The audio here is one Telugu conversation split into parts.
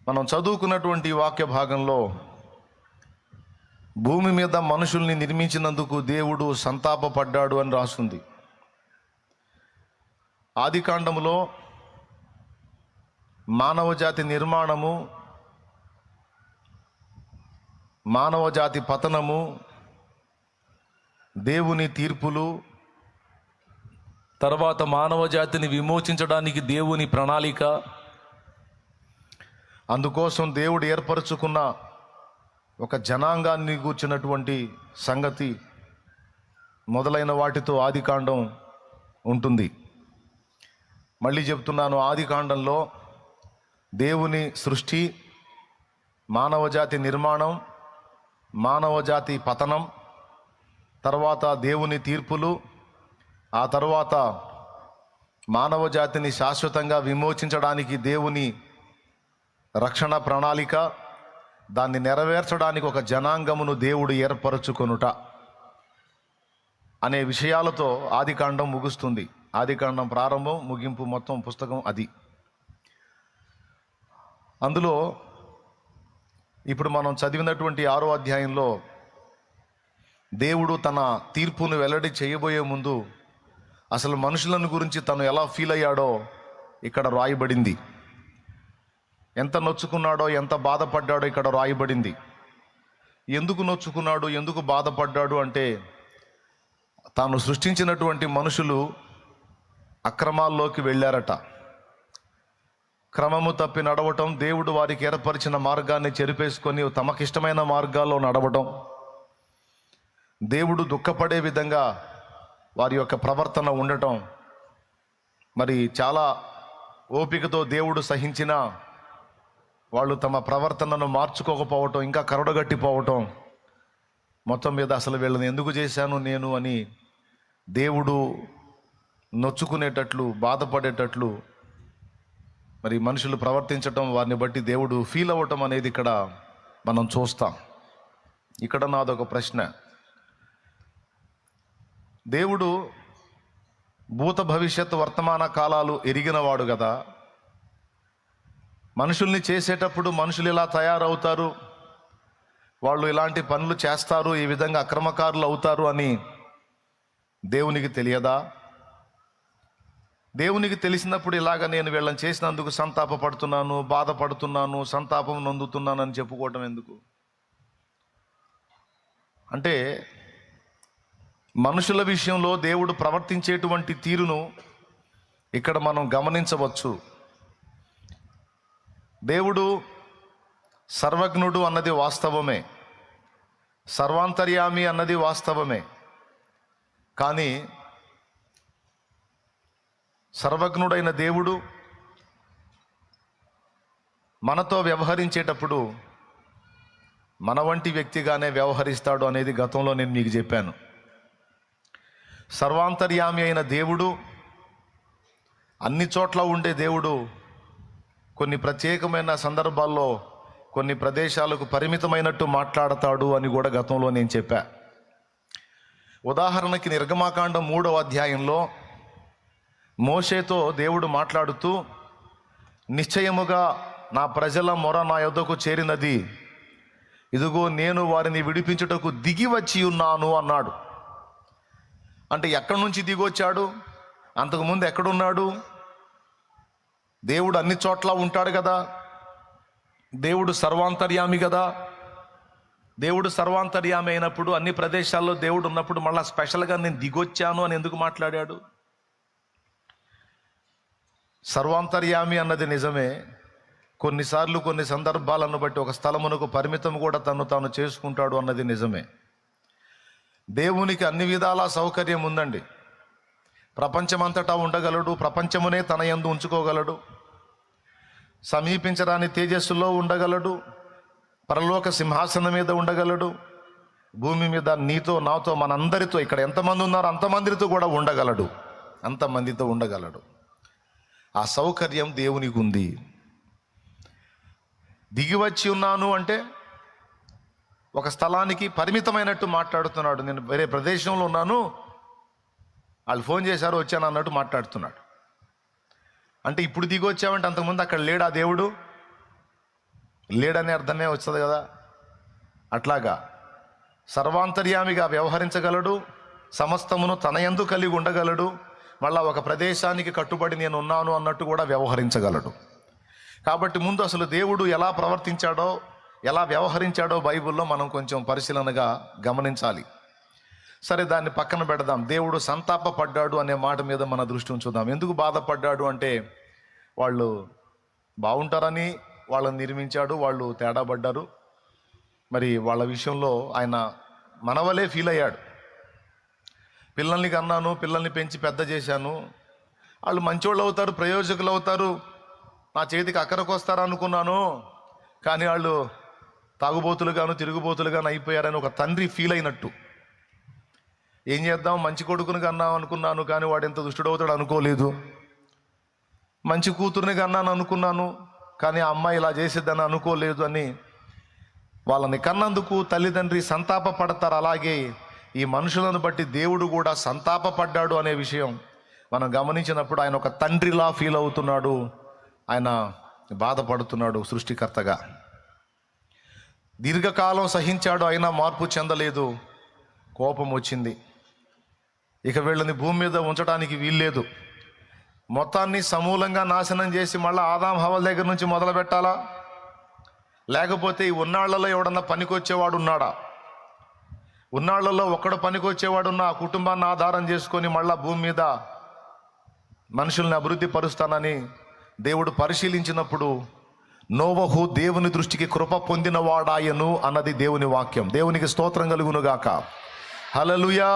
మనం చదువుకున్నటువంటి వాక్య భాగంలో భూమి మీద మనుషుల్ని నిర్మించినందుకు దేవుడు సంతాపపడ్డాడు అని రాస్తుంది. ఆదికాండములో మానవజాతి నిర్మాణము, మానవజాతి పతనము, దేవుని తీర్పులు, తర్వాత మానవజాతిని విమోచించడానికి దేవుని ప్రణాళిక, అందుకోసం దేవుడు ఏర్పరచుకున్న ఒక జనాంగాన్ని గూర్చినటువంటి సంగతి మొదలైన వాటితో ఆదికాండం ఉంటుంది. మళ్ళీ చెప్తున్నాను, ఆదికాండంలో దేవుని సృష్టి, మానవజాతి నిర్మాణం, మానవజాతి పతనం, తర్వాత దేవుని తీర్పులు, ఆ తర్వాత మానవజాతిని శాశ్వతంగా విమోచించడానికి దేవుని రక్షణ ప్రణాళిక, దాన్ని నెరవేర్చడానికి ఒక జనాంగమును దేవుడు ఏర్పరచుకొనుట అనే విషయాలతో ఆదికాండం ముగుస్తుంది. ఆదికాండం ప్రారంభం, ముగింపు, మొత్తం పుస్తకం అది. అందులో ఇప్పుడు మనం చదివినటువంటి 6వ అధ్యాయంలో దేవుడు తన తీర్పును వెల్లడి చేయబోయే ముందు అసలు మనుషులను గురించి తను ఎలా ఫీల్ అయ్యాడో ఇక్కడ రాయబడింది. ఎంత నొచ్చుకున్నాడో, ఎంత బాధపడ్డాడో ఇక్కడ రాయబడింది. ఎందుకు నొచ్చుకున్నాడు, ఎందుకు బాధపడ్డాడు అంటే, తాను సృష్టించినటువంటి మనుషులు అక్రమాల్లోకి వెళ్ళారట. క్రమము తప్పి నడవటం, దేవుడు వారికి ఏర్పరిచిన మార్గాన్ని చెరిపేసుకొని తమకిష్టమైన మార్గాల్లో నడవటం, దేవుడు దుఃఖపడే విధంగా వారి యొక్క ప్రవర్తన ఉండటం, మరి చాలా ఓపికతో దేవుడు సహించిన వాళ్ళు తమ ప్రవర్తనను మార్చుకోకపోవటం, ఇంకా కరడుగట్టిపోవటం, మొత్తం మీద అసలు వీళ్ళని ఎందుకు చేశాను నేను అని దేవుడు నొచ్చుకునేటట్లు, బాధపడేటట్లు మరి మనుషులు ప్రవర్తించటం, వారిని బట్టి దేవుడు ఫీల్ అవ్వటం అనేది ఇక్కడ మనం చూస్తాం. ఇక్కడ నాదొక ప్రశ్న, దేవుడు భూత భవిష్యత్ వర్తమాన కాలాలు ఎరిగినవాడు కదా. మనుషుల్ని చేసేటప్పుడు మనుషులు ఇలా తయారవుతారు, వాళ్ళు ఇలాంటి పనులు చేస్తారు, ఈ విధంగా అక్రమకారులు అవుతారు అని దేవునికి తెలియదా? దేవునికి తెలిసినప్పుడు ఇలాగ నేను వీళ్ళని చేసినందుకు సంతాపపడుతున్నాను, బాధపడుతున్నాను, సంతాపం నొందుతున్నాను అని చెప్పుకోవటం ఎందుకు? అంటే మనుషుల విషయంలో దేవుడు ప్రవర్తించేటువంటి తీరును ఇక్కడ మనం గమనించవచ్చు. దేవుడు సర్వజ్ఞుడు అన్నది వాస్తవమే, సర్వాంతర్యామి అన్నది వాస్తవమే. కానీ సర్వజ్ఞుడైన దేవుడు మనతో వ్యవహరించేటప్పుడు మన వంటి వ్యక్తిగానే వ్యవహరిస్తాడు అనేది గతంలో నేను మీకు చెప్పాను. సర్వాంతర్యామి అయిన దేవుడు, అన్ని చోట్ల ఉండే దేవుడు కొన్ని ప్రత్యేకమైన సందర్భాల్లో కొన్ని ప్రదేశాలకు పరిమితమైనట్టు మాట్లాడతాడు అని కూడా గతంలో నేను చెప్పా. ఉదాహరణకి నిర్గమాకాండం 3వ అధ్యాయంలో మోషేతో దేవుడు మాట్లాడుతూ, నిశ్చయముగా నా ప్రజల మొర నా యొద్దకు చేరినది, ఇదిగో నేను వారిని విడిపించుటకు దిగి వచ్చి ఉన్నాను అన్నాడు. అంటే ఎక్కడి నుంచి దిగొచ్చాడు? అంతకుముందు ఎక్కడున్నాడు? దేవుడు అన్ని చోట్ల ఉంటాడు కదా, దేవుడు సర్వాంతర్యామి కదా. దేవుడు సర్వాంతర్యామి అయినప్పుడు, అన్ని ప్రదేశాల్లో దేవుడు ఉన్నప్పుడు మళ్ళీ స్పెషల్గా నేను దిగొచ్చాను అని ఎందుకు మాట్లాడాడు? సర్వాంతర్యామి అన్నది నిజమే, కొన్నిసార్లు కొన్ని సందర్భాలను బట్టి ఒక స్థలమునకు పరిమితం కూడా తాను చేసుకుంటాడు అన్నది నిజమే. దేవునికి అన్ని విధాల సౌకర్యం ఉందండి. ప్రపంచమంతటా ఉండగలడు, ప్రపంచమునే తన యందు ఉంచుకోగలడు, సమీపించరాని తేజస్సులో ఉండగలడు, పరలోక సింహాసనం మీద ఉండగలడు, భూమి మీద నీతో నాతో మనందరితో, ఇక్కడ ఎంతమంది ఉన్నారో అంతమందితో కూడా ఉండగలడు, అంతమందితో ఉండగలడు. ఆ సౌకర్యం దేవునికి ఉంది. దిగివచ్చి ఉన్నాను అంటే ఒక స్థలానికి పరిమితమైనట్టు మాట్లాడుతున్నాడు. నేను వేరే ప్రదేశంలో ఉన్నాను, వాళ్ళు ఫోన్ చేశారు, వచ్చాను అన్నట్టు మాట్లాడుతున్నాడు. అంటే ఇప్పుడు దిగి వచ్చావంటే అంతకుముందు అక్కడ లేడా దేవుడు? లేడనే అర్థమే వస్తుంది కదా. అట్లాగా సర్వాంతర్యామిగా వ్యవహరించగలడు, సమస్తమును తన యందు కలిగి ఉండగలడు, మళ్ళా ఒక ప్రదేశానికి కట్టుబడి నేను ఉన్నాను అన్నట్టు కూడా వ్యవహరించగలడు. కాబట్టి ముందు అసలు దేవుడు ఎలా ప్రవర్తించాడో, ఎలా వ్యవహరించాడో బైబిల్లో మనం కొంచెం పరిశీలనగా గమనించాలి. సరే, దాన్ని పక్కన పెడదాం. దేవుడు సంతాపపడ్డాడు అనే మాట మీద మన దృష్టి ఉంచుదాం. ఎందుకు బాధపడ్డాడు అంటే, వాళ్ళు బాగుంటారని వాళ్ళని నిర్మించాడు, వాళ్ళు తేడా పడ్డారు. మరి వాళ్ళ విషయంలో ఆయన మనవలే ఫీల్ అయ్యాడు. పిల్లల్ని కన్నాను, పిల్లల్ని పెంచి పెద్ద చేశాను, వాళ్ళు మంచోళ్ళు అవుతారు, ప్రయోజకులు అవుతారు, నా చేతికి అక్కరకు వస్తారు అనుకున్నాను, కానీ వాళ్ళు తాగుబోతులుగాను తిరుగుబోతులుగాను అయిపోయారని ఒక తండ్రి ఫీల్ అయినట్టు. ఏం చేద్దాం, మంచి కొడుకుని కన్నాం అనుకున్నాను, కానీ వాడు ఎంత దుష్టుడవుతాడు అనుకోలేదు. మంచి కూతుర్ని కన్నాను అనుకున్నాను, కానీ ఆ అమ్మాయి ఇలా చేసేద్దని అనుకోలేదు అని వాళ్ళని కన్నందుకు తల్లిదండ్రి సంతాప పడతారు. అలాగే ఈ మనుషులను బట్టి దేవుడు కూడా సంతాపపడ్డాడు అనే విషయం మనం గమనించినప్పుడు ఆయన ఒక తండ్రిలా ఫీల్ అవుతున్నాడు, ఆయన బాధపడుతున్నాడు సృష్టికర్తగా. దీర్ఘకాలం సహించాడు, అయినా మార్పు చెందలేదు. కోపం వచ్చింది. ఇక వీళ్ళని భూమి మీద ఉంచడానికి వీల్లేదు. మొత్తాన్ని సమూలంగా నాశనం చేసి మళ్ళీ ఆదాం హవ్వల దగ్గర నుంచి మొదలు పెట్టాలా? లేకపోతే ఈ ఉన్నాళ్లలో ఎవడన్నా పనికొచ్చేవాడు ఉన్నాడా? ఉన్నాళ్లలో ఒక్కడు పనికొచ్చేవాడున్నా ఆ కుటుంబాన్ని ఆధారం చేసుకొని మళ్ళా భూమి మీద మనుషుల్ని అభివృద్ధి పరుస్తానని దేవుడు పరిశీలించినప్పుడు నోవహు దేవుని దృష్టికి కృప పొందినవాడాయను అన్నది దేవుని వాక్యం. దేవునికి స్తోత్రం కలుగునుగాక. హల్లెలూయా.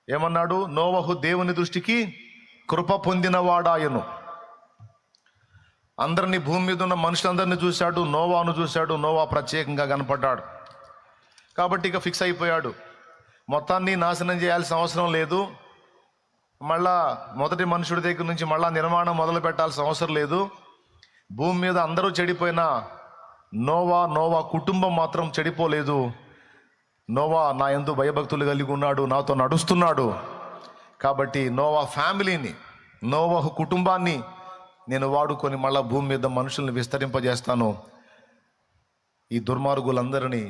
ఏమన్నాడు? నోవహు దేవుని దృష్టికి కృప పొందినవాడాయను. అందరినీ, భూమి మీద ఉన్న మనుషులందరినీ చూశాడు, నోవాను చూశాడు. నోవా ప్రత్యేకంగా కనపడ్డాడు. కాబట్టి ఇక ఫిక్స్ అయిపోయాడు, మొత్తాన్ని నాశనం చేయాల్సిన అవసరం లేదు, మళ్ళా మొదటి మనుషుడి దగ్గర నుంచి మళ్ళా నిర్మాణం మొదలు పెట్టాల్సిన అవసరం లేదు. భూమి మీద అందరూ చెడిపోయినా నోవా కుటుంబం మాత్రం చెడిపోలేదు. నోవా నా యందు భయభక్తులు కలిగి ఉన్నాడు, నాతో నడుస్తున్నాడు. కాబట్టి నోవా ఫ్యామిలీని, నోవహు కుటుంబాన్ని నేను వాడుకొని మళ్ళా భూమి మీద మనుషుల్ని విస్తరింపజేస్తాను. ఈ దుర్మార్గులందరినీ,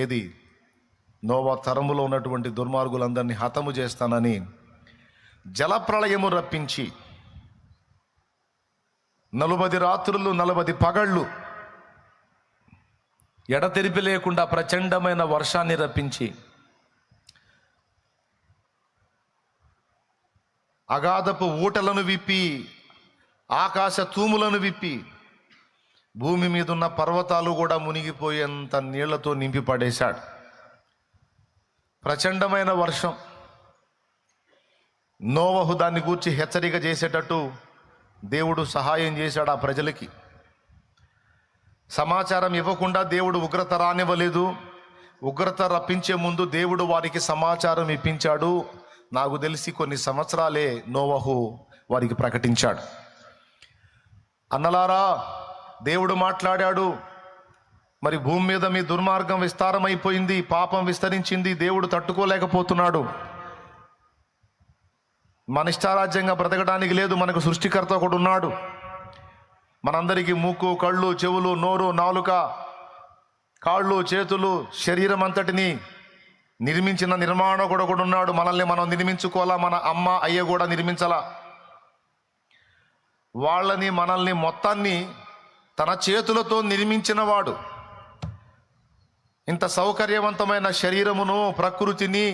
ఏది నోవా తరములో ఉన్నటువంటి దుర్మార్గులందరినీ హతము చేస్తానని జలప్రళయము రప్పించి 40 రాత్రులు 40 పగళ్ళు ఎడతెరిపి లేకుండా ప్రచండమైన వర్షాన్ని రప్పించి అగాధపు ఊటలను విప్పి ఆకాశ తూములను విప్పి భూమి మీద ఉన్న పర్వతాలు కూడా మునిగిపోయేంత నీళ్లతో నింపి పడేశాడు. ప్రచండమైన వర్షం. నోవహు దాన్ని గూర్చి హెచ్చరిక చేసేటట్టు దేవుడు సహాయం చేశాడు ఆ ప్రజలకి. సమాచారం ఇవ్వకుండా దేవుడు ఉగ్రత రానివ్వలేదు. ఉగ్రత రప్పించే ముందు దేవుడు వారికి సమాచారం ఇప్పించాడు. నాకు తెలిసి కొన్ని సంవత్సరాలే నోవహు వారికి ప్రకటించాడు. అన్నలారా, దేవుడు మాట్లాడాడు. మరి భూమి మీద మీ దుర్మార్గం విస్తారమైపోయింది, పాపం విస్తరించింది, దేవుడు తట్టుకోలేకపోతున్నాడు. మన ఇష్టారాజ్యంగా బ్రతకడానికి లేదు, మనకు సృష్టికర్త ఒకడు ఉన్నాడు. మనందరికీ ముక్కు, కళ్ళు, చెవులు, నోరు, నాలుక, కాళ్ళు, చేతులు, శరీరం అంతటిని నిర్మించిన నిర్మాణకుడు ఒకడు ఉన్నాడు. మనల్ని మనం నిర్మించుకోవాలా, మన అమ్మ అయ్య కూడా నిర్మించాలా. వాళ్ళని, మనల్ని మొత్తాన్ని తన చేతులతో నిర్మించిన వాడు. ఇంత సౌకర్యవంతమైన శరీరమును, ప్రకృతిని,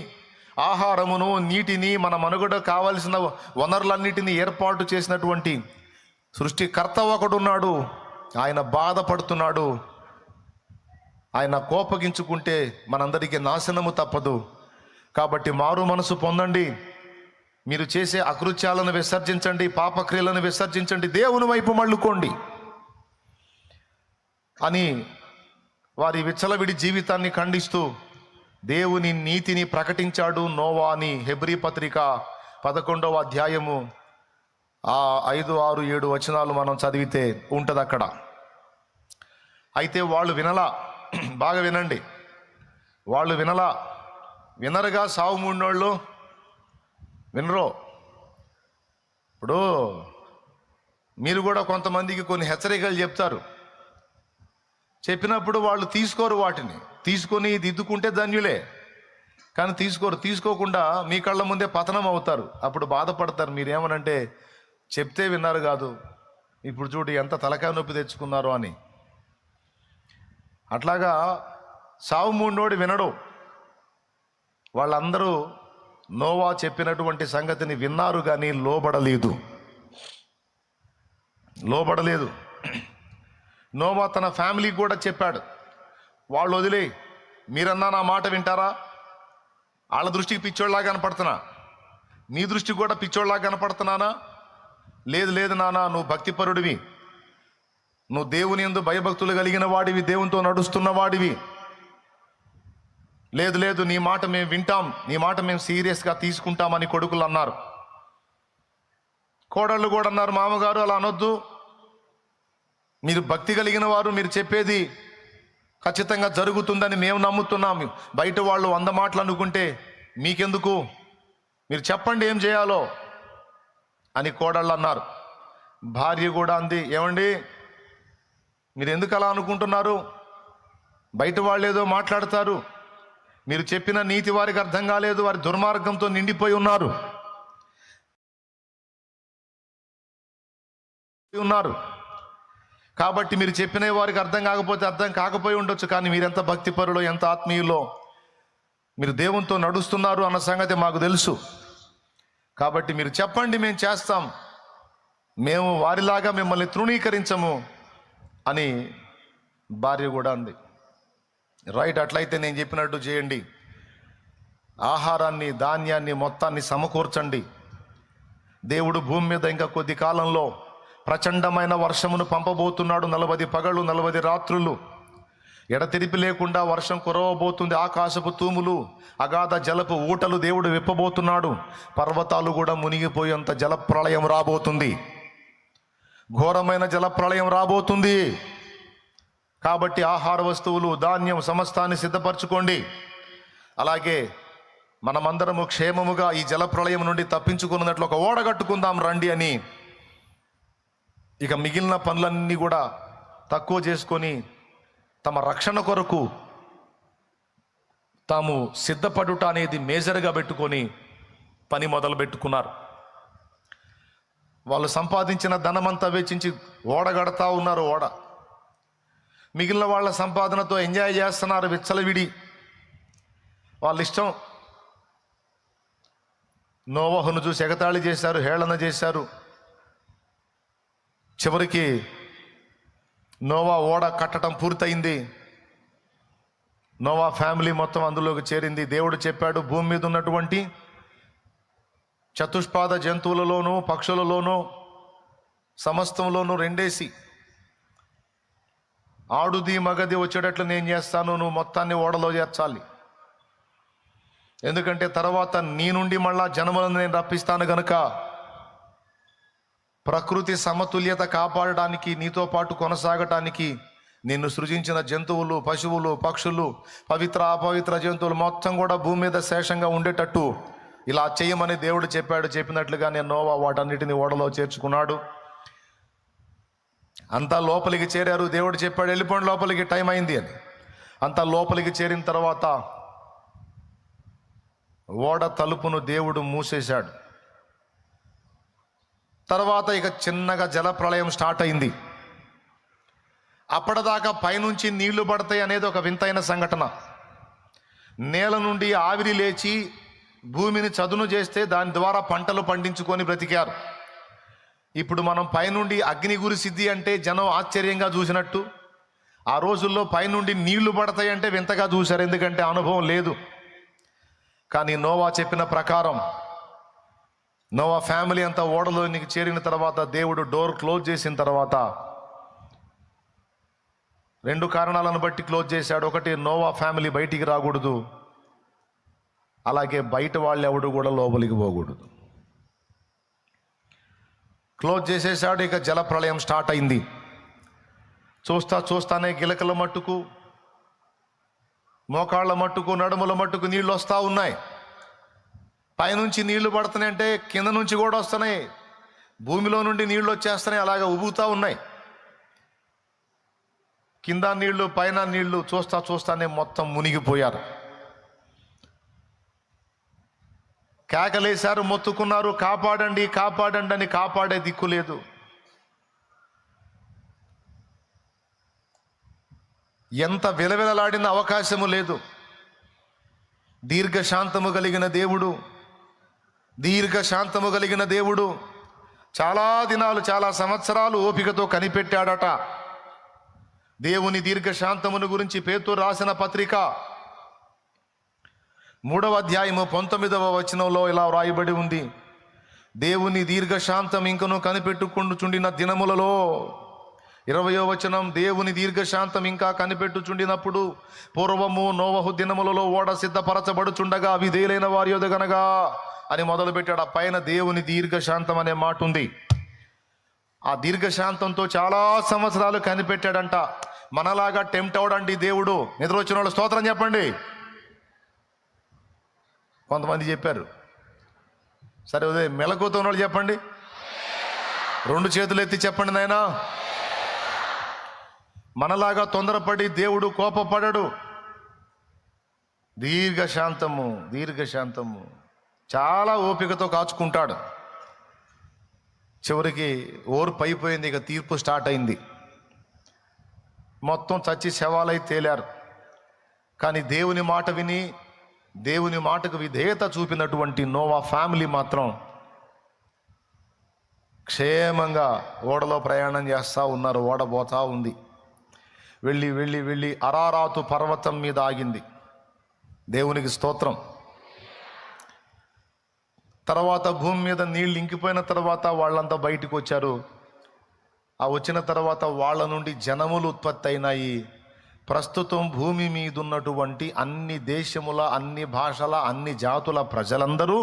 ఆహారమును, నీటిని, మన మనుగడ కావలసిన వనరులన్నిటినీ ఏర్పాటు చేసినటువంటి సృష్టికర్త ఒకడున్నాడు. ఆయన బాధపడుతున్నాడు. ఆయన కోపగించుకుంటే మనందరికీ నాశనము తప్పదు. కాబట్టి మారు మనసు పొందండి, మీరు చేసే అకృత్యాలను విసర్జించండి, పాపక్రియలను విసర్జించండి, దేవుని వైపు మళ్ళుకోండి అని వారి విచ్చలవిడి జీవితాన్ని ఖండిస్తూ దేవుని నీతిని ప్రకటించాడు నోవా అని హెబ్రీ పత్రిక 11వ అధ్యాయము 5, 6, 7 వచనాలు మనం చదివితే ఉంటుంది అక్కడ. అయితే వాళ్ళు వినలా. బాగా వినండి, వాళ్ళు వినలా. వినరుగా సావు మూడినోళ్ళు వినరు. ఇప్పుడు మీరు కూడా కొంతమందికి కొన్ని హెచ్చరికలు చెప్తారు. చెప్పినప్పుడు వాళ్ళు తీసుకోరు, వాటిని తీసుకొని దిద్దుకుంటే ధన్యులే, కానీ తీసుకోరు. తీసుకోకుండా మీ కళ్ళ ముందే పతనం అవుతారు. అప్పుడు బాధపడతారు. మీరేమనంటే చెప్తే విన్నారు కాదు, ఇప్పుడు చూడు ఎంత తలకాయ నొప్పి తెచ్చుకున్నారో అని. అట్లాగా సావు మూడోడు వినడు. వాళ్ళందరూ నోవా చెప్పినటువంటి సంగతిని విన్నారు కానీ లోబడలేదు. నోవా తన ఫ్యామిలీకి కూడా చెప్పాడు, వాళ్ళు వదిలే, మీరన్నా నా మాట వింటారా? వాళ్ళ దృష్టికి పిచ్చోళ్ళలా కనపడుతున్నా, నీ దృష్టికి కూడా పిచ్చోళ్ళలా కనపడుతున్నానా? లేదు నాన్న, నువ్వు భక్తిపరుడివి, నువ్వు దేవుని యందు భయభక్తులు కలిగిన వాడివి, దేవునితో నడుస్తున్న వాడివి. లేదు నీ మాట మేము వింటాం, నీ మాట మేము సీరియస్గా తీసుకుంటామని కొడుకులు అన్నారు. కోడళ్ళు కూడా అన్నారు, మామగారు అలా అనొద్దు, మీరు భక్తి కలిగిన వారు, మీరు చెప్పేది ఖచ్చితంగా జరుగుతుందని మేము నమ్ముతున్నాము, బయట వాళ్ళు 100 మాటలు అనుకుంటే మీకెందుకు, మీరు చెప్పండి ఏం చేయాలో అని కోడళ్ళు అన్నారు. భార్య కూడా అంది, ఏమండి మీరు ఎందుకు అలా అనుకుంటున్నారు? బయట వాళ్ళు ఏదో మాట్లాడతారు, మీరు చెప్పిన నీతి వారికి అర్థం కాలేదు, వారి దుర్మార్గంతో నిండిపోయి ఉన్నారు. కాబట్టి మీరు చెప్పిన వారికి అర్థం కాకపోయి ఉండొచ్చు, కానీ మీరెంత భక్తిపరులో, ఎంత ఆత్మీయులో, మీరు దేవునితో నడుస్తున్నారు అన్న సంగతి మాకు తెలుసు. కాబట్టి మీరు చెప్పండి, మేము చేస్తాం, మేము వారిలాగా మిమ్మల్ని తృణీకరించము అని భార్య కూడా అంది. రైట్, అట్లయితే నేను చెప్పినట్టు చేయండి, ఆహారాన్ని, ధాన్యాన్ని మొత్తాన్ని సమకూర్చండి. దేవుడు భూమి మీద ఇంకా కొద్ది కాలంలో ప్రచండమైన వర్షమును పంపబోతున్నాడు. 40 పగళ్ళు 40 రాత్రులు ఎడతెరిపి లేకుండా వర్షం కురవబోతుంది. ఆకాశపు తూములు, అగాధ జలపు ఊటలు దేవుడు విప్పబోతున్నాడు. పర్వతాలు కూడా మునిగిపోయేంత జలప్రళయం రాబోతుంది, ఘోరమైన జలప్రళయం రాబోతుంది. కాబట్టి ఆహార వస్తువులు, ధాన్యం సమస్తాన్ని సిద్ధపరచుకోండి. అలాగే మనమందరము క్షేమముగా ఈ జలప్రళయం నుండి తప్పించుకున్నట్లు ఒక ఓడ కట్టుకుందాం రండి అని ఇక మిగిలిన పనులన్నీ కూడా తక్కువ చేసుకొని తమ రక్షణ కొరకు తాము సిద్ధపడుట అనేది మేజర్గా పెట్టుకొని పని మొదలు పెట్టుకున్నారు. వాళ్ళు సంపాదించిన ధనమంతా వెచ్చించి ఓడ కడతా ఉన్నారు. ఓడ మిగిలిన వాళ్ళ సంపాదనతో ఎంజాయ్ చేస్తున్నారు, విచ్చలవిడి, వాళ్ళ ఇష్టం. నోవహును చూసి ఎగతాళి చేశారు, హేళన చేశారు. చివరికి నోవా ఓడ కట్టడం పూర్తయింది. నోవా ఫ్యామిలీ మొత్తం అందులోకి చేరింది. దేవుడు చెప్పాడు, భూమి మీద ఉన్నటువంటి చతుష్పాద జంతువులలోనూ పక్షులలోనూ సమస్తంలోనూ 2 ఆడుది మగది వచ్చేటట్లు నేను చేస్తాను, నువ్వు మొత్తాన్ని ఓడలో చేర్చాలి. ఎందుకంటే తర్వాత నీ నుండి మళ్ళా జనములను నేను రప్పిస్తాను గనుక ప్రకృతి సమతుల్యత కాపాడడానికి, నీతో పాటు కొనసాగటానికి నిన్ను సృజించిన జంతువులు, పశువులు, పక్షులు, పవిత్ర అపవిత్ర జంతువులు మొత్తం కూడా భూమి మీద శేషంగా ఉండేటట్టు ఇలా చేయమని దేవుడు చెప్పాడు. చెప్పినట్లుగా నేను నోవా వాటన్నిటిని ఓడలో చేర్చుకున్నాడు. అంతా లోపలికి చేరారు. దేవుడు చెప్పాడు, వెళ్ళిపోండి లోపలికి, టైం అయింది అని. అంతా లోపలికి చేరిన తర్వాత ఓడ తలుపును దేవుడు మూసేశాడు. తర్వాత ఇక చిన్నగా జలప్రళయం స్టార్ట్ అయింది. అప్పటిదాకా పైనుంచి నీళ్లు పడతాయి అనేది ఒక వింతైన సంఘటన. నేల నుండి ఆవిరి లేచి భూమిని చదును చేస్తే దాని ద్వారా పంటలు పండించుకొని బ్రతికారు. ఇప్పుడు మనం పైనుండి అగ్ని కురిసిద్ది అంటే జనం ఆశ్చర్యంగా చూసినట్టు, ఆ రోజుల్లో పైనుండి నీళ్లు పడతాయి అంటే వింతగా చూశారు, ఎందుకంటే అనుభవం లేదు. కానీ నోవా చెప్పిన ప్రకారం నోవా ఫ్యామిలీ అంతా ఓడలోనికి చేరిన తర్వాత దేవుడు డోర్ క్లోజ్ చేసిన తర్వాత 2 కారణాలను బట్టి క్లోజ్ చేశాడు. ఒకటి, నోవా ఫ్యామిలీ బయటికి రాకూడదు, అలాగే బయట వాళ్ళు ఎవడు కూడా లోపలికి పోకూడదు. క్లోజ్ చేసేసాడు. ఇక జలప్రళయం స్టార్ట్ అయింది. చూస్తానే గిలకల మట్టుకు, మోకాళ్ళ మట్టుకు, నడుముల మట్టుకు నీళ్ళు వస్తూ ఉన్నాయి. పైనుంచి నీళ్లు పడుతున్నాయి అంటే కింద నుంచి కూడా వస్తున్నాయి, భూమిలో నుండి నీళ్లు వచ్చేస్తున్నాయి, అలాగే ఉబుతూ ఉన్నాయి. కింద నీళ్లు పైన నీళ్లు చూస్తానే మొత్తం మునిగిపోయారు. కేకలేశారు, మొత్తుకున్నారు, కాపాడండి కాపాడండి అని. కాపాడే దిక్కు లేదు. ఎంత విలవిలలాడిన అవకాశము లేదు. దీర్ఘశాంతము కలిగిన దేవుడు చాలా దినాలు, చాలా సంవత్సరాలు ఓపికతో కనిపెట్టాడట. దేవుని దీర్ఘశాంతమును గురించి పేతురు రాసిన పత్రిక 3వ అధ్యాయము 19వ వచనంలో ఇలా వ్రాయబడి ఉంది: దేవుని దీర్ఘశాంతం ఇంకను కనిపెట్టుకుంటుచుండిన దినములలో. 20వ వచనం: దేవుని దీర్ఘశాంతం ఇంకా కనిపెట్టుచుండినప్పుడు పూర్వము నోవహు దినములలో ఓడ సిద్ధపరచబడుచుండగా విధేయులైన వారి యొదగనగా అని మొదలుపెట్టాడు. ఆ పైన దేవుని దీర్ఘశాంతం అనే మాట ఉంది. ఆ దీర్ఘశాంతంతో చాలా సంవత్సరాలు కనిపెట్టాడంట. మనలాగా టెంప్ట్ అవడండి దేవుడు. నిద్ర వచ్చిన వాళ్ళు స్తోత్రం చెప్పండి. కొంతమంది చెప్పారు. సరే, ఉదయం మెలకుతో వాళ్ళు చెప్పండి. 2 చేతులు ఎత్తి చెప్పండి నాయనా. మనలాగా తొందరపడి దేవుడు కోపపడడు. దీర్ఘశాంతము చాలా ఓపికతో కాచుకుంటాడు. చివరికి ఓర్పు అయిపోయింది. ఇక తీర్పు స్టార్ట్ అయింది. మొత్తం చచ్చి శవాలై తేలారు. కానీ దేవుని మాట విని దేవుని మాటకు విధేయత చూపినటువంటి నోవా ఫ్యామిలీ మాత్రం క్షేమంగా ఓడలో ప్రయాణం చేస్తూ ఉన్నారు. ఓడ పోతా ఉంది. వెళ్ళి అరారాతు పర్వతం మీద ఆగింది. దేవునికి స్తోత్రం. తర్వాత భూమి మీద నీళ్ళు ఇంకిపోయిన తర్వాత వాళ్ళంతా బయటకు వచ్చారు. ఆ వచ్చిన తర్వాత వాళ్ళ నుండి జనములు ఉత్పత్తి అయినాయి. ప్రస్తుతం భూమి మీద ఉన్నటువంటి అన్ని దేశముల, అన్ని భాషల, అన్ని జాతుల ప్రజలందరూ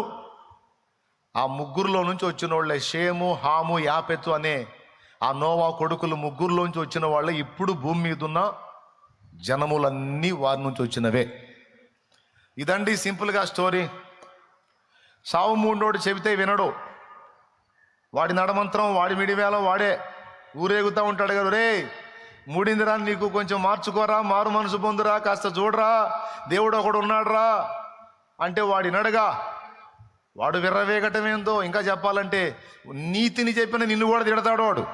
ఆ ముగ్గురులో నుంచి వచ్చిన వాళ్ళే. షేము, హాము, యాపెతు అనే ఆ నోవా కొడుకులు ముగ్గురులోంచి వచ్చిన వాళ్ళే. ఇప్పుడు భూమి మీద ఉన్న జనములన్నీ వారి నుంచి వచ్చినవే. ఇదండి సింపుల్గా స్టోరీ. సావు మూడోడు చెబితే వినడు. వాడి నడమంత్రం, వాడి మిడివేళ వాడే ఊరేగుతూ ఉంటాడు కదా. రే మూడిందిరా, నీకు కొంచెం మార్చుకోరా, మారు మనసు పొందురా, కాస్త చూడరా, దేవుడు ఒకడు ఉన్నాడురా అంటే వాడి నడగా. వాడు విర్రవేగటం ఏందో. ఇంకా చెప్పాలంటే నీతిని చెప్పిన నిన్ను కూడా తిడతాడు వాడు.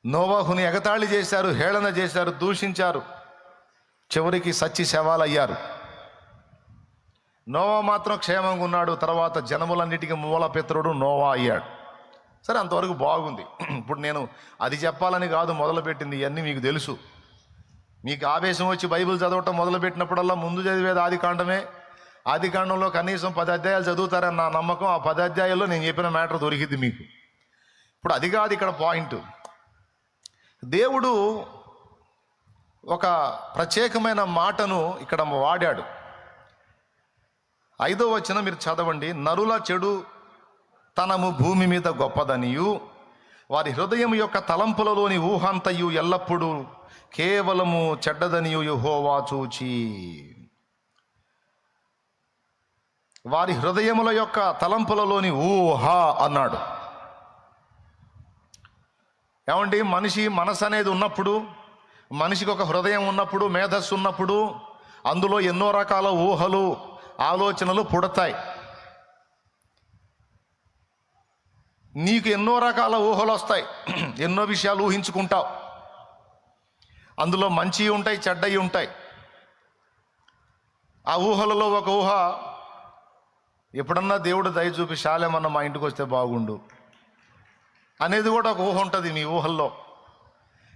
నోవాహుని ఎగతాళి చేశారు, హేళన చేశారు, దూషించారు. చివరికి సచ్చి శవాలయ్యారు. నోవా మాత్రం క్షేమంగా ఉన్నాడు. తర్వాత జనములన్నిటికీ మూలపితరుడు నోవా అయ్యాడు. సరే, అంతవరకు బాగుంది. ఇప్పుడు నేను అది చెప్పాలని కాదు మొదలుపెట్టింది. ఇవన్నీ మీకు తెలుసు. మీకు ఆవేశం వచ్చి బైబిల్ చదవటం మొదలుపెట్టినప్పుడల్లా ముందు చదివేది ఆదికాండమే. ఆదికాండంలో కనీసం 10 అధ్యాయాలు చదువుతారని నా నమ్మకం. ఆ 10 అధ్యాయాల్లో నేను చెప్పిన మ్యాటర్ దొరికింది మీకు. ఇప్పుడు అది కాదు ఇక్కడ పాయింట్. దేవుడు ఒక ప్రత్యేకమైన మాటను ఇక్కడ వాడాడు. 5వ వచనం మీరు చదవండి. నరుల చెడు తనము భూమి మీద గొప్పదనియు వారి హృదయం యొక్క తలంపులలోని ఊహంతయు ఎల్లప్పుడూ కేవలము చెడ్డదనియు యెహోవా చూచి. వారి హృదయముల యొక్క తలంపులలోని ఊహ అన్నాడు. ఏమండి, మనిషి మనసు అనేది ఉన్నప్పుడు, మనిషికి ఒక హృదయం ఉన్నప్పుడు, మేధస్సు ఉన్నప్పుడు అందులో ఎన్నో రకాల ఊహలు, ఆలోచనలు పుడతాయి. నీకు ఎన్నో రకాల ఊహలు వస్తాయి. ఎన్నో విషయాలు ఊహించుకుంటావు. అందులో మంచి ఉంటాయి, చెడ్డయి ఉంటాయి. ఆ ఊహలలో ఒక ఊహ, ఎప్పుడన్నా దేవుడు దయ చూపి శాలేమన్నా మా ఇంటికి వస్తే బాగుండు అనేది కూడా ఒక ఊహ ఉంటుంది మీ ఊహల్లో.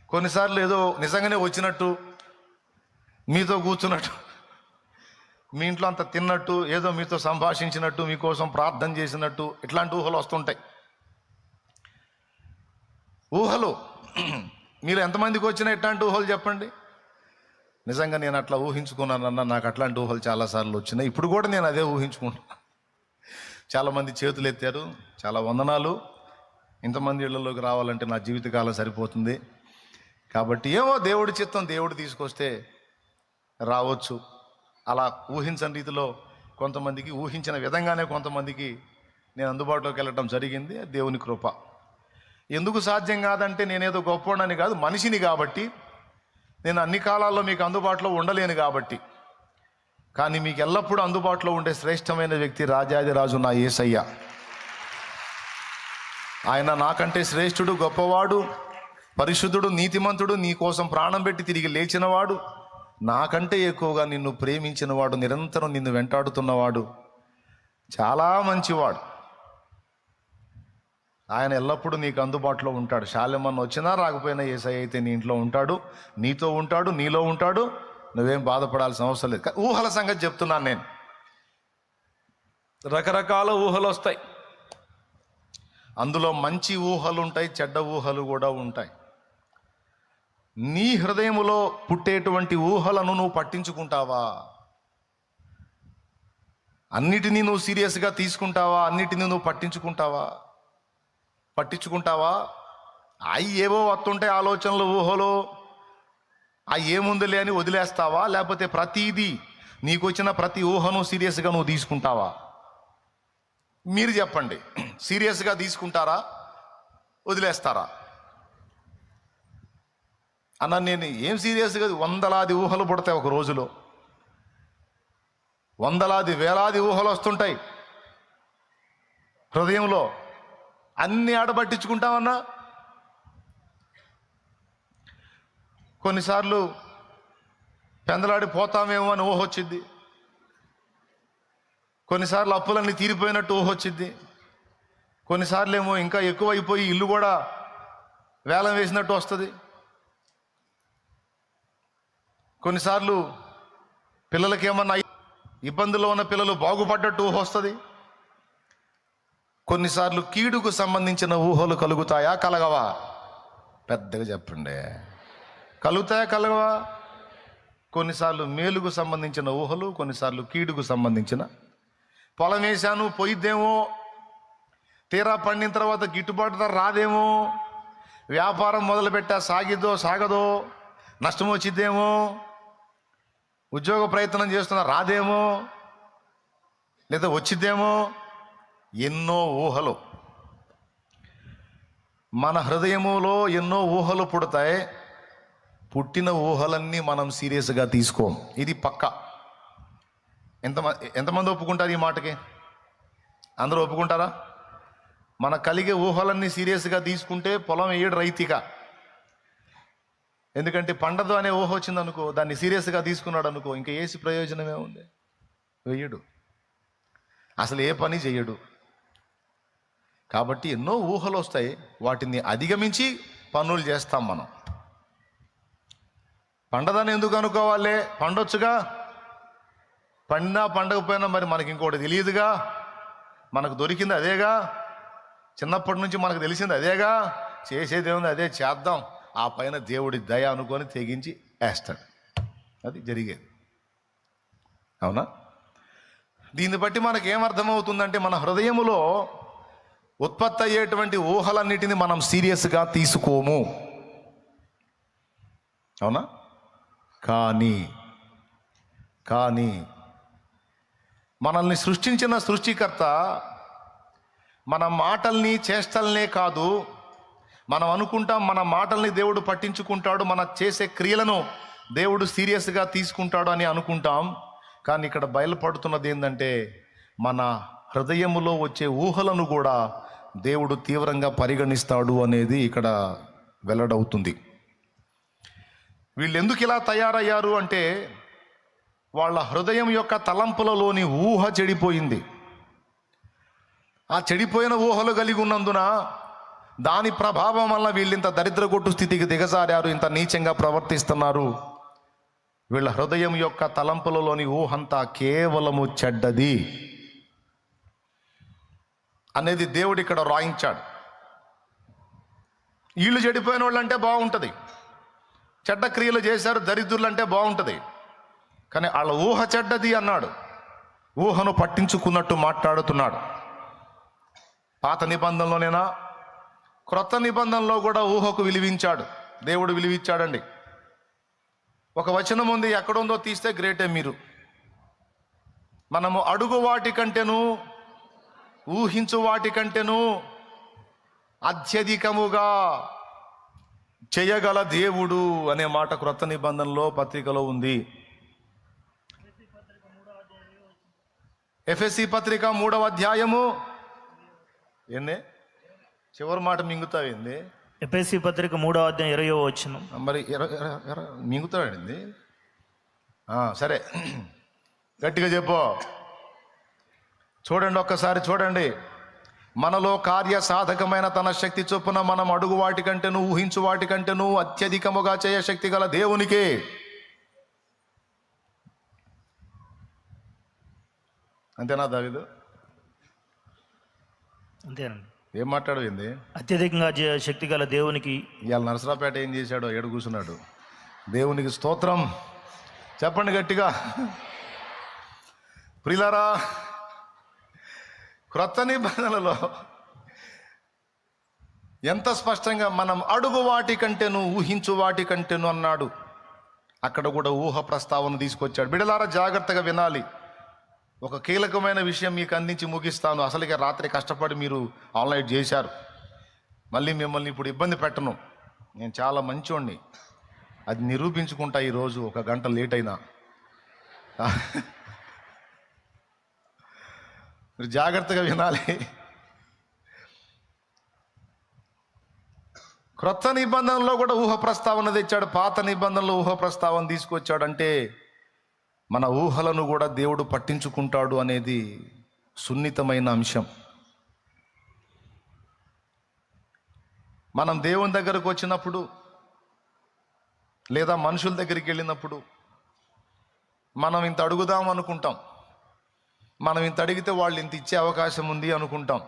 కొన్నిసార్లు ఏదో నిజంగానే వచ్చినట్టు, మీతో కూర్చున్నట్టు, మీ ఇంట్లో అంత తిన్నట్టు, ఏదో మీతో సంభాషించినట్టు, మీకోసం ప్రార్థన చేసినట్టు, ఇట్లాంటి ఊహలు వస్తుంటాయి. ఊహలు మీరు ఎంతమందికి వచ్చినా ఇట్లాంటి ఊహలు చెప్పండి. నిజంగా నేను అట్లా ఊహించుకున్నానన్నా, నాకు అట్లాంటి ఊహలు చాలాసార్లు వచ్చినాయి. ఇప్పుడు కూడా నేను అదే ఊహించుకుంటున్నాను. చాలామంది చేతులు ఎత్తారు, చాలా వందనాలు. ఇంతమంది ఇళ్లలోకి రావాలంటే నా జీవితకాలం సరిపోతుంది. కాబట్టి ఏమో దేవుడి చిత్తం, దేవుడు తీసుకొస్తే రావచ్చు. అలా ఊహించని రీతిలో కొంతమందికి, ఊహించిన విధంగానే కొంతమందికి నేను అందుబాటులోకి వెళ్ళటం జరిగింది. దేవుని కృప. ఎందుకు సాధ్యం కాదంటే నేనేదో గొప్పవాడని కాదు, మనిషిని కాబట్టి. నేను అన్ని కాలాల్లో మీకు అందుబాటులో ఉండలేను కాబట్టి. కానీ మీకు ఎల్లప్పుడూ అందుబాటులో ఉండే శ్రేష్టమైన వ్యక్తి రాజాదిరాజు నా యేసయ్య. ఆయన నాకంటే శ్రేష్ఠుడు, గొప్పవాడు, పరిశుద్ధుడు, నీతిమంతుడు, నీ కోసం ప్రాణం పెట్టి తిరిగి లేచినవాడు, నాకంటే ఎక్కువగా నిన్ను ప్రేమించినవాడు, నిరంతరం నిన్ను వెంటాడుతున్నవాడు, చాలా మంచివాడు. ఆయన ఎల్లప్పుడూ నీకు అందుబాటులో ఉంటాడు. శాలెమన్ వచ్చినా రాకపోయినా యేసయ్య అయితే నీ ఇంట్లో ఉంటాడు, నీతో ఉంటాడు, నీలో ఉంటాడు. నువ్వేం బాధపడాల్సిన అవసరం లేదు. ఊహల సంగతి చెప్తున్నాను నేను. రకరకాల ఊహలు వస్తాయి. అందులో మంచి ఊహలు ఉంటాయి, చెడ్డ ఊహలు కూడా ఉంటాయి. నీ హృదయములో పుట్టేటువంటి ఊహలను నువ్వు పట్టించుకుంటావా? అన్నిటినీ నువ్వు సీరియస్గా తీసుకుంటావా? అన్నిటినీ నువ్వు పట్టించుకుంటావా? అవి ఏవో వస్తుంటాయి ఆలోచనలు, ఊహలు, అవి ఏముందిలే అని వదిలేస్తావా? లేకపోతే ప్రతిదీ నీకు వచ్చిన ప్రతి ఊహను సీరియస్గా నువ్వు తీసుకుంటావా? మీరు చెప్పండి. సీరియస్గా తీసుకుంటారా, వదిలేస్తారా? అన్న నేను ఏం సీరియస్గా, వందలాది ఊహలు పుడతాయి ఒక రోజులో, వందలాది వేలాది ఊహలు వస్తుంటాయి హృదయంలో. అన్ని ఆడబట్టించుకుంటామన్నా. కొన్నిసార్లు పెందలాడి పోతామేమో అని ఊహ వచ్చింది, కొన్నిసార్లు అప్పులన్నీ తీరిపోయినట్టు ఊహ వచ్చింది, కొన్నిసార్లు ఏమో ఇంకా ఎక్కువైపోయి ఇల్లు కూడా వేలం వేసినట్టు వస్తుంది, కొన్నిసార్లు పిల్లలకి ఏమన్నా ఇబ్బందుల్లో ఉన్న పిల్లలు బాగుపడ్డట్టు ఊహ వస్తుంది, కొన్నిసార్లు కీడుకు సంబంధించిన ఊహలు కలుగుతాయా, కలగవా? పెద్దగా చెప్పండి. కలుగుతాయా, కలగవా? కొన్నిసార్లు మేలుకు సంబంధించిన ఊహలు, కొన్నిసార్లు కీడుకు సంబంధించిన. పొలం వేసాను పోయిద్దేమో, తీరా పండిన తర్వాత గిట్టుబాటు ధర రాదేమో, వ్యాపారం మొదలుపెట్టా సాగదో, నష్టం వచ్చిద్దేమో, ఉద్యోగ ప్రయత్నం చేస్తున్నా రాదేమో, లేదా వచ్చిద్దేమో. ఎన్నో ఊహలు మన హృదయములో, ఎన్నో ఊహలు పుడతాయి. పుట్టిన ఊహలన్నీ మనం సీరియస్గా తీసుకోం. ఇది పక్క. ఎంతమంది ఒప్పుకుంటారు ఈ మాటకి? అందరూ ఒప్పుకుంటారా? మన కలిగే ఊహలన్నీ సీరియస్గా తీసుకుంటే పొలం వేయడు రైతిక. ఎందుకంటే పండదు అనే ఊహ వచ్చిందనుకో, దాన్ని సీరియస్గా తీసుకున్నాడు అనుకో, ఇంకా ఏసి ప్రయోజనమే ఉంది? వేయడు, అసలు ఏ పని చేయడు. కాబట్టి ఎన్నో ఊహలు వస్తాయి, వాటిని అధిగమించి పనులు చేస్తాం మనం. పండదని ఎందుకు అనుకోవాలి? పండొచ్చుగా. పండినా పండకపోయినా మరి మనకి ఇంకోటి తెలియదుగా. మనకు దొరికింది అదేగా, చిన్నప్పటి నుంచి మనకు తెలిసింది అదేగా. చేసేది ఏముంది, అదే చేద్దాం, ఆ పైన దేవుడి దయ అనుకొని తెగించి వేస్తాడు. అది జరిగేది. అవునా? దీన్ని బట్టి మనకేమర్థమవుతుందంటే, మన హృదయములో ఉత్పత్తి అయ్యేటువంటి ఊహలన్నిటిని మనం సీరియస్గా తీసుకోము. అవునా? కానీ మనల్ని సృష్టించిన సృష్టికర్త మన మాటల్ని, చేష్టల్నే కాదు, మనం అనుకుంటాం మన మాటల్ని దేవుడు పట్టించుకుంటాడు, మన చేసే క్రియలను దేవుడు సీరియస్గా తీసుకుంటాడు అని అనుకుంటాం. కానీ ఇక్కడ బయలుపడుతున్నది ఏంటంటే, మన హృదయములో వచ్చే ఊహలను కూడా దేవుడు తీవ్రంగా పరిగణిస్తాడు అనేది ఇక్కడ వెల్లడవుతుంది. వీళ్ళు ఎందుకు ఇలా తయారయ్యారు అంటే, వాళ్ళ హృదయం యొక్క తలంపులలోని ఊహ చెడిపోయింది. ఆ చెడిపోయిన ఊహలు కలిగి ఉన్నందున దాని ప్రభావం వల్ల వీళ్ళింత దరిద్రగొట్టు స్థితికి దిగజారారు, ఇంత నీచంగా ప్రవర్తిస్తున్నారు. వీళ్ళ హృదయం యొక్క తలంపులలోని ఊహంతా కేవలము చెడ్డది అనేది దేవుడు ఇక్కడ రాయించాడు. వీళ్ళు చెడిపోయిన వాళ్ళు అంటే బాగుంటుంది, చెడ్డ క్రియలు చేశారు దరిద్రులు అంటే బాగుంటుంది, కానీ వాళ్ళ ఊహ చెడ్డది అన్నాడు. ఊహను పట్టించుకున్నట్టు మాట్లాడుతున్నాడు. పాత నిబంధనలోనేనా, క్రొత్త నిబంధనలో కూడా ఊహకు విలువించాడు. దేవుడు విలువించాడండి. ఒక వచనం ఉంది, ఎక్కడుందో తీస్తే గ్రేటే మీరు. మనము అడుగు వాటి కంటేను, ఊహించు వాటి కంటేను అత్యధికముగా చేయగల దేవుడు అనే మాట క్రొత్త నిబంధనలో పత్రికలో ఉంది. ఎఫెసీ పత్రిక 3వ అధ్యాయము ఏంది చివరి మాట మింగుతావేంది? ఎఫెసీ పత్రిక 3వ అధ్యాయం 20వ వచనం. మరి మింగుతాడండి. సరే గట్టిగా చెప్పు. చూడండి, ఒక్కసారి చూడండి. మనలో కార్య సాధకమైన తన శక్తి చొప్పున మనం అడుగు వాటి కంటేను ఊహించు వాటి కంటేను అత్యధికముగా చేయ శక్తి గల దేవునికి. అంతేనా దావీదు? అంతేనండి. ఏం మాట్లాడేంది? అత్యధికంగా శక్తి గల దేవునికి. ఇవాళ నరసరాపేట ఏం చేశాడో ఏడు కూర్చున్నాడు. దేవునికి స్తోత్రం చెప్పండి గట్టిగా. ప్రియులారా, క్రొత్త నిబంధనలలో ఎంత స్పష్టంగా మనం అడుగు వాటి కంటేను ఊహించు వాటి కంటేను అన్నాడు. అక్కడ కూడా ఊహ ప్రస్తావన తీసుకొచ్చాడు. బిడ్డలారా, జాగ్రత్తగా వినాలి. ఒక కీలకమైన విషయం మీకు అందించి ముగిస్తాను. అసలుగా రాత్రి కష్టపడి మీరు ఆన్లైన్ చేశారు. మళ్ళీ మిమ్మల్ని ఇప్పుడు ఇబ్బంది పెట్టను. నేను చాలా మంచోడిని, అది నిరూపించుకుంటా. ఈరోజు 1 గంట లేట్ అయినా మీరు జాగ్రత్తగా వినాలి. క్రొత్త నిబంధనలో కూడా ఊహ ప్రస్తావన తెచ్చాడు. పాత నిబంధనలో ఊహ ప్రస్తావన తీసుకొచ్చాడు. అంటే మన ఊహలను కూడా దేవుడు పట్టించుకుంటాడు అనేది సున్నితమైన అంశం. మనం దేవుని దగ్గరకు వచ్చినప్పుడు లేదా మనుషుల దగ్గరికి వెళ్ళినప్పుడు మనం ఇంత అడుగుదాం అనుకుంటాం. మనం ఇంత అడిగితే వాళ్ళు ఇంత ఇచ్చే అవకాశం ఉంది అనుకుంటాం.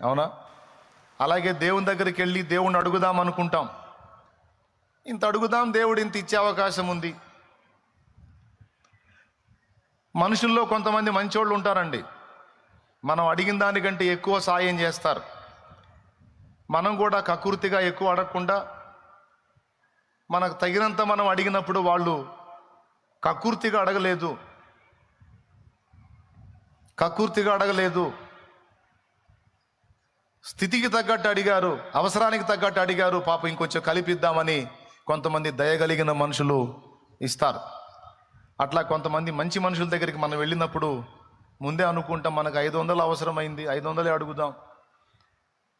అవునా? అలాగే దేవుని దగ్గరికి వెళ్ళి దేవుణ్ణి అడుగుదాం అనుకుంటాం. ఇంత అడుగుదాం, దేవుడు ఇంత ఇచ్చే అవకాశం ఉంది. మనుషుల్లో కొంతమంది మంచోళ్ళు ఉంటారండి. మనం అడిగిన దానికంటే ఎక్కువ సాయం చేస్తారు. మనం కూడా కకృతిగా ఎక్కువ అడగకుండా మనకు తగినంత మనం అడిగినప్పుడు వాళ్ళు కకృతిగా అడగలేదు, స్థితికి తగ్గట్టు అడిగారు, అవసరానికి తగ్గట్టు అడిగారు. పాపం ఇంకొంచెం కలిపిద్దామని కొంతమంది దయగలిగిన మనుషులు ఇస్తారు. అట్లా కొంతమంది మంచి మనుషుల దగ్గరికి మనం వెళ్ళినప్పుడు ముందే అనుకుంటాం, మనకు 500 అవసరమైంది, 500 అడుగుదాం,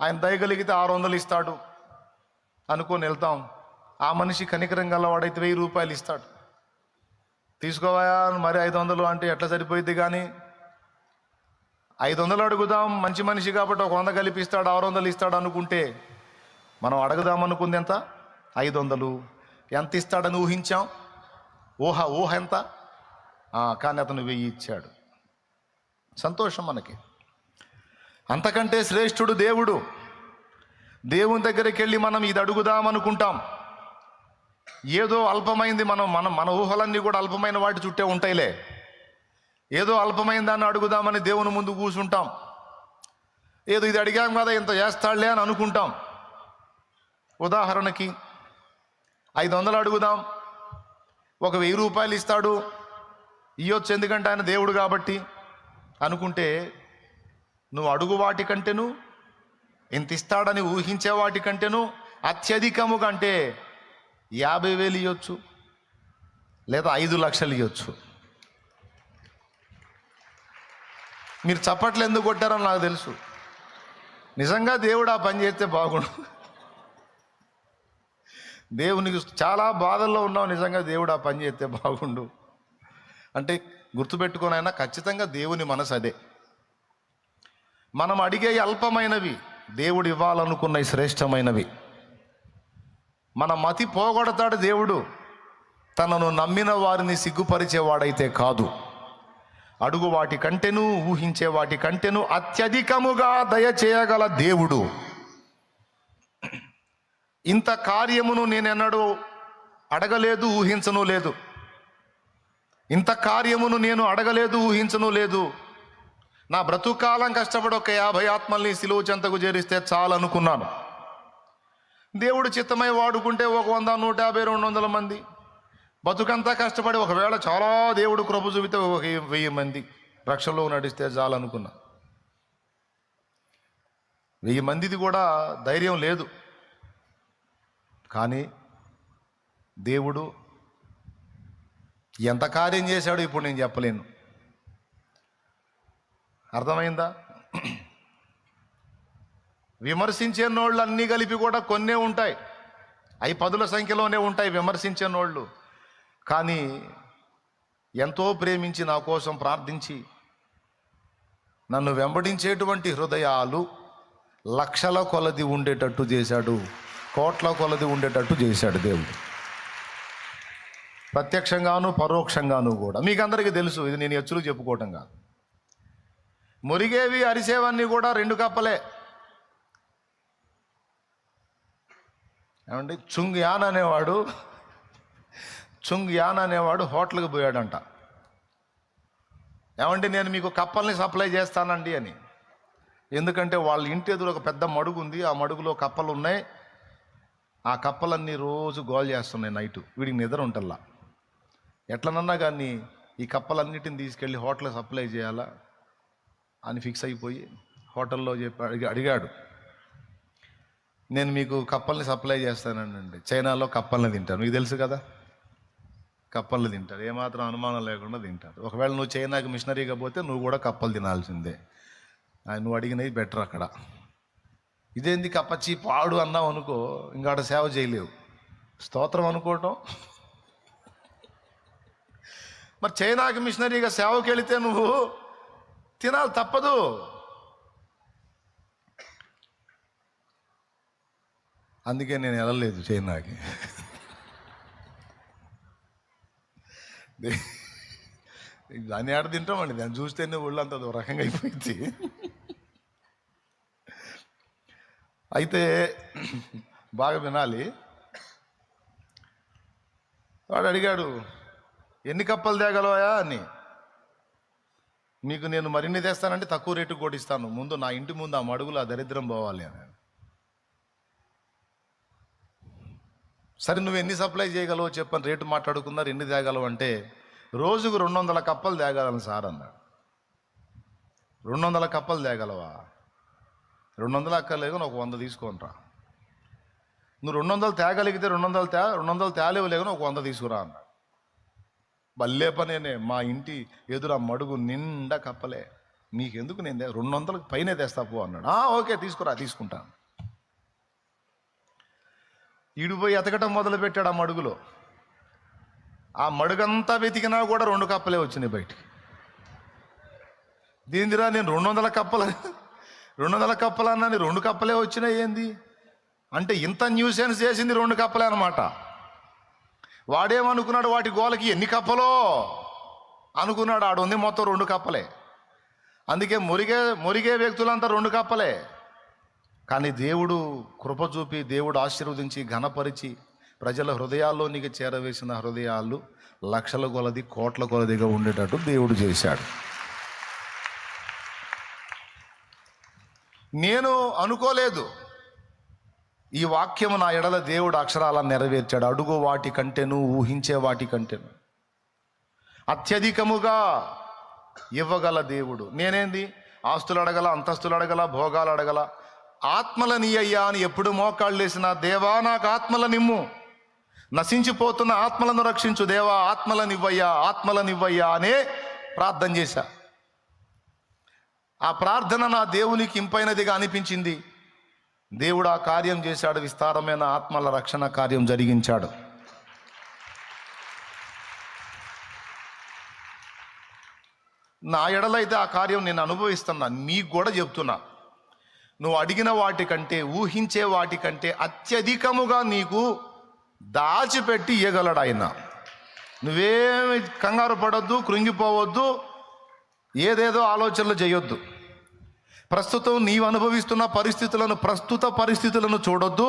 ఆయన దయగలిగితే 600 ఇస్తాడు అనుకొని వెళ్తాం. ఆ మనిషి కనికరం గలవాడైతే 1000 రూపాయలు ఇస్తాడు. తీసుకోవా మరి 500 అంటే ఎట్లా సరిపోయింది? కానీ 500 అడుగుదాం, మంచి మనిషి కాబట్టి 100 కలిపిస్తాడు, 600 ఇస్తాడు అనుకుంటే మనం అడుగుదాం అనుకుంది ఎంత? 500. ఎంత ఇస్తాడని ఊహించాం. ఊహ ఎంత? కానీ అతను 1000 ఇచ్చాడు. సంతోషం మనకి. అంతకంటే శ్రేష్ఠుడు దేవుడు. దేవుని దగ్గరికి వెళ్ళి మనం ఇది అడుగుదాం అనుకుంటాం. ఏదో అల్పమైంది, మన ఊహలన్నీ కూడా అల్పమైన వాటి చుట్టే ఉంటాయిలే. ఏదో అల్పమైన దాన్ని అడుగుదామని దేవుని ముందు కూర్చుంటాం. ఏదో ఇది అడిగాం కదా ఇంత చేస్తాడులే అని అనుకుంటాం. ఉదాహరణకి 500 అడుగుదాం, 1000 రూపాయలు ఇస్తాడు, ఇవ్వచ్చు ఎందుకంటే ఆయన దేవుడు కాబట్టి అనుకుంటే, నువ్వు అడుగు వాటి కంటేను ఇంత ఇస్తాడని ఊహించే వాటి కంటేను అత్యధికముగా అంటే 50,000 ఇవ్వచ్చు, లేదా 5 లక్షలు ఇవ్వచ్చు. మీరు చప్పట్లు ఎందుకు కొట్టారని నాకు తెలుసు. నిజంగా దేవుడు ఆ పని చేస్తే బాగుండు. దేవునికి చాలా బాధల్లో ఉన్నావు, నిజంగా దేవుడు ఆ పని చేస్తే బాగుండు అంటే గుర్తుపెట్టుకోనైనా ఖచ్చితంగా దేవుని మనసు అదే. మనం అడిగే అల్పమైనవి దేవుడు ఇవ్వాలనుకున్న శ్రేష్టమైనవి. మన మతి పోగొడతాడు దేవుడు, తనను నమ్మిన వారిని సిగ్గుపరిచేవాడైతే కాదు. అడుగు వాటి కంటేను ఊహించే వాటి కంటేను అత్యధికముగా దయచేయగల దేవుడు. ఇంత కార్యమును నేనెన్నడూ అడగలేదు, ఊహించను లేదు. ఇంత కార్యమును నేను అడగలేదు, ఊహించను లేదు. నా బ్రతుకాలం కష్టపడి ఒక 50 ఆత్మల్ని సిలువ చెంతకు చేరిస్తే చాలు అనుకున్నాను. దేవుడు చిత్తమై వాడుకుంటే ఒక 100, 150, 200 మంది. బతుకంతా కష్టపడి ఒకవేళ చాలా దేవుడు కృప చూపితే 1000 మంది రక్షణలో నడిస్తే చాలు అనుకున్నా. 1000 మందిది కూడా ధైర్యం లేదు. కానీ దేవుడు ఎంత కార్యం చేశాడో ఇప్పుడు నేను చెప్పలేను. అర్థమైందా? విమర్శించే నోళ్ళు అన్నీ కలిపి కూడా కొన్నే ఉంటాయి, అవి 10ల సంఖ్యలోనే ఉంటాయి విమర్శించే నోళ్ళు. కానీ ఎంతో ప్రేమించి నా కోసం ప్రార్థించి నన్ను వెంబడించేటువంటి హృదయాలు లక్షల కొలది ఉండేటట్టు చేశాడు, కోట్ల కొలది ఉండేటట్టు చేశాడు దేవుడు. ప్రత్యక్షంగాను పరోక్షంగాను కూడా. మీకు అందరికీ తెలుసు, ఇది నేను ఎచ్చులు చెప్పుకోవటం కాదు. మురిగేవి అరిసేవన్నీ కూడా 2 కప్పలే. ఏమండి, చుంగ్ యాన్ అనేవాడు హోటల్కి పోయాడంట. ఏమండి, నేను మీకు కప్పల్ని సప్లై చేస్తానండి అని. ఎందుకంటే వాళ్ళ ఇంటి ఎదురు ఒక పెద్ద మడుగు ఉంది, ఆ మడుగులో కప్పలు ఉన్నాయి. ఆ కప్పలన్నీ రోజు గోల్ చేస్తున్నాయి నైటు. వీడికి నిద్ర ఉంటల్లా. ఎట్లనన్నా కానీ ఈ కప్పలన్నిటిని తీసుకెళ్ళి హోటల్కి సప్లై చేయాలా అని ఫిక్స్ అయిపోయి హోటల్లో అడిగాడు, నేను మీకు కప్పల్ని సప్లై చేస్తానండి. చైనాలో కప్పల్ని తింటారు, మీకు తెలుసు కదా. కప్పల్ని తింటారు, ఏమాత్రం అనుమానం లేకుండా తింటారు. ఒకవేళ నువ్వు చైనాకి మిషనరీగా పోతే నువ్వు కూడా కప్పలు తినాల్సిందే. నువ్వు అడిగినవి బెటర్ అక్కడ. ఇదేంది కప్పచ్చి పాడు అన్నావు అనుకో, ఇంకాడ సేవ చేయలేవు. స్తోత్రం అనుకోవటం. మరి చైనాకి మిషనరీగా సేవకి వెళితే నువ్వు తినాలి, తప్పదు. అందుకే నేను వెళ్ళలేదు చైనాకి. దాన్ని ఆడ తింటామండి, దాన్ని చూస్తేనే ఒళ్ళంతా ఒక రకంగా అయిపోయింది. అయితే బాగా వినాలి. వాడు అడిగాడు, ఎన్ని కప్పలు తేగలవా అని. మీకు నేను మరిన్ని తెస్తానంటే తక్కువ రేటు కూడా ఇస్తాను, ముందు నా ఇంటి ముందు ఆ మడుగులు ఆ దరిద్రం పోవాలి అని. సరే, నువ్వు ఎన్ని సప్లై చేయగలవో చెప్పని రేటు మాట్లాడుకున్నారు. ఎన్ని తేగలవు అంటే, రోజుకు 200 కప్పలు తేగలను సార్ అన్నాడు. 200 కప్పలు తేగలవా? 200 అక్కర్లేదు, ఒక 100 తీసుకోనరా. నువ్వు 200 తేగలిగితే 200 తేలేవలేవు, ఒక 100 తీసుకురా అన్నాడు. భలే పనేనే, మా ఇంటి ఎదురు ఆ మడుగు నిండా కప్పలే, నీకెందుకు, నేను 200కి పైనే తెస్తా పో అన్నాడు. ఓకే తీసుకురా, తీసుకుంటాను. ఈడిపోయి ఎతకటం మొదలుపెట్టాడు ఆ మడుగులో. ఆ మడుగంతా వెతికినా కూడా 2 కప్పలే వచ్చినాయి బయటికి. దీనిరా నేను 200 కప్పలు అన్నాను, 2 కప్పలే వచ్చినాయి ఏంది అంటే, ఇంత న్యూసెన్స్ చేసింది 2 కప్పలే అనమాట. వాడేమనుకున్నాడు, వాటి గోలకి ఎన్ని కప్పలో అనుకున్నాడు. ఆడు ఉంది మొత్తం 2 కప్పలే. అందుకే మురిగే వ్యక్తులంతా 2 కప్పలే. కానీ దేవుడు కృప చూపి, దేవుడు ఆశీర్వదించి ఘనపరిచి ప్రజల హృదయాల్లోనికి చేరవేసిన హృదయాలు లక్షల కొలది కోట్ల కొలదిగా ఉండేటట్టు దేవుడు చేశాడు. నేను అనుకోలేదు ఈ వాక్యము నా ఎడల దేవుడు అక్షరాలను నెరవేర్చాడు. అడుగు వాటి కంటేను, ఊహించే వాటి కంటేను అత్యధికముగా ఇవ్వగల దేవుడు. నేనేంది ఆస్తులు అడగల, అంతస్తులు అడగల, భోగాలు అడగల, ఆత్మలని అయ్యా అని ఎప్పుడు మోకాళ్ళు వేసిన, దేవా నాకు ఆత్మలనిమ్ము, నశించిపోతున్న ఆత్మలను రక్షించు దేవా, ఆత్మలనివ్వయ్యా అనే ప్రార్థన చేశా. ఆ ప్రార్థన నా దేవునికి ఇంపైనదిగా అనిపించింది. దేవుడు ఆ కార్యం చేశాడు, విస్తారమైన ఆత్మల రక్షణ కార్యం జరిగించాడు. నా ఎడలైతే ఆ కార్యం నేను అనుభవిస్తున్నా, మీకు కూడా చెప్తున్నా. నువ్వు అడిగిన వాటికంటే, ఊహించే వాటికంటే అత్యధికముగా నీకు దాచిపెట్టి ఇయ్యగలడు ఆయన. నువ్వేమి కంగారు పడొద్దు, కృంగిపోవద్దు, ఏదేదో ఆలోచనలు చేయొద్దు. ప్రస్తుతం నీవు అనుభవిస్తున్న ప్రస్తుత పరిస్థితులను చూడొద్దు.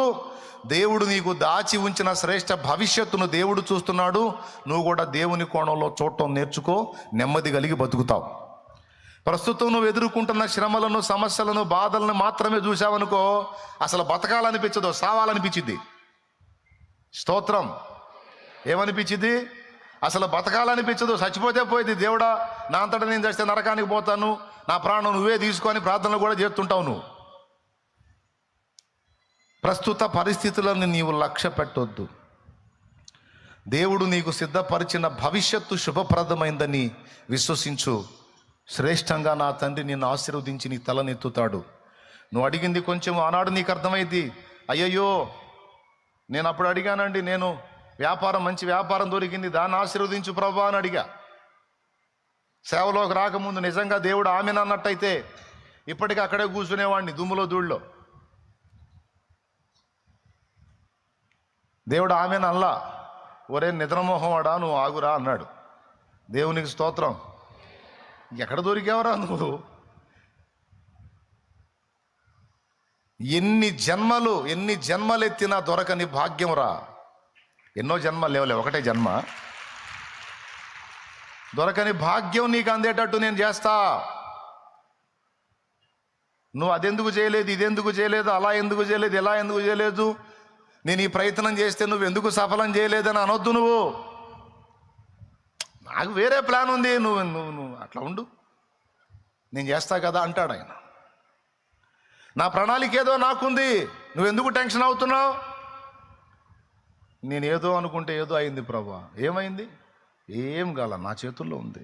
దేవుడు నీకు దాచి ఉంచిన శ్రేష్ఠ భవిష్యత్తును దేవుడు చూస్తున్నాడు. నువ్వు కూడా దేవుని కోణంలో చూడటం నేర్చుకో, నెమ్మది కలిగి బతుకుతావు. ప్రస్తుతం నువ్వు ఎదుర్కొంటున్న శ్రమలను, సమస్యలను, బాధలను మాత్రమే చూసావనుకో, అసలు బతకాలనిపించదు, సావాలనిపించింది. స్తోత్రం. ఏమనిపించింది? అసలు బతకాలనిపించదు, చచ్చిపోతే పోయింది. దేవుడా, నా అంతటా నేను చేస్తే నరకానికి పోతాను, నా ప్రాణం నువ్వే తీసుకొని ప్రార్థనలు కూడా చేస్తుంటావు నువ్వు. ప్రస్తుత పరిస్థితులను నీవు లక్ష్య పెట్టొద్దు. దేవుడు నీకు సిద్ధపరిచిన భవిష్యత్తు శుభప్రదమైందని విశ్వసించు. శ్రేష్టంగా నా తండ్రి నిన్ను ఆశీర్వదించి నీ తలనెత్తుతాడు. నువ్వు అడిగింది కొంచెం ఆనాడు నీకు అర్థమైంది. అయ్యయ్యో, నేను అప్పుడు అడిగానండి, నేను మంచి వ్యాపారం దొరికింది, దాన్ని ఆశీర్వదించు ప్రభా అని అడిగా. సేవలోకి రాకముందు నిజంగా దేవుడు ఆమెను అన్నట్టయితే ఇప్పటికీ అక్కడే కూర్చునేవాడిని దుమ్ములో ధూళ్ళలో. దేవుడు ఆమెను అల్లా, ఒరే నిద్రమోహం వాడా నువ్వు ఆగురా అన్నాడు. దేవునికి స్తోత్రం. ఎక్కడ దొరికావరా నువ్వు? ఎన్ని జన్మలు ఎత్తినా దొరకని భాగ్యం రా. ఎన్నో జన్మలు లేవలే, ఒకటే జన్మ. దొరకని భాగ్యం నీకు అందేటట్టు నేను చేస్తా. నువ్వు అదెందుకు చేయలేదు, ఇదెందుకు చేయలేదు, అలా ఎందుకు చేయలేదు, ఇలా ఎందుకు చేయలేదు, నేను ఈ ప్రయత్నం చేస్తే నువ్వు ఎందుకు సఫలం చేయలేదని అనొద్దు. నువ్వు నాకు వేరే ప్లాన్ ఉంది, నువ్వు అట్లా ఉండు, నేను చేస్తా కదా అంటాడు ఆయన. నా ప్రణాళిక ఏదో నాకుంది, నువ్వెందుకు టెన్షన్ అవుతున్నావు? నేను ఏదో అనుకుంటే ఏదో అయింది ప్రభా. ఏమైంది? ఏం కాల, నా చేతుల్లో ఉంది.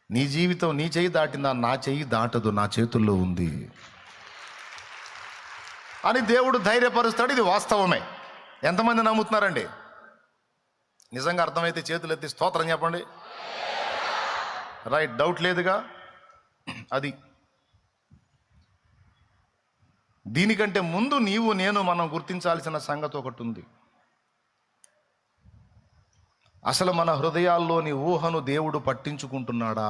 నీ జీవితం నీ చెయ్యి దాటిందా? నా చెయ్యి దాటదు, నా చేతుల్లో ఉంది అని దేవుడు ధైర్యపరుస్తాడు. ఇది వాస్తవమే. ఎంతమంది నమ్ముతున్నారండి? నిజంగా అర్థమైతే చేతులు ఎత్తి స్తోత్రం చెప్పండి. రైట్, డౌట్ లేదుగా. అది దీనికంటే ముందు నేను మనం గుర్తించాల్సిన సంగతి ఒకటి ఉంది. అసలు మన హృదయాల్లోని ఊహను దేవుడు పట్టించుకుంటున్నాడా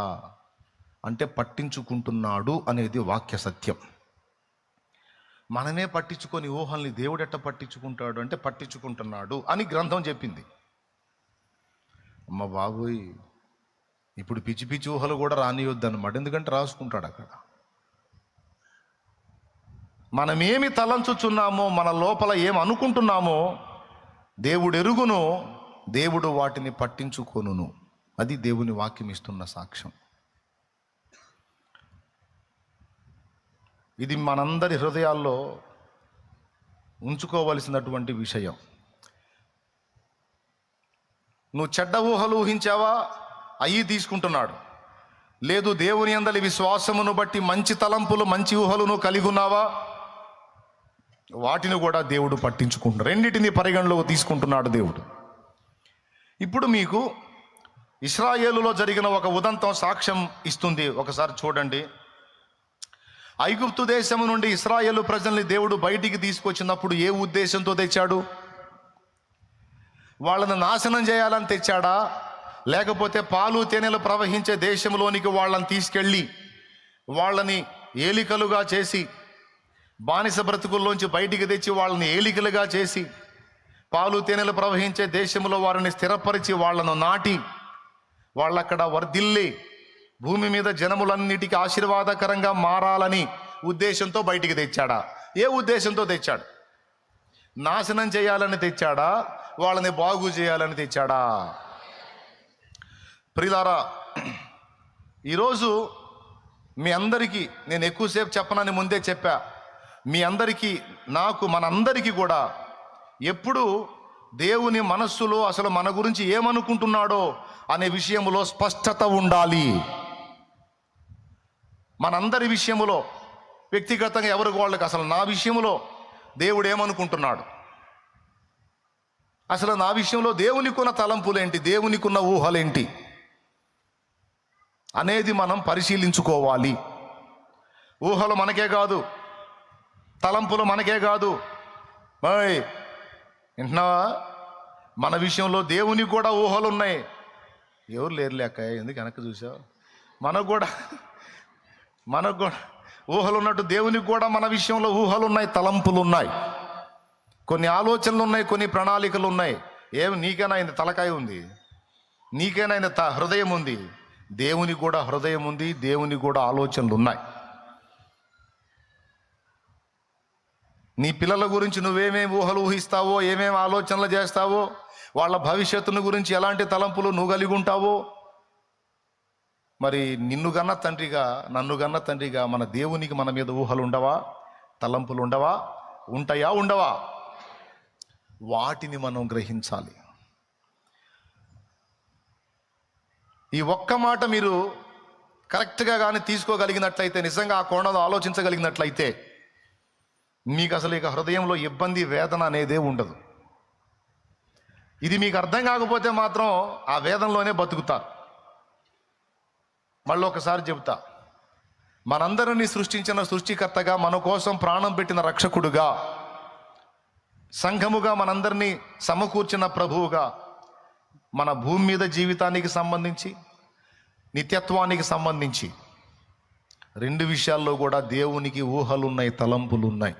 అంటే పట్టించుకుంటున్నాడు అనేది వాక్య సత్యం. మనమే పట్టించుకొని ఊహల్ని దేవుడు ఎట్ట పట్టించుకుంటాడు అంటే పట్టించుకుంటున్నాడు అని గ్రంథం చెప్పింది. అమ్మ బాబోయ్, ఇప్పుడు పిచ్చి పిచ్చి ఊహలు కూడా రానియొద్దు అన్నమాట. ఎందుకంటే రాసుకుంటాడు అక్కడ. మనమేమి తలంచుచున్నామో, మన లోపల ఏం అనుకుంటున్నామో దేవుడు ఎరుగును, దేవుడు వాటిని పట్టించుకొనును. అది దేవుని వాక్యం ఇస్తున్న సాక్ష్యం. ఇది మనందరి హృదయాల్లో ఉంచుకోవలసినటువంటి విషయం. నువ్వు చెడ్డ ఊహలు ఊహించావా? అయ్యి తీసుకుంటున్నాడు. లేదు, దేవుని యందలి విశ్వాసమును బట్టి మంచి తలంపులు, మంచి ఊహలు నువ్వు కలిగి ఉన్నావా? వాటిని కూడా దేవుడు పట్టించుకుంటున్నాడు. రెండింటిని పరిగణలోకి తీసుకుంటున్నాడు దేవుడు. ఇప్పుడు మీకు ఇశ్రాయేలులో జరిగిన ఒక ఉదంతం సాక్ష్యం ఇస్తుంది. ఒకసారి చూడండి. ఐగుప్తు దేశము నుండి ఇశ్రాయేలు ప్రజల్ని దేవుడు బయటికి తీసుకొచ్చినప్పుడు ఏ ఉద్దేశంతో తెచ్చాడు? వాళ్ళని నాశనం చేయాలని తెచ్చాడా? లేకపోతే పాలు తేనెలు ప్రవహించే దేశంలోనికి వాళ్ళని తీసుకెళ్ళి వాళ్ళని ఏలికలుగా చేసి, బానిస బ్రతుకుల్లోంచి బయటికి తెచ్చి వాళ్ళని ఏలికలుగా చేసి, పాలు తేనెలు ప్రవహించే దేశంలో వారిని స్థిరపరిచి వాళ్ళను నాటి వాళ్ళక్కడ వర్ధిల్లి భూమి మీద జనములన్నిటికీ ఆశీర్వాదకరంగా మారాలని ఉద్దేశంతో బయటికి తెచ్చాడా? ఏ ఉద్దేశంతో తెచ్చాడు? నాశనం చేయాలని తెచ్చాడా? వాళ్ళని బాగు చేయాలని తెచ్చాడా? ప్రియులారా, ఈరోజు మీ అందరికీ నేను ఎక్కువసేపు చెప్పనని ముందే చెప్పా. మీ అందరికీ, మనందరికీ కూడా ఎప్పుడు దేవుని మనస్సులో అసలు మన గురించి ఏమనుకుంటున్నాడో అనే విషయంలో స్పష్టత ఉండాలి. మనందరి విషయములో, వ్యక్తిగతంగా ఎవరికి వాళ్ళకి, అసలు నా విషయంలో దేవుడు ఏమనుకుంటున్నాడు, అసలు నా విషయంలో దేవునికున్న తలంపులేంటి, దేవునికున్న ఊహలేంటి అనేది మనం పరిశీలించుకోవాలి. ఊహలు మనకే కాదు, తలంపులు మనకే కాదు. వింటున్నావా? మన విషయంలో దేవునికి కూడా ఊహలు ఉన్నాయి. ఎవరు లేరు లేక ఎందుకు వెనక్కి చూసావు? మనకు కూడా ఊహలు ఉన్నట్టు దేవునికి కూడా మన విషయంలో ఊహలు ఉన్నాయి, తలంపులు ఉన్నాయి, కొన్ని ఆలోచనలు ఉన్నాయి, కొన్ని ప్రణాళికలు ఉన్నాయి. నీకైనా ఆయన తలకాయ ఉంది, నీకైనా ఆయన హృదయం ఉంది. దేవునికి కూడా హృదయం ఉంది, దేవునికి కూడా ఆలోచనలు ఉన్నాయి. నీ పిల్లల గురించి నువ్వేమేమి ఊహలు ఊహిస్తావో, ఏమేమి ఆలోచనలు చేస్తావో, వాళ్ళ భవిష్యత్తును గురించి ఎలాంటి తలంపులు నువ్వు కలిగి ఉంటావో, మరి నన్ను గన్న తండ్రిగా మన దేవునికి మన మీద ఊహలు ఉండవా? తలంపులు ఉండవా? ఉంటాయా ఉండవా? వాటిని మనం గ్రహించాలి. ఈ ఒక్క మాట మీరు కరెక్ట్గా కానీ తీసుకోగలిగినట్లయితే, నిజంగా ఆ కోణంలో ఆలోచించగలిగినట్లయితే, మీకు అసలు ఇక హృదయంలో ఇబ్బంది, వేదన అనేదే ఉండదు. ఇది మీకు అర్థం కాకపోతే మాత్రం ఆ వేదనలోనే బతుకుతారు. మళ్ళీ ఒకసారి చెబుతా, మనందరినీ సృష్టించిన సృష్టికర్తగా, మన కోసం ప్రాణం పెట్టిన రక్షకుడుగా, సంఘముగా మనందరినీ సమకూర్చిన ప్రభువుగా, మన భూమి మీద జీవితానికి సంబంధించి, నిత్యత్వానికి సంబంధించి 2 విషయాల్లో కూడా దేవునికి ఊహలున్నాయి, తలంపులున్నాయి.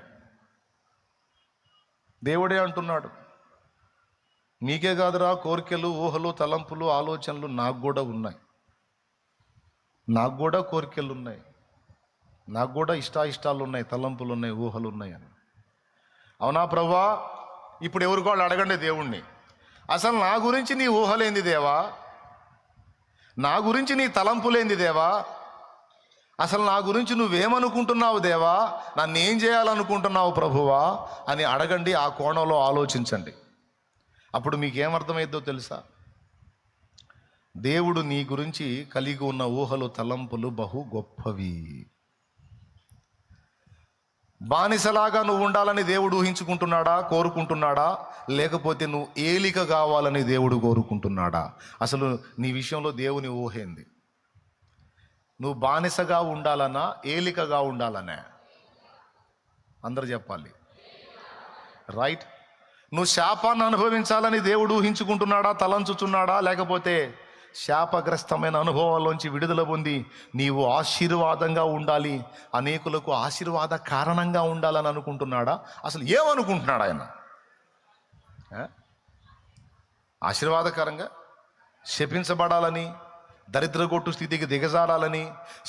దేవుడే అంటున్నాడు, నీకే కాదురా కోరికలు, ఊహలు, తలంపులు, ఆలోచనలు నాకు కూడా ఉన్నాయి. నాకు కూడా కోరికలు ఉన్నాయి, నాకు కూడా ఇష్టాలు ఉన్నాయి, తలంపులు ఉన్నాయి, ఊహలు ఉన్నాయి అని. అవునా ప్రభువా? ఇప్పుడు ఎవరికి వాళ్ళు అడగండి దేవుణ్ణి, అసలు నా గురించి నీ ఊహలేంది దేవా? నా గురించి నీ తలంపులేంది దేవా? అసలు నా గురించి నువ్వేమనుకుంటున్నావు దేవా? నన్ను ఏం చేయాలనుకుంటున్నావు ప్రభువా అని అడగండి. ఆ కోణంలో ఆలోచించండి. అప్పుడు మీకేమర్థమైద్దో తెలుసా? దేవుడు నీ గురించి కలిగి ఉన్న ఊహలు, తలంపులు బహు గొప్పవి. బానిసలాగా నువ్వు ఉండాలని దేవుడు ఊహించుకుంటున్నాడా, కోరుకుంటున్నాడా? లేకపోతే నువ్వు ఏలిక కావాలని దేవుడు కోరుకుంటున్నాడా? అసలు నీ విషయంలో దేవుని ఊహేంది? నువ్వు బానిసగా ఉండాలన్నా, ఏలికగా ఉండాలనే? అందరు చెప్పాలి, రైట్? నువ్వు శాపాన్ని అనుభవించాలని దేవుడు ఊహించుకుంటున్నాడా, తలంచుచున్నాడా? లేకపోతే శాపగ్రస్తమైన అనుభవాల్లోంచి విడుదల పొంది నీవు ఆశీర్వాదంగా ఉండాలి, అనేకులకు ఆశీర్వాద కారణంగా ఉండాలని అనుకుంటున్నాడా? అసలు ఏమనుకుంటున్నాడు ఆయన? ఆశీర్వాదకరంగా శపించబడాలని, దరిద్రగొట్టు స్థితికి దిగజారాలని,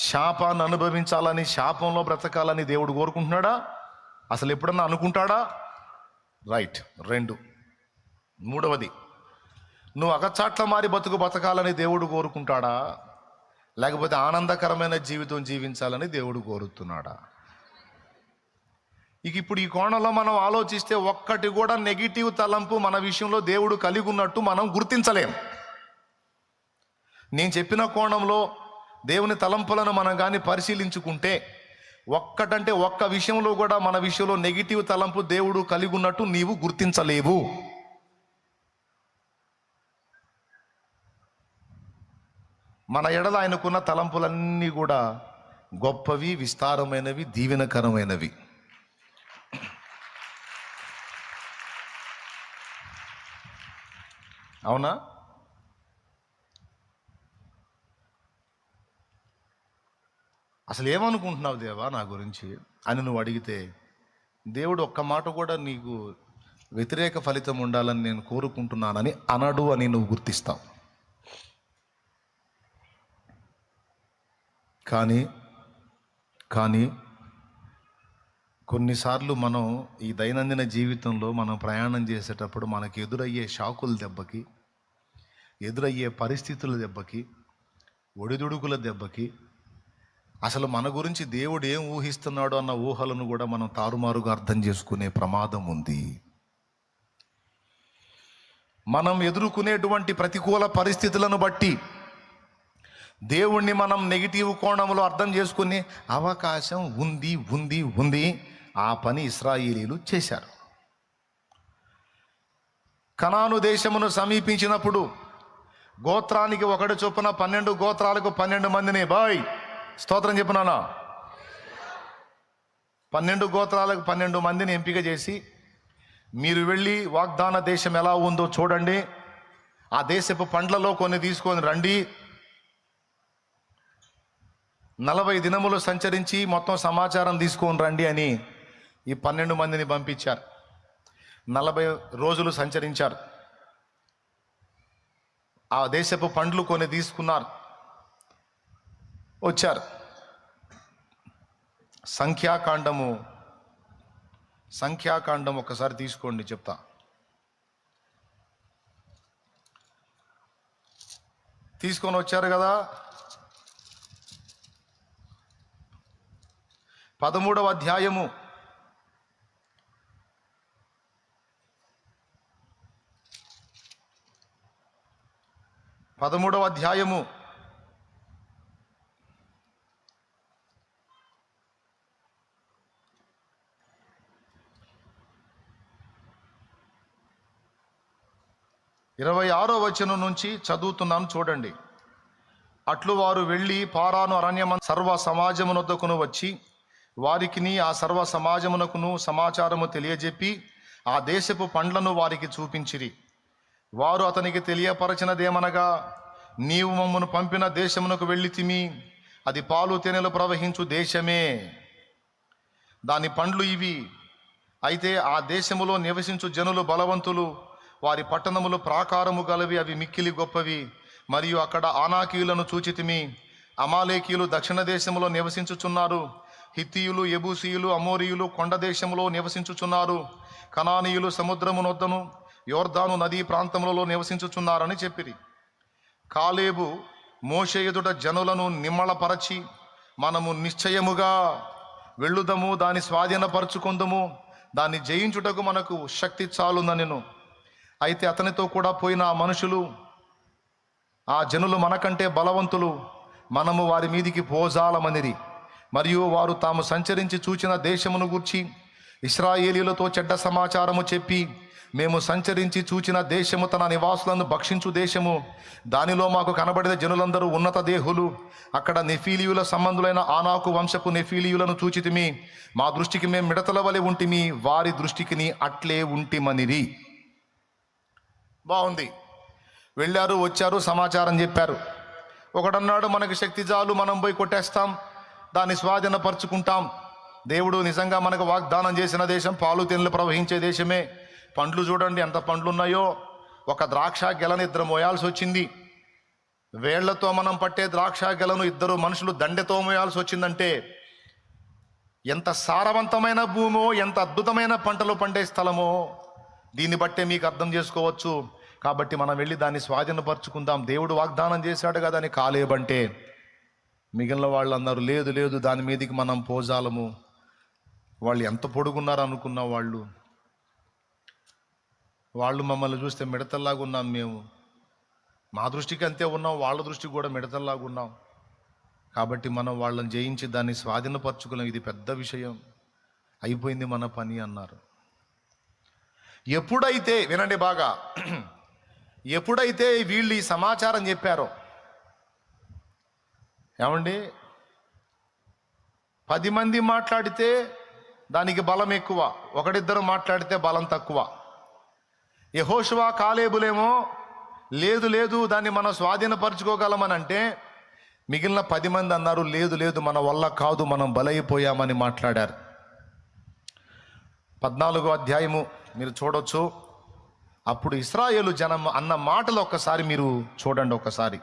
శాపాన్ని అనుభవించాలని, శాపంలో బ్రతకాలని దేవుడు కోరుకుంటున్నాడా? అసలు ఎప్పుడన్నా అనుకుంటాడా? రైట్. 2, మూడవది, నువ్వు అగచాట్ల మారి బతకాలని దేవుడు కోరుకుంటాడా? లేకపోతే ఆనందకరమైన జీవితం జీవించాలని దేవుడు కోరుతున్నాడా? ఇప్పుడు ఈ కోణంలో మనం ఆలోచిస్తే ఒక్కటి కూడా నెగిటివ్ తలంపు మన విషయంలో దేవుడు కలిగి ఉన్నట్టు మనం గుర్తించలేం. నేను చెప్పిన కోణంలో దేవుని తలంపులను మనం కానీ పరిశీలించుకుంటే, ఒక్కటంటే ఒక్క విషయంలో కూడా మన విషయంలో నెగిటివ్ తలంపు దేవుడు కలిగి ఉన్నట్టు నీవు గుర్తించలేవు. మన ఎడల ఆయనకున్న తలంపులన్నీ కూడా గొప్పవి, విస్తారమైనవి, దీవెనకరమైనవి. అవునా? అసలు ఏమనుకుంటున్నావు దేవా నా గురించి అని నువ్వు అడిగితే, దేవుడు ఒక్క మాట కూడా నీకు వ్యతిరేక ఫలితం ఉండాలని నేను కోరుకుంటున్నానని అనడు అని నువ్వు గుర్తిస్తావు. కానీ కొన్నిసార్లు మనం ఈ దైనందిన జీవితంలో మనం ప్రయాణం చేసేటప్పుడు మనకు ఎదురయ్యే షాకుల దెబ్బకి, ఎదురయ్యే పరిస్థితుల దెబ్బకి, ఒడిదుడుకుల దెబ్బకి అసలు మన గురించి దేవుడు ఏం ఊహిస్తున్నాడో అన్న ఊహలను కూడా మనం తారుమారుగా అర్థం చేసుకునే ప్రమాదం ఉంది. మనం ఎదుర్కొనేటువంటి ప్రతికూల పరిస్థితులను బట్టి దేవుణ్ణి మనం నెగిటివ్ కోణంలో అర్థం చేసుకునే అవకాశం ఉంది. ఆ పని ఇశ్రాయేలీయులు చేశారు. కనాను దేశమును సమీపించినప్పుడు గోత్రానికి 1 చొప్పున 12 గోత్రాలకు 12 మందిని స్తోత్రం చెప్పినానా? 12 గోత్రాలకు 12 మందిని ఎంపిక చేసి, మీరు వెళ్ళి వాగ్దాన దేశం ఎలా ఉందో చూడండి, ఆ దేశపు పండ్లలో కొన్ని తీసుకొని రండి, 40 దినములు సంచరించి మొత్తం సమాచారం తీసుకొని రండి అని ఈ 12 మందిని పంపించారు. 40 రోజులు సంచరించారు. ఆ దేశపు పండ్లు కొన్ని తీసుకున్నారు, వచ్చారు. సంఖ్యాకాండం ఒకసారి తీసుకోండి, చెప్తా. తీసుకొని వచ్చారు కదా. 13వ అధ్యాయము 13వ అధ్యాయము 26వ వచనం నుంచి చదువుతున్నాను చూడండి. అట్లు వారు వెళ్ళి పారాను అరణ్యమ సర్వ సమాజమునొద్దకును వచ్చి వారికిని ఆ సర్వ సమాజమునకును సమాచారము తెలియజెప్పి ఆ దేశపు పండ్లను వారికి చూపించిరి. వారు అతనికి తెలియపరచినదేమనగా, నీవు మమ్మను పంపిన దేశమునకు వెళ్ళితిమి, అది పాలు తేనెలు ప్రవహించు దేశమే, దాని పండ్లు ఇవి. అయితే ఆ దేశములో నివసించు జనులు బలవంతులు, వారి పట్టణములు ప్రాకారము గలవి, అవి మిక్కిలి గొప్పవి. మరియు అక్కడ ఆనాకీయులను చూచితిమి. అమాలేకీయులు దక్షిణ దేశములో నివసించుచున్నారు. హిత్తీయులు, యెబూసీయులు, అమోరీయులు కొండ దేశములో నివసించుచున్నారు. కనానీయులు సముద్రమునొద్దను యోర్దాను నదీ ప్రాంతములలో నివసించుచున్నారని చెప్పిరి. కాలేబు మోషే ఎదుట జనులను నిమ్మళపరచి, మనము నిశ్చయముగా వెళ్ళుదము, దాని స్వాధీనపరచుకుందము, దాన్ని జయించుటకు మనకు శక్తి చాలుననెను. అయితే అతనితో కూడా పోయిన ఆ మనుషులు, ఆ జనులు మనకంటే బలవంతులు, మనము వారి మీదికి పోజాలమనిరి. మరియు వారు తాము సంచరించి చూచిన దేశమును గూర్చి ఇశ్రాయేలీయులతో చెడ్డ సమాచారము చెప్పి, మేము సంచరించి చూచిన దేశము తన నివాసులను భక్షించు దేశము, దానిలో మాకు కనబడిన జనులందరూ ఉన్నత దేహులు. అక్కడ నెఫీలీయుల సంబంధులైన ఆనాకు వంశపు నెఫీలీయులను చూచితిమి. మా దృష్టికి మేము మిడతల వలె ఉంటిమి, వారి దృష్టికి అట్లే ఉంటిమనిరి. బాగుంది. వెళ్ళారు, వచ్చారు, సమాచారం చెప్పారు. ఒకడన్నాడు, మనకు శక్తి చాలు, మనం పోయి కొట్టేస్తాం, దాన్ని స్వాధీనపరుచుకుంటాం. దేవుడు నిజంగా మనకు వాగ్దానం చేసిన దేశం పాలు తేనెలు ప్రవహించే దేశమే. పండ్లు చూడండి ఎంత పండ్లు ఉన్నాయో. ఒక ద్రాక్ష గెలను ఇద్దరు మోయాల్సి వచ్చింది. వేళ్లతో మనం పట్టే ద్రాక్ష గెలను ఇద్దరు మనుషులు దండెతో మోయాల్సి వచ్చిందంటే ఎంత సారవంతమైన భూమో, ఎంత అద్భుతమైన పంటలు పండే స్థలమో దీన్ని బట్టే మీకు అర్థం చేసుకోవచ్చు. కాబట్టి మనం వెళ్ళి దాన్ని స్వాధీనపరుచుకుందాం, దేవుడు వాగ్దానం చేశాడు కదా అని కాలేబంటే, మిగిలిన వాళ్ళు అన్నారు, లేదు లేదు, దాని మీదకి మనం పోజాలము. వాళ్ళు ఎంత పొడుగున్నారు అనుకున్న వాళ్ళు మమ్మల్ని చూస్తే మిడతల్లాగా ఉన్నాం, మేము మా దృష్టికి అంతే ఉన్నాం, వాళ్ళ దృష్టికి కూడా మిడతల్లాగా ఉన్నాం. కాబట్టి మనం వాళ్ళని జయించి దాన్ని స్వాధీనపరచుకున్నాం, ఇది పెద్ద విషయం, అయిపోయింది మన పని అన్నారు. ఎప్పుడైతే, వినండి బాగా, ఎప్పుడైతే వీళ్ళు ఈ సమాచారం చెప్పారో, ఏమండి, 10 మంది మాట్లాడితే దానికి బలం ఎక్కువ, ఒకడిద్దరు మాట్లాడితే బలం తక్కువ. యెహోషువ కాలేబులేమో లేదు లేదు దాన్ని మనం స్వాధీనపరచుకోగలమని అంటే, మిగిలిన 10 మంది అన్నారు, లేదు లేదు మన వల్ల కాదు, మనం బలైపోయామని మాట్లాడారు. 14వ అధ్యాయము మీరు చూడొచ్చు. అప్పుడు ఇశ్రాయేలు జనం అన్న మాటలు ఒక్కసారి మీరు చూడండి. ఒకసారి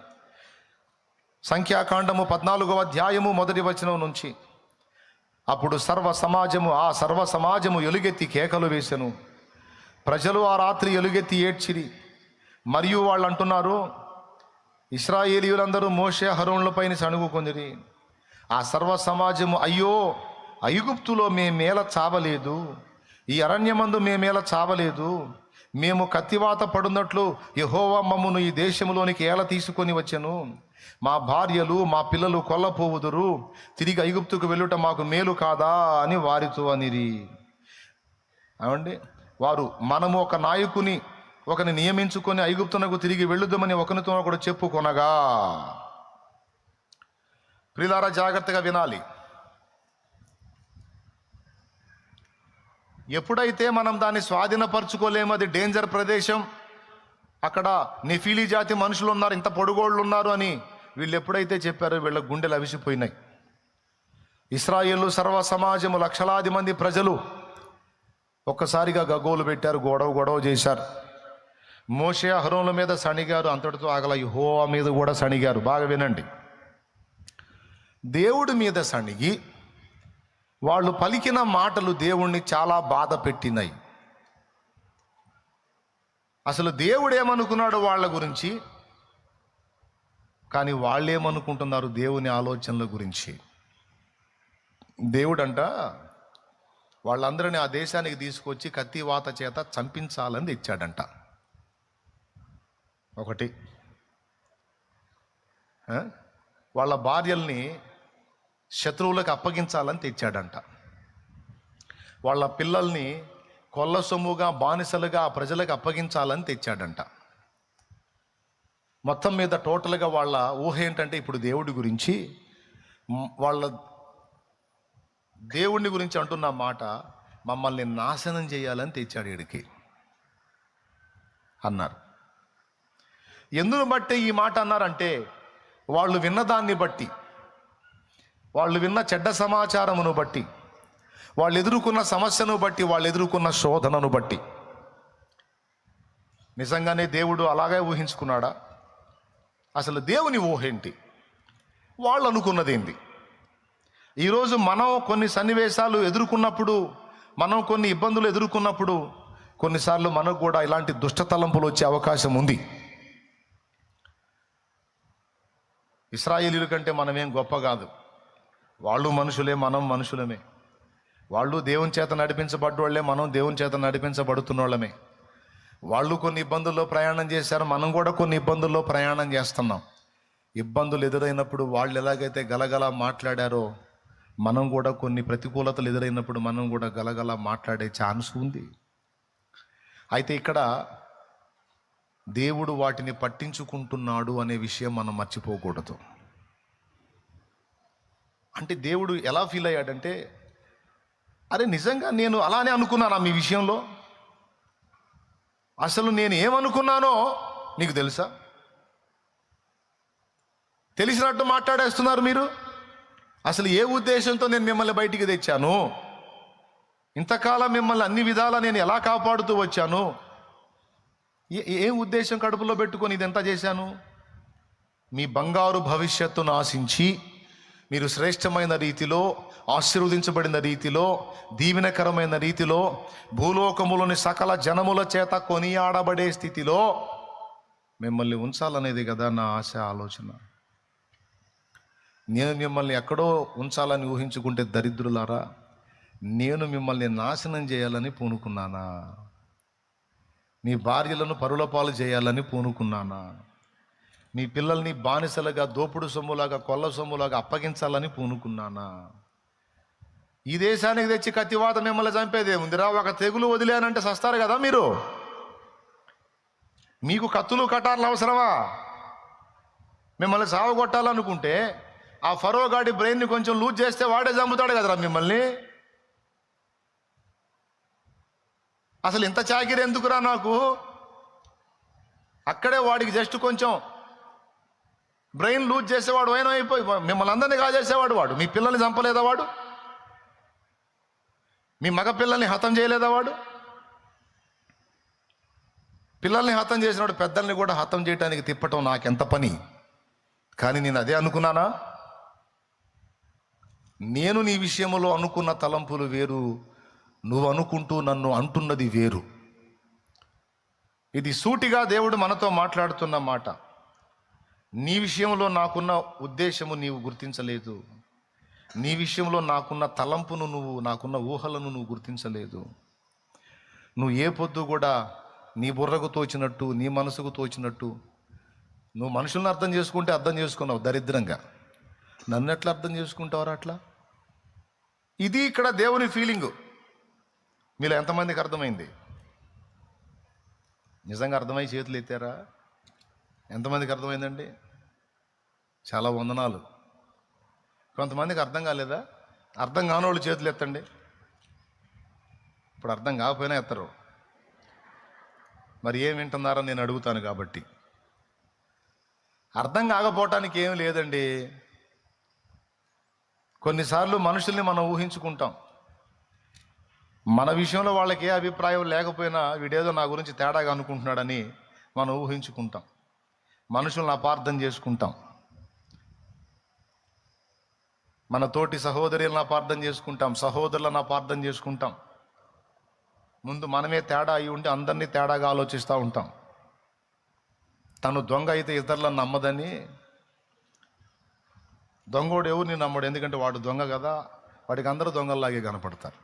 సంఖ్యాకాండము 14వ అధ్యాయము 1వ వచనం నుంచి. అప్పుడు ఆ సర్వ సమాజము ఎలుగెత్తి కేకలు వేసెను. ప్రజలు ఆ రాత్రి ఎలుగెత్తి ఏడ్చిరి. మరియు వాళ్ళు అంటున్నారు, ఇశ్రాయేలీయులందరూ మోషే అహరోనులపైన సణుగుకొందిరి. ఆ సర్వ సమాజము, అయ్యో, ఐగుప్తులో మేమేల చావలేదు, ఈ అరణ్యమందు మేమేల చావలేదు, మేము కత్తివాత పడున్నట్లు యెహోవా మమ్మును ఈ దేశంలోనికి ఏల తీసుకొని వచ్చెను. మా భార్యలు మా పిల్లలు కొల్లపోవుదురు, తిరిగి ఐగుప్తుకు వెళ్ళుట మాకు మేలు కాదా అని వారితో అనిరి. అవండి, వారు మనము ఒక నాయకుని ఒకని నియమించుకొని ఐగుప్తునకు తిరిగి వెళ్ళుదామని ఒకరితో ఒకడు చెప్పుకొనగా. ప్రియులారా, జాగ్రత్తగా వినాలి. ఎప్పుడైతే మనం దాన్ని స్వాధీనపరచుకోలేము, అది డేంజర్ ప్రదేశం, అక్కడ నెఫీలీ జాతి మనుషులు ఉన్నారు, ఇంత పొడుగోళ్ళు ఉన్నారు అని వీళ్ళు ఎప్పుడైతే చెప్పారో వీళ్ళ గుండెలు అవిసిపోయినాయి. ఇశ్రాయేలు సర్వ సమాజము, లక్షలాది మంది ప్రజలు ఒక్కసారిగా గగ్గోలు పెట్టారు, గొడవ చేశారు. మోషే అహరోనుల మీద సణిగారు, అంతటితో ఆగల, యెహోవా మీద కూడా సణిగారు. బాగా వినండి. దేవుడి మీద సణిగి వాళ్ళు పలికిన మాటలు దేవుణ్ణి చాలా బాధ పెట్టినాయి. అసలు దేవుడు ఏమనుకున్నాడు వాళ్ళ గురించి, కానీ వాళ్ళు ఏమనుకుంటున్నారు దేవుని ఆలోచనల గురించి. దేవుడంట వాళ్ళందరినీ ఆ దేశానికి తీసుకొచ్చి కత్తివాత చేత చంపించాలని తెచ్చాడంట. ఒకటి. ఆ? వాళ్ళ భార్యల్ని శత్రువులకు అప్పగించాలని తెచ్చాడంట. వాళ్ళ పిల్లల్ని కొల్ల సొమ్ముగా బానిసలుగా ఆ ప్రజలకు అప్పగించాలని తెచ్చాడంట. మొత్తం మీద టోటల్గా వాళ్ళ ఊహ ఏంటంటే ఇప్పుడు దేవుడి గురించి, వాళ్ళ దేవుడిని గురించి అంటున్న మాట, మమ్మల్ని నాశనం చేయాలని తెచ్చాడు వీడికి అన్నారు. ఎందును బట్టి ఈ మాట అన్నారంటే వాళ్ళు విన్నదాన్ని బట్టి, వాళ్ళు విన్న చెడ్డ సమాచారమును బట్టి, వాళ్ళు ఎదుర్కొన్న సమస్యను బట్టి, వాళ్ళు ఎదుర్కొన్న శోధనను బట్టి. నిజంగానే దేవుడు అలాగే ఊహించుకున్నాడా? అసలు దేవుని ఊహ ఏంటి? వాళ్ళు అనుకున్నది ఏంటి? ఈరోజు మనం కొన్ని సన్నివేశాలు ఎదుర్కొన్నప్పుడు, మనం కొన్ని ఇబ్బందులు ఎదుర్కొన్నప్పుడు, కొన్నిసార్లు మనకు కూడా ఇలాంటి దుష్ట తలంపులు వచ్చే అవకాశం ఉంది. ఇశ్రాయేలీయుల కంటే మనమేం గొప్ప కాదు. వాళ్ళు మనుషులే, మనం మనుషులమే. వాళ్ళు దేవుని చేత నడిపించబడ్డోళ్లే, మనం దేవుని చేత నడిపించబడుతున్న వాళ్ళమే. వాళ్ళు కొన్ని ఇబ్బందుల్లో ప్రయాణం చేశారు, మనం కూడా కొన్ని ఇబ్బందుల్లో ప్రయాణం చేస్తున్నాం. ఇబ్బందులు ఎదురైనప్పుడు వాళ్ళు ఎలాగైతే గలగల మాట్లాడారో, మనం కూడా కొన్ని ప్రతికూలతలు ఎదురైనప్పుడు మనం కూడా గలగల మాట్లాడే ఛాన్స్ ఉంది. అయితే ఇక్కడ దేవుడు వాటిని పట్టించుకుంటున్నాడు అనే విషయం మనం మర్చిపోకూడదు. అంటే దేవుడు ఎలా ఫీల్ అయ్యాడంటే, అరే నిజంగా నేను అలానే అనుకున్నానా మీ విషయంలో? అసలు నేను ఏమనుకున్నానో నీకు తెలుసా? తెలిసినట్టు మాట్లాడేస్తున్నారు మీరు. అసలు ఏ ఉద్దేశంతో నేను మిమ్మల్ని బయటికి తెచ్చాను? ఇంతకాలం మిమ్మల్ని అన్ని విధాలా నేను ఎలా కాపాడుతూ వచ్చాను? ఏ ఉద్దేశం కడుపులో పెట్టుకొని ఇదంతా చేశాను? మీ బంగారు భవిష్యత్తును ఆశించి, మీరు శ్రేష్టమైన రీతిలో, ఆశీర్వదించబడిన రీతిలో, దీవెనకరమైన రీతిలో, భూలోకములోని సకల జనముల చేత కొనియాడబడే స్థితిలో మిమ్మల్ని ఉంచాలనేది కదా నా ఆశ, ఆలోచన. నేను మిమ్మల్ని ఎక్కడో ఉంచాలని ఊహించుకుంటే దరిద్రులారా, నేను మిమ్మల్ని నాశనం చేయాలని పూనుకున్నానా? మీ భార్యలను పరుల పాలు చేయాలని పూనుకున్నానా? మీ పిల్లల్ని బానిసలుగా, దోపుడు సొమ్ములాగా, కొల్ల సొమ్ములాగా అప్పగించాలని పూనుకున్నానా? ఈ దేశానికి తెచ్చి కత్తివాత మిమ్మల్ని చంపేదేముందిరా? ఒక తెగులు వదిలేనంటే సస్తారు కదా మీరు. మీకు కత్తులు కటార్లు అవసరమా? మిమ్మల్ని సావగొట్టాలనుకుంటే ఆ ఫరో గాడి బ్రెయిన్ని కొంచెం లూజ్ చేస్తే వాడే చంపుతాడు కదరా మిమ్మల్ని. అసలు ఇంత చాకిరి ఎందుకురా నాకు? అక్కడే వాడికి జస్ట్ కొంచెం బ్రెయిన్ లూజ్ చేసేవాడు అయినా అయిపోయి మిమ్మల్ని అందరినీ కాజేసేవాడు వాడు. మీ పిల్లల్ని చంపలేదా వాడు? మీ మగ పిల్లల్ని హతం చేయలేదా వాడు? పిల్లల్ని హతం చేసినాడు, పెద్దల్ని కూడా హతం చేయడానికి తిప్పటం నాకెంత పని. కానీ నేను అదే అనుకున్నానా? నేను నీ విషయంలో అనుకున్న తలంపులు వేరు, నువ్వు అనుకుంటూ నన్ను అంటున్నది వేరు. ఇది సూటిగా దేవుడు మనతో మాట్లాడుతున్న మాట. నీ విషయంలో నాకున్న ఉద్దేశము నీవు గుర్తించలేదు. నీ విషయంలో నాకున్న తలంపును నాకున్న ఊహలను నువ్వు గుర్తించలేదు. నువ్వు ఏ పొద్దు కూడా నీ బుర్రకు తోచినట్టు, నీ మనసుకు తోచినట్టు నువ్వు మనుషులను అర్థం చేసుకుంటే అర్థం చేసుకున్నావు దరిద్రంగా. నన్ను ఎట్లా అర్థం చేసుకుంటావరా అట్లా? ఇది ఇక్కడ దేవుని ఫీలింగు. మీలో ఎంతమందికి అర్థమైంది? నిజంగా అర్థమై చేతులు ఎత్తారా? ఎంతమందికి అర్థమైందండి? చాలా వందనాలు. కొంతమందికి అర్థం కాలేదా? అర్థం కానోళ్ళు చేతులు ఎత్తండి. ఇప్పుడు అర్థం కాకపోయినా ఎత్తరు. మరి ఏం వింటున్నారని నేను అడుగుతాను కాబట్టి. అర్థం కాకపోవటానికి ఏం లేదండి. కొన్నిసార్లు మనుషుల్ని మనం ఊహించుకుంటాం. మన విషయంలో వాళ్ళకి ఏ అభిప్రాయం లేకపోయినా వీడేదో నా గురించి తేడాగా అనుకుంటున్నాడని మనం ఊహించుకుంటాం. మనుషులను అపార్థం చేసుకుంటాం. మన తోటి సహోదరులను అపార్థం చేసుకుంటాం, సహోదరులను అపార్థం చేసుకుంటాం. ముందు మనమే తేడా అయి ఉంటే అందరినీ తేడాగా ఆలోచిస్తూ ఉంటాం. తను దొంగ అయితే ఇతరులను నమ్మదని, దొంగోడు ఎవరిని నమ్మడు, ఎందుకంటే వాడు దొంగ కదా, వాడికి అందరూ దొంగల్లాగే కనపడతారు.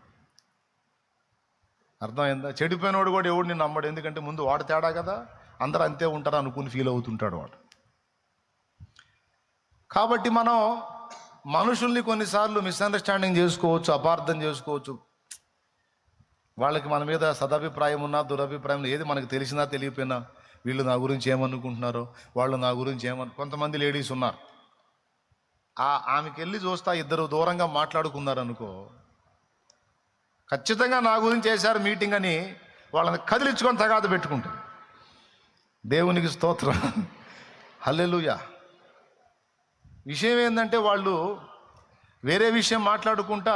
అర్థమైందా? చెడిపోయినోడు కూడా ఎవడిని నమ్మడు, ఎందుకంటే ముందు వాడు తేడా కదా, అందరూ అంతే ఉంటారు అనుకుని ఫీల్ అవుతుంటాడు వాడు. కాబట్టి మనం మనుషుల్ని కొన్నిసార్లు మిస్అండర్స్టాండింగ్ చేసుకోవచ్చు, అపార్థం చేసుకోవచ్చు. వాళ్ళకి మన మీద సదభిప్రాయం ఉన్నా దురభిప్రాయం ఏది మనకు తెలిసినా తెలియపోయినా వీళ్ళు నా గురించి ఏమనుకుంటున్నారో, వాళ్ళు నా గురించి కొంతమంది లేడీస్ ఉన్నారు, ఆమెకి వెళ్ళి చూస్తా ఇద్దరు దూరంగా మాట్లాడుకున్నారు అనుకో, ఖచ్చితంగా నా గురించి చేశారు మీటింగ్ అని వాళ్ళని కదిలించుకొని తగాద పెట్టుకుంటారు. దేవునికి స్తోత్రం, హల్లెలూయా. విషయం ఏంటంటే వాళ్ళు వేరే విషయం మాట్లాడుకుంటా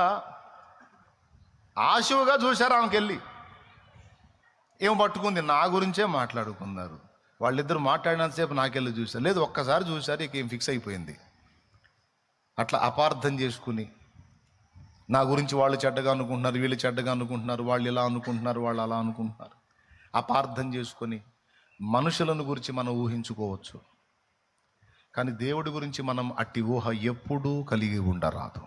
ఆశువుగా చూశారు ఆమెకి వెళ్ళి, ఏం పట్టుకుంది నా గురించే మాట్లాడుకున్నారు. వాళ్ళిద్దరు మాట్లాడినంతసేపు నాకెళ్ళి చూశారు, లేదు ఒక్కసారి చూశారు, ఇక ఏం ఫిక్స్ అయిపోయింది. అట్లా అపార్థం చేసుకుని నా గురించి వాళ్ళు చెడ్డగా అనుకుంటున్నారు, వీళ్ళు చెడ్డగా అనుకుంటున్నారు, వాళ్ళు ఇలా అనుకుంటున్నారు, వాళ్ళు అలా అనుకుంటున్నారు. అపార్థం చేసుకొని మనుషులను గురించి మనం ఊహించుకోవచ్చు, కానీ దేవుడి గురించి మనం అట్టి ఊహ ఎప్పుడూ కలిగి ఉండరాదు.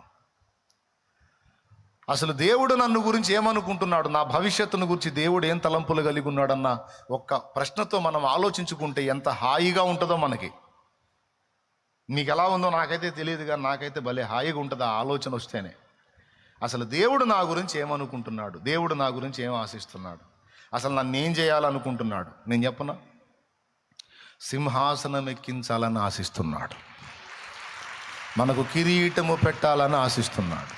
అసలు దేవుడు నన్ను గురించి ఏమనుకుంటున్నాడు, నా భవిష్యత్తును గురించి దేవుడు ఏం తలంపులు కలిగి ఉన్నాడన్న ఒక్క ప్రశ్నతో మనం ఆలోచించుకుంటే ఎంత హాయిగా ఉంటుందో మనకి. మీకు ఎలా ఉందో నాకైతే తెలియదు, కానీ నాకైతే భలే హాయిగా ఉంటుంది ఆ ఆలోచన వస్తేనే. అసలు దేవుడు నా గురించి ఏమనుకుంటున్నాడు, దేవుడు నా గురించి ఏం ఆశిస్తున్నాడు, అసలు నన్ను ఏం చేయాలనుకుంటున్నాడు. నేను చెప్పనా, సింహాసనం ఎక్కించాలని ఆశిస్తున్నాడు, మనకు కిరీటము పెట్టాలని ఆశిస్తున్నాడు,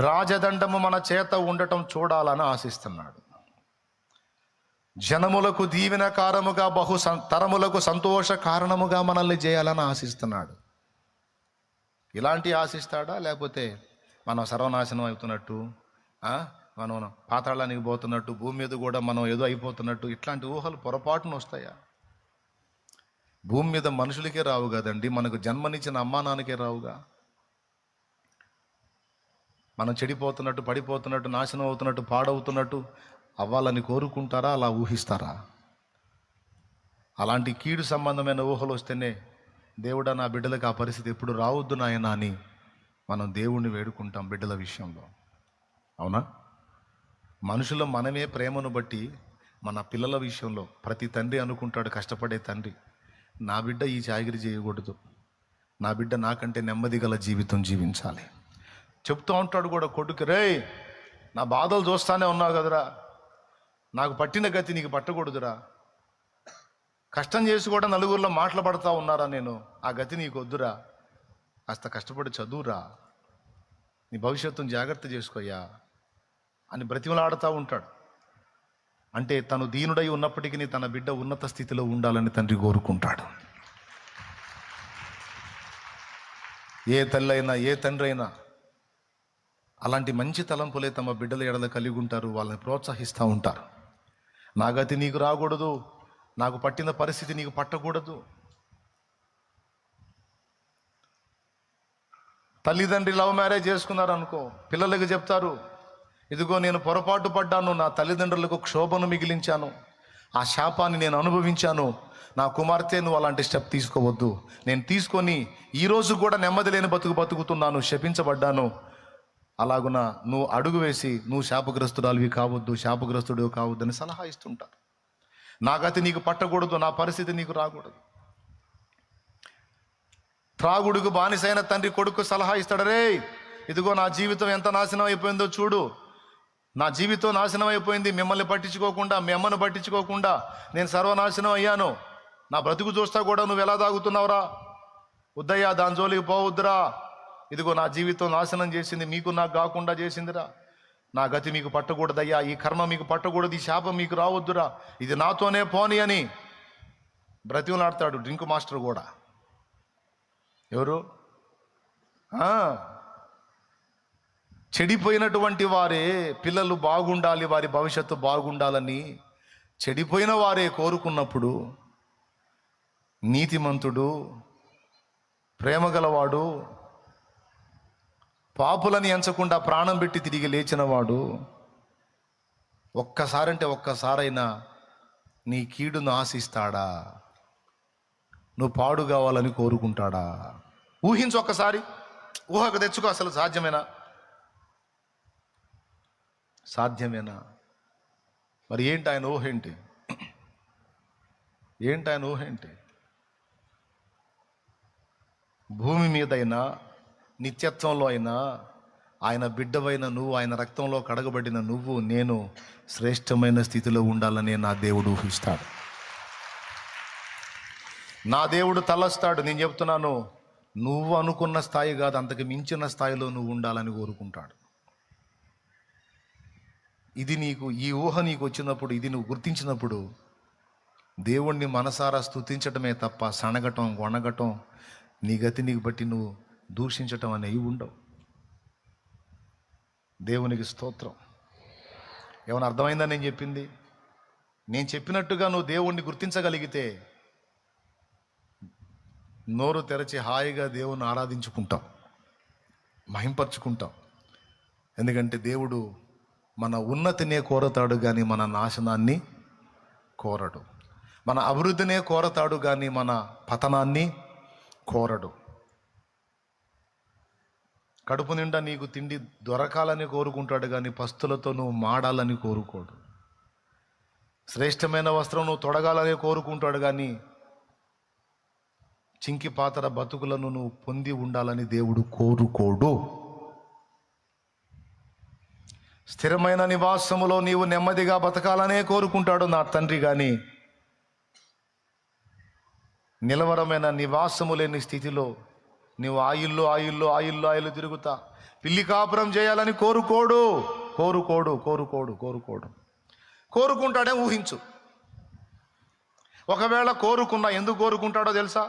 రాజదండము మన చేత ఉండటం చూడాలని ఆశిస్తున్నాడు, జనములకు దీవెనకారముగా తరములకు సంతోష కారణముగా మనల్ని చేయాలని ఆశిస్తున్నాడు. ఇలాంటి ఆశిస్తాడా, లేకపోతే మనం సర్వనాశనం అవుతున్నట్టు, మనం పాతాళానికి పోతున్నట్టు, భూమి మీద కూడా మనం ఏదో అయిపోతున్నట్టు, ఇట్లాంటి ఊహలు పొరపాటున వస్తాయా? భూమి మీద మనుషులకే రావు కదండి, మనకు జన్మనిచ్చిన అమ్మా నాన్నకే రావుగా. మనం చెడిపోతున్నట్టు, పడిపోతున్నట్టు, నాశనం అవుతున్నట్టు, పాడవుతున్నట్టు అవ్వాలని కోరుకుంటారా, అలా ఊహిస్తారా? అలాంటి కీడు సంబంధమైన ఊహలు వస్తేనే దేవుడా నా బిడ్డలకు ఆ పరిస్థితి ఎప్పుడు రావద్దు నాయనా అని మనం దేవుణ్ణి వేడుకుంటాం బిడ్డల విషయంలో. అవునా? మనుషుల మనమే ప్రేమను బట్టి మన పిల్లల విషయంలో ప్రతి తండ్రి అనుకుంటాడు, కష్టపడే తండ్రి, నా బిడ్డ ఈ చాకిరీ చేయకూడదు, నా బిడ్డ నాకంటే నెమ్మది గల జీవితం జీవించాలి. చెప్తూ ఉంటాడు కూడా కొడుకు, రేయ్ నా బాధలు చూస్తానే ఉన్నావు కదరా, నాకు పట్టిన గతి నీకు పట్టకూడదురా, కష్టం చేసి కూడా నలుగురిలో మాట్లాడుతూ ఉన్నారా నేను, ఆ గతి నీకు వద్దురా, కాస్త కష్టపడి చదువురా, నీ భవిష్యత్తును జాగ్రత్త చేసుకోయ్యా అని బ్రతిమలాడుతూ ఉంటాడు. అంటే తను దీనుడై ఉన్నప్పటికీ తన బిడ్డ ఉన్నత స్థితిలో ఉండాలని తండ్రి కోరుకుంటాడు. ఏ తల్లి అయినా ఏ తండ్రి అయినా అలాంటి మంచి తలంపులే తమ బిడ్డల ఎడల కలిగి ఉంటారు, వాళ్ళని ప్రోత్సహిస్తూ ఉంటారు. నా గతి నీకు రాకూడదు, నాకు పట్టిన పరిస్థితి నీకు పట్టకూడదు. తల్లిదండ్రి లవ్ మ్యారేజ్ చేసుకున్నారు అనుకో, పిల్లలకు చెప్తారు, ఇదిగో నేను పొరపాటు పడ్డాను, నా తల్లిదండ్రులకు క్షోభను మిగిలించాను, ఆ శాపాన్ని నేను అనుభవించాను, నా కుమార్తె నువ్వు అలాంటి స్టెప్ తీసుకోవద్దు, నేను తీసుకొని ఈరోజు కూడా నెమ్మది లేని బతుకుతున్నాను, శపించబడ్డాను, అలాగున నువ్వు అడుగు వేసి నువ్వు శాపగ్రస్తురాలివి కావద్దు, శాపగ్రస్తుడు కావద్దు అని సలహా ఇస్తుంటారు. నా గతి నీకు పట్టకూడదు, నా పరిస్థితి నీకు రాకూడదు. త్రాగుడుకు బానిసైన తండ్రి కొడుకు సలహా ఇస్తాడు, రే ఇదిగో నా జీవితం ఎంత నాశనం అయిపోయిందో చూడు, నా జీవితం నాశనం అయిపోయింది, మిమ్మల్ని పట్టించుకోకుండా, మీ అమ్మను పట్టించుకోకుండా నేను సర్వనాశనం అయ్యాను, నా బ్రతుకు చూస్తా కూడా నువ్వు ఎలా తాగుతున్నావురా, వద్దయ్యా దాని జోలికి పోవద్దురా, ఇదిగో నా జీవితం నాశనం చేసింది, మీకు నాకు కాకుండా చేసిందిరా, నా గతి మీకు పట్టకూడదయ్యా, ఈ కర్మ మీకు పట్టకూడదు, ఈ శాపం మీకు రావద్దురా, ఇది నాతోనే పోని అని బ్రతిమలాడతాడు డ్రింక్ మాస్టర్ కూడా. ఎవరు? చెడిపోయినటువంటి వారే పిల్లలు బాగుండాలి, వారి భవిష్యత్తు బాగుండాలని చెడిపోయిన వారే కోరుకున్నప్పుడు, నీతిమంతుడు, ప్రేమగలవాడు, పాపులని ఎంచకుండా ప్రాణం పెట్టి తిరిగి లేచినవాడు ఒక్కసారంటే ఒక్కసారైనా నీ కీడును ఆశిస్తాడా? నువ్వు పాడు కావాలని కోరుకుంటాడా? ఊహించు ఒక్కసారి, ఊహకు తెచ్చుకో. అసలు సాధ్యమేనా? సాధ్యమేనా? మరి ఏంటి ఆయన ఊహ ఏంటి? ఏంటి ఆయన ఊహ ఏంటి? భూమి మీదైనా నిత్యత్వంలో అయినా ఆయన బిడ్డవైన నువ్వు, ఆయన రక్తంలో కడగబడిన నువ్వు, నేను శ్రేష్టమైన స్థితిలో ఉండాలని నా దేవుడు ఊహిస్తాడు. నా దేవుడు తలస్తాడు. నేను చెప్తున్నాను, నువ్వు అనుకున్న స్థాయి కాదు, అంతకు మించిన స్థాయిలో నువ్వు ఉండాలని కోరుకుంటాడు. ఇది నీకు, ఈ ఊహ నీకు వచ్చినప్పుడు, ఇది నువ్వు గుర్తించినప్పుడు దేవుణ్ణి మనసారా స్తుతించటమే తప్ప సనగటం, వణగటం, నీ గతి నీకు బట్టి నువ్వు దూషించటం అనేవి ఉండవు. దేవునికి స్తోత్రం. ఏమైనా అర్థమైందా నేను చెప్పింది? నేను చెప్పినట్టుగా నువ్వు దేవుణ్ణి గుర్తించగలిగితే నోరు తెరచి హాయిగా దేవుణ్ణి ఆరాధించుకుంటాం, మహింపరుచుకుంటాం. ఎందుకంటే దేవుడు మన ఉన్నతినే కోరతాడు కానీ మన నాశనాన్ని కోరడు. మన అభివృద్ధినే కోరతాడు కానీ మన పతనాన్ని కోరడు. కడుపు నిండా నీకు తిండి దొరకాలని కోరుకుంటాడు కానీ పస్తులతో నువ్వు మాడాలని కోరుకోడు. శ్రేష్టమైన వస్త్రం నువ్వు తొడగాలని కోరుకుంటాడు కానీ చింకి పాతర బతుకులను నువ్వు పొంది ఉండాలని దేవుడు కోరుకోడు. స్థిరమైన నివాసములో నీవు నెమ్మదిగా బతకాలనే కోరుకుంటాడు నా తండ్రి కానీ నిలవరమైన నివాసము లేని స్థితిలో నీవు ఆయిల్లో తిరుగుతా పిల్లి కాపురం చేయాలని కోరుకోడు. కోరుకుంటాడే ఊహించు. ఒకవేళ కోరుకున్నా ఎందుకు కోరుకుంటాడో తెలుసా?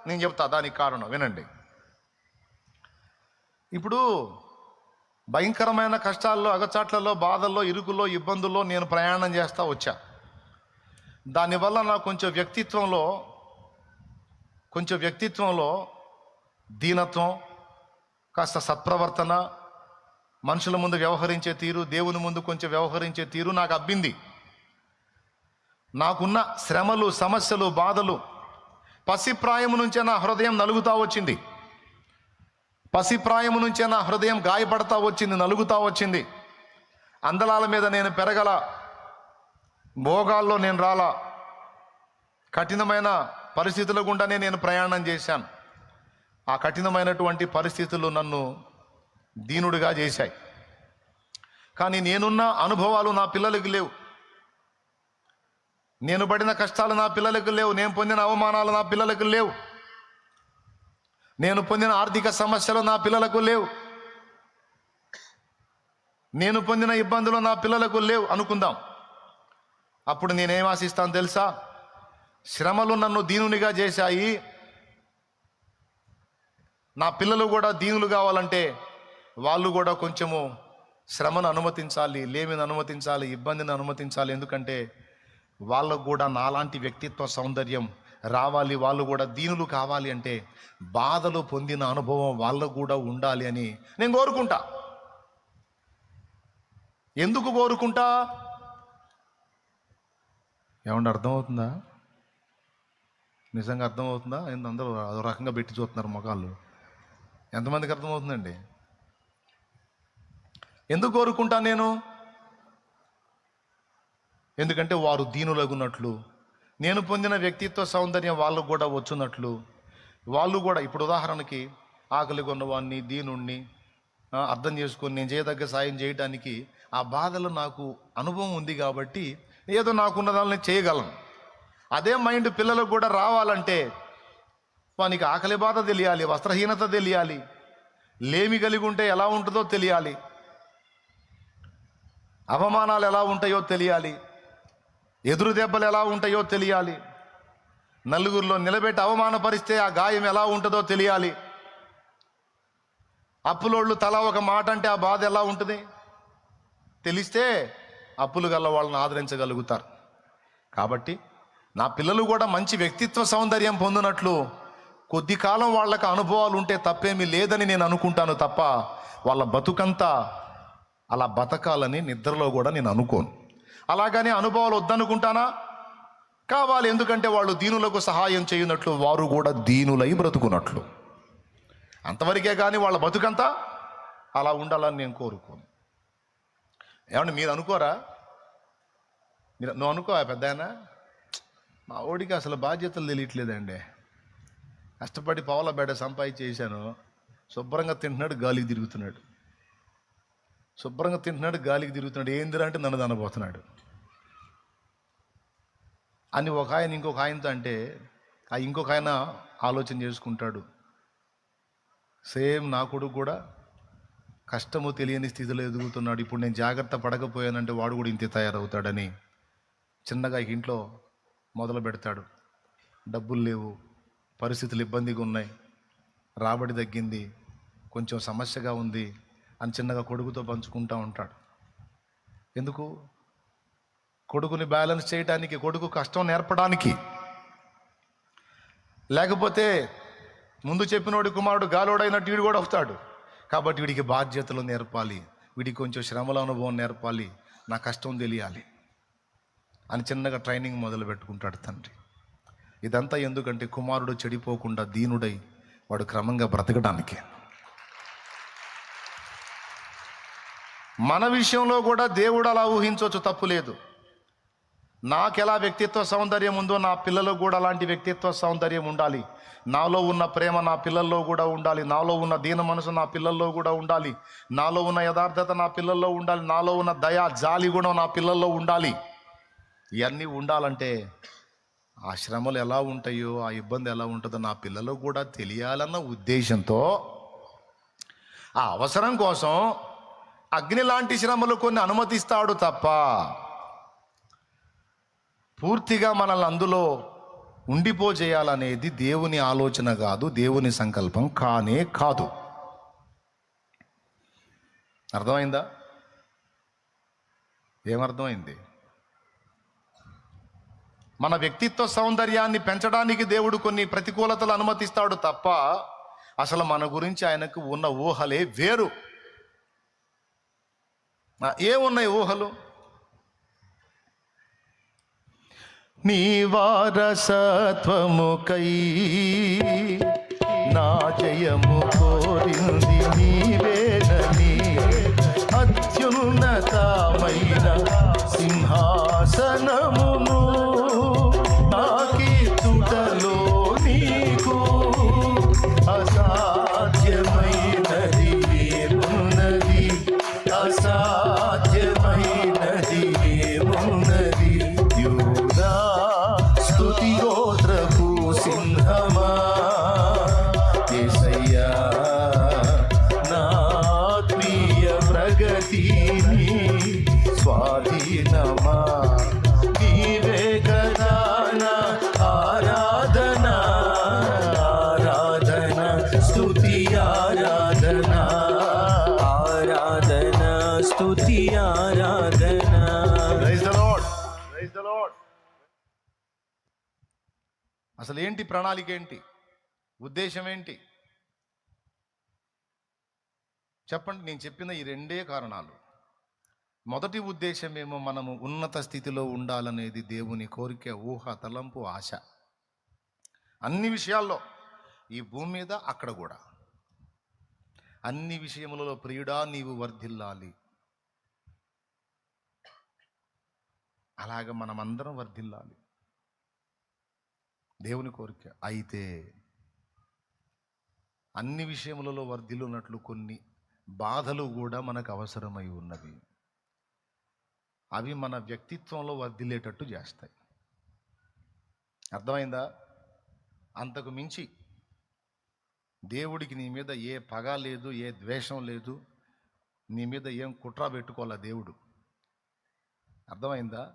నేను చెప్తా దానికి కారణం, వినండి. ఇప్పుడు భయంకరమైన కష్టాల్లో, అగచాట్లలో, బాధల్లో, ఇరుకుల్లో, ఇబ్బందుల్లో నేను ప్రయాణం చేస్తా వచ్చా. దానివల్ల నాకు కొంచెం వ్యక్తిత్వంలో దీనత్వం, కాస్త సత్ప్రవర్తన, మనుషుల ముందు వ్యవహరించే తీరు, దేవుని ముందు కొంచెం వ్యవహరించే తీరు నాకు అబ్బింది. నాకున్న శ్రమలు, సమస్యలు, బాధలు పసిప్రాయము నుంచే నా హృదయం నలుగుతా వచ్చింది. పసిప్రాయము నుంచే నా హృదయం గాయపడతా వచ్చింది, నలుగుతా వచ్చింది. అందలాల మీద నేను పెరగల, భోగాల్లో నేను రాలా, కఠినమైన పరిస్థితుల గుండానే నేను ప్రయాణం చేశాను. ఆ కఠినమైనటువంటి పరిస్థితులు నన్ను దీనుడిగా చేశాయి. కానీ నేనున్న అనుభవాలు నా పిల్లలకు లేవు, నేను పడిన కష్టాలు నా పిల్లలకు లేవు, నేను పొందిన అవమానాలు నా పిల్లలకు లేవు, నేను పొందిన ఆర్థిక సమస్యలు నా పిల్లలకు లేవు, నేను పొందిన ఇబ్బందులు నా పిల్లలకు లేవు అనుకుందాం. అప్పుడు నేనేం ఆశిస్తాను తెలుసా? శ్రమలు నన్ను దీనునిగా చేశాయి, నా పిల్లలు కూడా దీనులు కావాలంటే వాళ్ళు కూడా కొంచెము శ్రమను అనుమతించాలి, లేమిని అనుమతించాలి, ఇబ్బందిని అనుమతించాలి. ఎందుకంటే వాళ్ళకు కూడా నాలాంటి వ్యక్తిత్వ సౌందర్యం రావాలి, వాళ్ళు కూడా దీనులు కావాలి అంటే బాధలు పొందిన అనుభవం వాళ్ళకు కూడా ఉండాలి అని నేను కోరుకుంటా. ఎందుకు కోరుకుంటా? ఏమన్నా అర్థమవుతుందా? నిజంగా అర్థమవుతుందా? అందరూ అదో రకంగా పెట్టి చూస్తున్నారు మొఖాలు. ఎంతమందికి అర్థమవుతుందండి? ఎందుకు కోరుకుంటా నేను? ఎందుకంటే వారు దీనులగున్నట్లు, నేను పొందిన వ్యక్తిత్వ సౌందర్యం వాళ్ళకు కూడా వచ్చున్నట్లు, వాళ్ళు కూడా ఇప్పుడు ఉదాహరణకి ఆకలి కొన్నవాడిని, దీనుణ్ణి అర్థం చేసుకొని నేను చేయదగ్గ సాయం చేయడానికి ఆ బాధలు నాకు అనుభవం ఉంది కాబట్టి ఏదో నాకున్న దాన్ని చేయగలను. అదే మైండ్ పిల్లలకు కూడా రావాలంటే వానికి ఆకలి బాధ తెలియాలి, వస్త్రహీనత తెలియాలి, లేమి కలిగి ఉంటే ఎలా ఉంటుందో తెలియాలి, అవమానాలు ఎలా ఉంటాయో తెలియాలి, ఎదురు దెబ్బలు ఎలా ఉంటాయో తెలియాలి, నలుగురిలో నిలబెట్టి అవమానపరిస్తే ఆ గాయం ఎలా ఉంటుందో తెలియాలి, అప్పులోళ్ళు తలా ఒక మాట అంటే ఆ బాధ ఎలా ఉంటుంది తెలిస్తే అప్పులు గల వాళ్ళని ఆదరించగలుగుతారు. కాబట్టి నా పిల్లలు కూడా మంచి వ్యక్తిత్వ సౌందర్యం పొందినట్లు కొద్ది కాలం వాళ్ళకి అనుభవాలు ఉంటే తప్పేమీ లేదని నేను అనుకుంటాను తప్ప వాళ్ళ బతుకంతా అలా బతకాలని నిద్రలో కూడా నేను అనుకోను. అలాగని అనుభవాలు వద్దనుకుంటానా? కావాలి. ఎందుకంటే వాళ్ళు దీనులకు సహాయం చేయనట్లు వారు కూడా దీనులై బ్రతుకున్నట్లు. అంతవరకే కానీ వాళ్ళ బతుకంతా అలా ఉండాలని నేను కోరుకోను. ఏమంటే మీరు అనుకోరా? నువ్వు అనుకో పెద్దాయన, మా ఓడికి అసలు బాధ్యతలు తెలియట్లేదండి. కష్టపడి పావుల బేడ సంపాదించేసాను, శుభ్రంగా తింటున్నాడు, గాలికి తిరుగుతున్నాడు. ఏందిరా అంటే నన్ను దనబోతున్నాడు అని ఒక ఆయన ఇంకొక ఆయనతో అంటే, ఆ ఇంకొక ఆయన ఆలోచన చేసుకుంటాడు, సేమ్ నా కొడుకు కూడా కష్టము తెలియని స్థితిలో ఎదుగుతున్నాడు, ఇప్పుడు నేను జాగ్రత్త పడకపోయానంటే వాడు కూడా ఇంతే తయారవుతాడని చిన్నగా ఇంట్లో మొదలు పెడతాడు. డబ్బులు లేవు, పరిస్థితులు ఇబ్బందిగా ఉన్నాయి, రాబడి తగ్గింది, కొంచెం సమస్యగా ఉంది అని చిన్నగా కొడుకుతో పంచుకుంటూ ఉంటాడు. ఎందుకు? కొడుకుని బ్యాలెన్స్ చేయడానికి, కొడుకు కష్టం నేర్పడానికి. లేకపోతే ముందు చెప్పినోడి కుమారుడు గాలోడైనట్టు వీడు కూడా అవుతాడు. కాబట్టి వీడికి బాధ్యతలు నేర్పాలి, వీడికి కొంచెం శ్రమల అనుభవం నేర్పాలి, నా కష్టం తెలియాలి అని చిన్నగా ట్రైనింగ్ మొదలు పెట్టుకుంటాడు తండ్రి. ఇదంతా ఎందుకంటే కుమారుడు చెడిపోకుండా దీనుడై వాడు క్రమంగా బ్రతకడానికి. మన విషయంలో కూడా దేవుడు అలా ఊహించవచ్చు, తప్పు లేదు. నాకెలా వ్యక్తిత్వ సౌందర్యం ఉందో నా పిల్లలకు కూడా అలాంటి వ్యక్తిత్వ సౌందర్యం ఉండాలి. నాలో ఉన్న ప్రేమ నా పిల్లల్లో కూడా ఉండాలి, నాలో ఉన్న దీన మనసు నా పిల్లల్లో కూడా ఉండాలి, నాలో ఉన్న యథార్థత నా పిల్లల్లో ఉండాలి, నాలో ఉన్న దయ జాలి గుణం నా పిల్లల్లో ఉండాలి. ఇవన్నీ ఉండాలంటే ఆ శ్రమలు ఎలా ఉంటాయో, ఆ ఇబ్బంది ఎలా ఉంటుందో నా పిల్లలకు కూడా తెలియాలన్న ఉద్దేశంతో, ఆ అవసరం కోసం అగ్ని లాంటి శ్రమలు కొన్ని అనుమతిస్తాడు తప్ప పూర్తిగా మనల్ని అందులో ఉండిపోజేయాలనేది దేవుని ఆలోచన కాదు, దేవుని సంకల్పం కానే కాదు. అర్థమైందా? ఏమర్థమైంది? మన వ్యక్తిత్వ సౌందర్యాన్ని పెంచడానికి దేవుడు కొన్ని ప్రతికూలతలు అనుమతిస్తాడు తప్ప అసలు మన గురించి ఆయనకు ఉన్న ఊహలే వేరు. ఏమున్నాయి ఊహలు? నీ వారసత్వముకై నా జయము కోరింది నీవేనని, అత్యున్నతమైన సింహాసనమును నాకీర్తుటలో నీకు అసాధ్యమైనది ఏమున్నది, అసాధ్యమైనది ఏమున్నది. యూదా స్తుతి గోత్రపు సింహమా, యేసయ్యా నా ఆత్మీయ ప్రగతిని స్వాధీనమా, నీవే కదా నా ఆరాధన, ఆరాధన స్తుతి ఆరాధన, ఆరాధన స్తుతి ఆరాధన. Praise the Lord, praise the Lord. అసలు ఏంటి ప్రణాళిక, ఏంటి ఉద్దేశం, ఏంటి చెప్పండి? నేను చెప్పిన ఈ రెండే కారణాలు. మొదటి ఉద్దేశం ఏమో మనము ఉన్నత స్థితిలో ఉండాలనేది దేవుని కోరిక, ఊహ, తలంపు, ఆశ. అన్ని విషయాల్లో, ఈ భూమి మీద అక్కడ కూడా అన్ని విషయములలో ప్రియుడా నీవు వర్ధిల్లాలి, అలాగ మనమందరం వర్ధిల్లాలి, దేవుని కోరిక. అయితే అన్ని విషయములలో వర్ధిల్లున్నట్లు కొన్ని బాధలు కూడా మనకు అవసరమై ఉన్నవి. అవి మన వ్యక్తిత్వంలో వర్ధిల్లేటట్టు చేస్తాయి. అర్థమైందా? అంతకు మించి దేవుడికి నీ మీద ఏ పగ లేదు, ఏ ద్వేషం లేదు, నీ మీద ఏం కుట్ర పెట్టుకోవాలా దేవుడు. అర్థమైందా?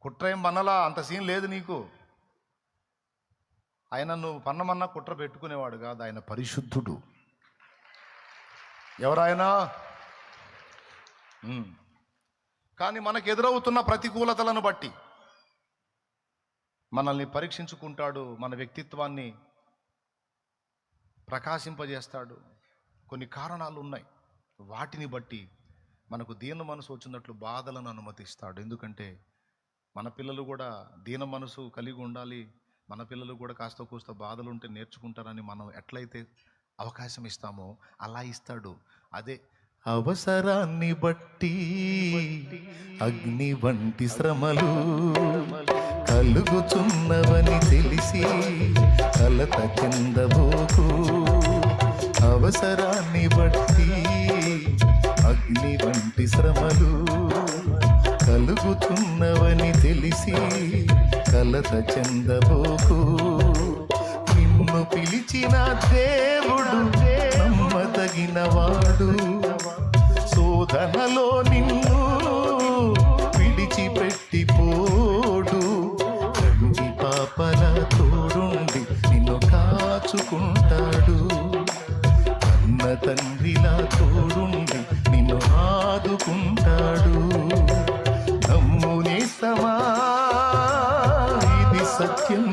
కుట్ర ఏం పన్నలా, అంత సీన్ లేదు నీకు. ఆయన నువ్వు పన్నమన్నా కుట్ర పెట్టుకునేవాడు కాదు, ఆయన పరిశుద్ధుడు. ఎవరాయనా? కానీ మనకు ఎదురవుతున్న ప్రతికూలతలను బట్టి మనల్ని పరీక్షించుకుంటాడు, మన వ్యక్తిత్వాన్ని ప్రకాశింపజేస్తాడు. కొన్ని కారణాలు ఉన్నాయి, వాటిని బట్టి మనకు దీన మనసు వచ్చినట్లు బాధలను అనుమతిస్తాడు. ఎందుకంటే మన పిల్లలు కూడా దీన మనసు కలిగి ఉండాలి, మన పిల్లలు కూడా కాస్త కూస్త బాధలు ఉంటే నేర్చుకుంటారని మనం ఎట్లయితే అవకాశం ఇస్తామో అలా ఇస్తాడు. అదే అవసరాన్ని బట్టి అగ్ని వంటి శ్రమలు కలుగుతున్నవని తెలిసి కలత చెందబోకు. అవసరాన్ని బట్టి అగ్ని వంటి శ్రమలు కలుగుతున్నవని తెలిసి కలత చెందబోకు. నిన్ను పిలిచిన దేవుడు నమ్మదగినవాడు. శోధనలో నిన్ను విడిచిపెట్టిపోడు. కంటి పాపల తోడుండి నిన్ను కాచుకుంటాడు. కన్న తండ్రిలా తోడుండి నిన్ను ఆదుకుంటాడు. నమ్మునే సమా ఇది సత్యం,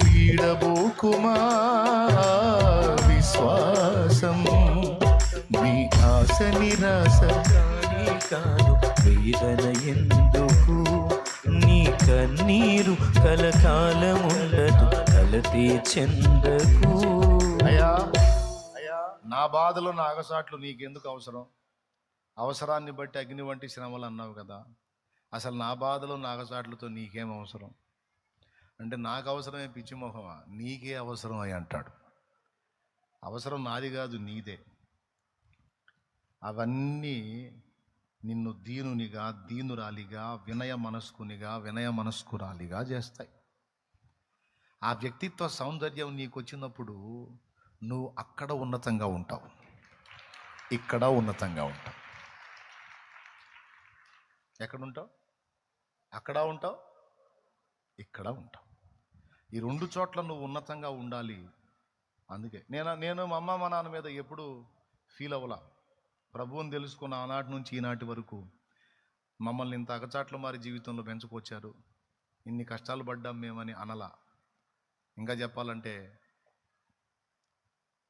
వీడబోకుమా విశ్వాసం. నీ ఆశ నిరాశ కానీ కాదు వేదన ఎందుకు, నీ కన్నీరు కలకాలముండదు కలతే చెందకు. అయ్యా నా బాధలు నా అగసాట్లు నీకెందుకు అవసరం? అవసరాన్ని బట్టి అగ్ని వంటి శ్రమలు అన్నావు కదా, అసలు నా బాధలు నా అగసాట్లతో నీకేం అవసరం అంటే, నాకు అవసరమే పిచ్చి మొహమా, నీకే అవసరం అని అంటాడు. అవసరం నాది కాదు, నీదే. అవన్నీ నిన్ను దీనునిగా, దీనురాలిగా, వినయ మనస్కురాలిగా చేస్తాయి. ఆ వ్యక్తిత్వ సౌందర్యం నీకు వచ్చినప్పుడు నువ్వు అక్కడ ఉన్నతంగా ఉంటావు, ఇక్కడ ఉన్నతంగా ఉంటావు. ఎక్కడుంటావు? అక్కడ ఉంటావు, ఇక్కడ ఉంటావు. ఈ రెండు చోట్ల నువ్వు ఉన్నతంగా ఉండాలి. అందుకే నేను మా అమ్మ మా నాన్న మీద ఎప్పుడు ఫీల్ అవ్వలా. ప్రభువుని తెలుసుకున్న ఆనాటి నుంచి ఈనాటి వరకు మమ్మల్ని ఇంత అగచాట్ల మారి జీవితంలో పెంచుకొచ్చారు, ఇన్ని కష్టాలు పడ్డాం మేమని అనలా. ఇంకా చెప్పాలంటే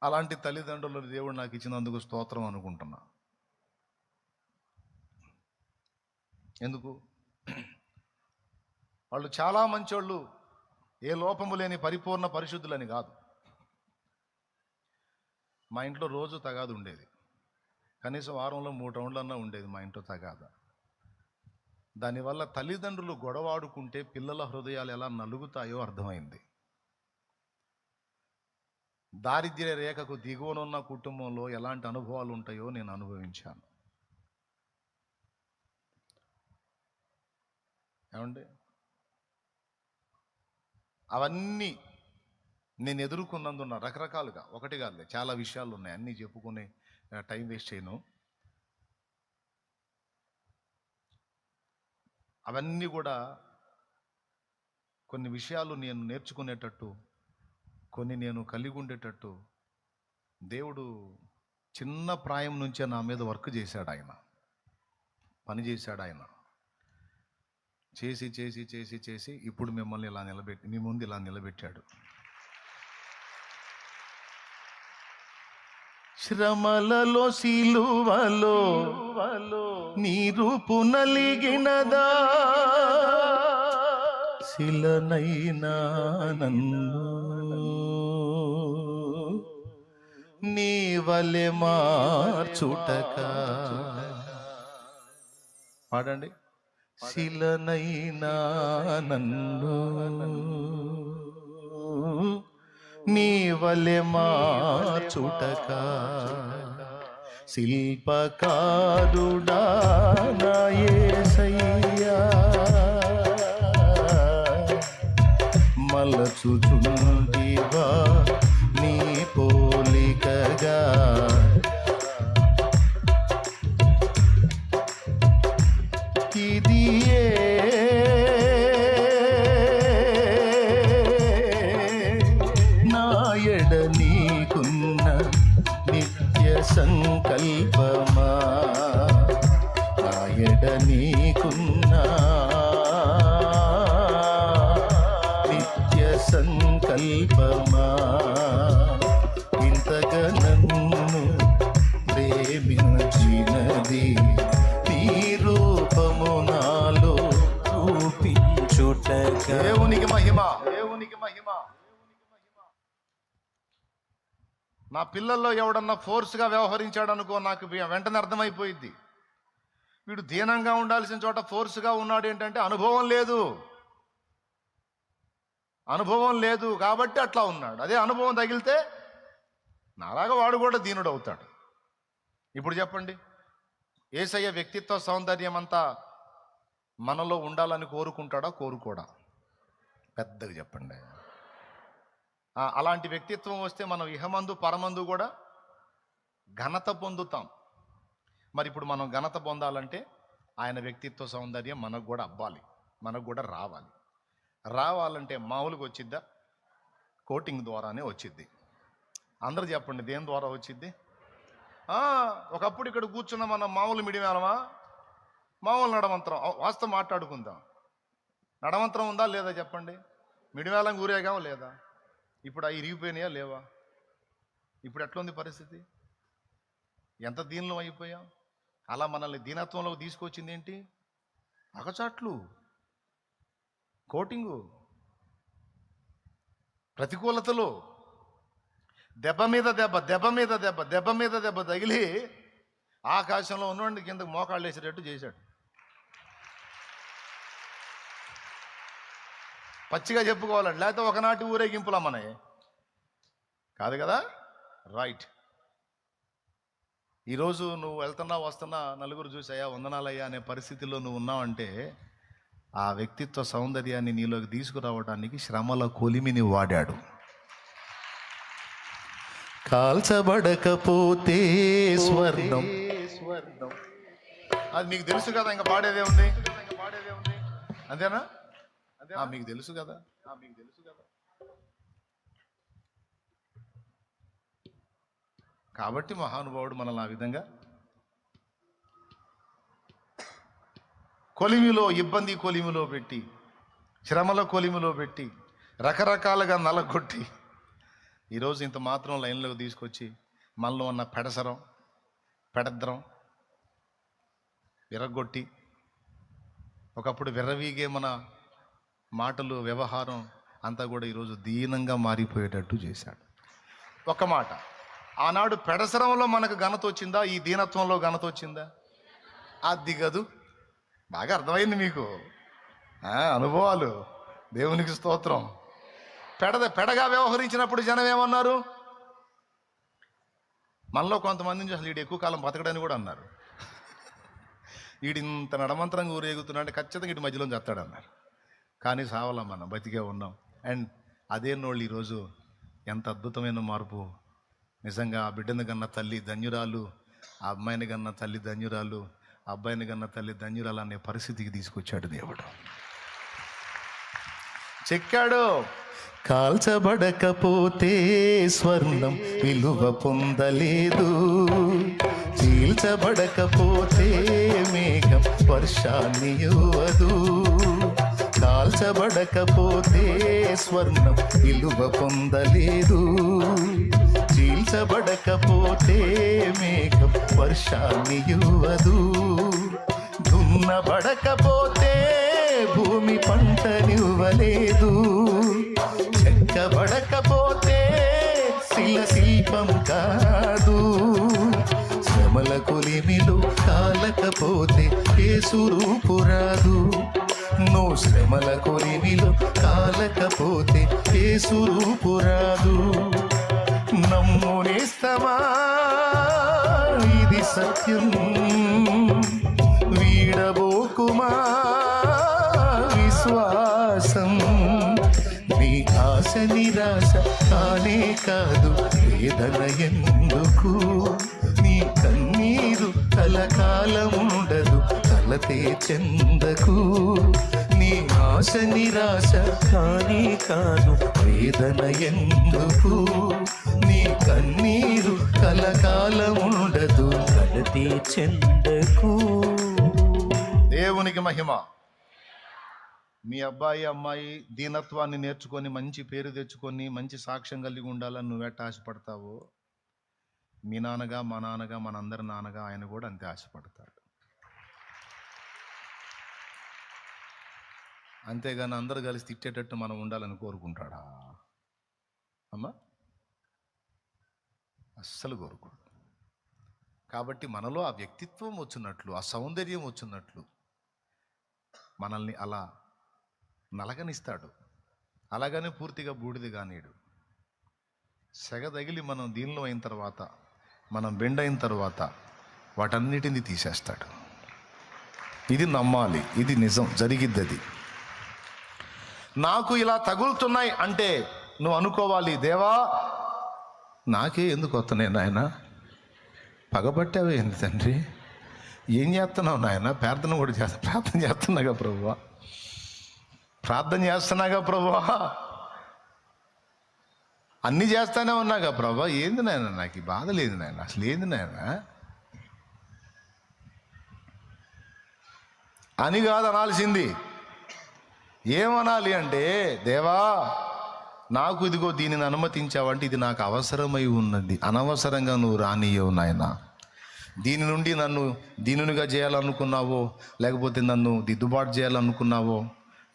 అలాంటి తల్లిదండ్రులు దేవుడు నాకు ఇచ్చినందుకు స్తోత్రం అనుకుంటున్నా. ఎందుకు? వాళ్ళు చాలా మంచోళ్ళు, ఏ లోపము లేని పరిపూర్ణ పరిశుద్ధులని కాదు. మా ఇంట్లో రోజు తగాదు ఉండేది, కనీసం వారంలో 3 రౌండ్లన్నా ఉండేది మా ఇంట్లో తగాద. దానివల్ల తల్లిదండ్రులు గొడవాడుకుంటే పిల్లల హృదయాలు ఎలా నలుగుతాయో అర్థమైంది. దారిద్ర్య రేఖకు దిగువనున్న కుటుంబంలో ఎలాంటి అనుభవాలు ఉంటాయో నేను అనుభవించాను. ఏమండి, అవన్నీ నేను ఎదుర్కొన్నందున్న రకరకాలుగా, ఒకటి కాదులే, చాలా విషయాలు ఉన్నాయి. అన్నీ చెప్పుకునే టైం వేస్ట్ చేయను. అవన్నీ కూడా కొన్ని విషయాలు నేను నేర్చుకునేటట్టు, కొన్ని నేను కలిగి ఉండేటట్టు దేవుడు చిన్న ప్రాయం నుంచే నా మీద వర్క్ చేశాడు. ఆయన పని చేశాడు. ఆయన చేసి చేసి చేసి చేసి ఇప్పుడు మిమ్మల్ని ఇలా మీ ముందు ఇలా నిలబెట్టాడు. శ్రమలలో సిలువలో నీ రూపు నలిగినదా, శిలనైనా నన్ను నీ వలె మార్చుటక. పాడండి. శిలనైనా నన్ను నీ వలె మార్చుటక. శిల్పకారుడా నా యేసయ్యా, మలచుచుండివా నీ పోలికగా. ఇది నాయడ నీకున్న నిత్య సంకల్పమా, నాయడ నీకున్న నిత్య సంకల్పమా. ఇంతగా నన్ను ప్రేమించినది నీ రూపము నాలో చూపించుటక. దేవునికి మహిమ, దేవునికి మహిమ. నా పిల్లల్లో ఎవడన్నా ఫోర్స్గా వ్యవహరించాడు అనుకో, నాకు వెంటనే అర్థమైపోయింది. వీడు దీనంగా ఉండాల్సిన చోట ఫోర్స్గా ఉన్నాడు. ఏంటంటే అనుభవం లేదు, అనుభవం లేదు కాబట్టి అట్లా ఉన్నాడు. అదే అనుభవం తగిలితే నాలాగా వాడు కూడా దీనుడు అవుతాడు. ఇప్పుడు చెప్పండి, యేసయ్య వ్యక్తిత్వ సౌందర్యం అంతా మనలో ఉండాలని కోరుకుంటాడా, కోరుకోడా? పెద్దగా చెప్పండి. అలాంటి వ్యక్తిత్వం వస్తే మనం ఇహమందు పరమందు కూడా ఘనత పొందుతాం. మరి ఇప్పుడు మనం ఘనత పొందాలంటే ఆయన వ్యక్తిత్వ సౌందర్యం మనకు కూడా అవ్వాలి, మనకు కూడా రావాలి. రావాలంటే మామూలుగా వచ్చిద్దా? కోటింగ్ ద్వారానే వచ్చిద్ది. అందరూ చెప్పండి, దేని ద్వారా వచ్చిద్ది? ఒకప్పుడు ఇక్కడ కూర్చున్న మనం మామూలు మిడివేలమా? మామూలు నడమంత్రం. వాస్తవం మాట్లాడుకుందాం. నడమంత్రం ఉందా లేదా చెప్పండి? మిడివేలం ఊరేగామా లేదా? ఇప్పుడు అవి ఇరిగిపోయినాయా లేవా? ఇప్పుడు ఎట్లుంది పరిస్థితి? ఎంత దీనిలో అయిపోయాం? అలా మనల్ని దీనత్వంలో తీసుకొచ్చింది ఏంటి? అగచాట్లు, కోటింగు, ప్రతికూలతలు, దెబ్బ మీద దెబ్బ, దెబ్బ మీద దెబ్బ, దెబ్బ మీద దెబ్బ తగిలి ఆకాశంలో ఉన్నవాడిని కిందకు మోకాళ్ళు వేసేటట్టు చేశాడు. పచ్చిగా చెప్పుకోవాలండి, లేకపోతే ఒకనాటి ఊరేగింపులా మనవి కాదు కదా. రైట్. ఈరోజు నువ్వు వెళ్తున్నా వస్తున్నా నలుగురు చూసాయా వందనాలయ్యా అనే పరిస్థితిలో నువ్వు ఉన్నావంటే ఆ వ్యక్తిత్వ సౌందర్యాన్ని నీలోకి తీసుకురావడానికి శ్రమల కొలిమిని వాడాడు. కాల్చబడకపోతే స్వర్ణం. అది మీకు తెలుసు కదా, ఇంకా పాడేదే ఉంది. అంతేనా? మీకు తెలుసు కదా, మీకు తెలుసు కదా. కాబట్టి మహానుభావుడు మనల్ని ఆ విధంగా కొలిమిలో, ఇబ్బంది కొలిమిలో పెట్టి, శ్రమల కొలిమిలో పెట్టి, రకరకాలుగా నలగొట్టి ఈరోజు ఇంత మాత్రం లైన్లోకి తీసుకొచ్చి మనలో ఉన్న పెడద్రం విరగొట్టి, ఒకప్పుడు విర్రవీగే మన మాటలు, వ్యవహారం అంతా కూడా ఈరోజు దీనంగా మారిపోయేటట్టు చేశాడు. ఒక మాట, ఆనాడు పెడసరంలో మనకు ఘనత వచ్చిందా? ఈ దీనత్వంలో ఘనత వచ్చిందా? అది గదు. బాగా అర్థమైంది మీకు అనుభవాలు. దేవునికి స్తోత్రం. పెడగా వ్యవహరించినప్పుడు జనం ఏమన్నారు? మనలో కొంతమందిని అసలు వీడు ఎక్కువ కాలం బతకడని కూడా అన్నారు. వీడి ఇంత నడమంతరంగా ఊరేగుతున్నాడు, ఖచ్చితంగా ఇటు మధ్యలో చేస్తాడన్నారు. కానీ సావాలా, మనం బతికే ఉన్నాం. అండ్ అదే నోళ్ళు ఈరోజు ఎంత అద్భుతమైన మార్పు. నిజంగా ఆ బిడ్డను కన్న తల్లి ధన్యురాలు, ఆ అమ్మాయిని కన్న తల్లి ధన్యురాలు, ఆ అబ్బాయిని కన్న తల్లి ధన్యురాలు అనే పరిస్థితికి తీసుకొచ్చాడు దేవుడు. చెక్కాడు. కాల్చబడకపోతే స్వర్ణం విలువ పొందలేదు, చీల్చబడకపోతే మేఘం వర్షాన్ని ఇవ్వదు. కాల్చబడకపోతే స్వర్ణం విలువ పొందలేదు, చీల్చబడకపోతే మేఘం వర్షాన్ని ఇవ్వదు. దున్నబడకపోతే భూమి పంటనివ్వలేదు, చెక్కబడకపోతే శిల్పం కాదు. శ్రమల కొలిమిలో కాలకపోతే యేసు రూపు రాదు. నువ్వు శ్రమల కొలిమిలో కాలకపోతే యేసు రూపు రాదు. నమ్మునేస్తమా, ఇది సత్యం, వీడబోకుమా విశ్వాసం. నీ ఆశ నిరాశ కానే కాదు, వేదన ఎందుకు? నీ కన్నీరు కలకాలముండదు, కలతే చెందకు. నీ ఆశ నిరాశ కానీ కాదు, వేదన ఎందుకు? నీ కన్నీరు కలకాలముండదు, కలతే చెందకు. దేవునికి మహిమ. మీ అబ్బాయి అమ్మాయి దీనత్వాన్ని నేర్చుకొని మంచి పేరు తెచ్చుకొని మంచి సాక్ష్యం కలిగి ఉండాలని నువ్వెట్ట ఆశపడతావో, మీ నాన్నగా మా నాన్నగా మనందరి నాన్నగా ఆయన కూడా అంతే ఆశపడతాడు. అంతేగాని అందరూ కలిసి తిట్టేటట్టు మనం ఉండాలని కోరుకుంటాడా అమ్మా? అస్సలు కోరుకోడు. కాబట్టి మనలో ఆ వ్యక్తిత్వం వచ్చినట్లు, ఆ సౌందర్యం వచ్చినట్లు మనల్ని అలా నలగనిస్తాడు. అలాగని పూర్తిగా బూడిద కానీడు. సెగ తగిలి మనం దీనిలో అయిన తర్వాత, మనం బెండ్ అయిన తర్వాత వాటన్నిటిని తీసేస్తాడు. ఇది నమ్మాలి, ఇది నిజం, జరిగిద్ది. అది నాకు ఇలా తగులుతున్నాయి అంటే నువ్వు అనుకోవాలి, దేవా నాకే ఎందుకు వస్తున్నాయి నాయన, పగబట్టావే ఏంది తండ్రి, ఏం చేస్తున్నావు నాయన, ప్రార్థన కూడా ప్రార్థన చేస్తున్నాగా ప్రభువా, ప్రార్థన చేస్తున్నాగా ప్రభువా, అన్నీ చేస్తానే ఉన్నాగా ప్రభా, ఏంది నాయన నాకు ఈ బాధ లేదు నాయన, అసలు ఏంది నాయన అని కాదు అనాల్సింది. ఏమనాలి అంటే, దేవా నాకు ఇదిగో దీనిని అనుమతించావంటే ఇది నాకు అవసరమై ఉన్నది, అనవసరంగా నువ్వు రానియవు నాయన. దీని నుండి నన్ను దీనునిగా చేయాలనుకున్నావో, లేకపోతే నన్ను దిద్దుబాటు చేయాలనుకున్నావో,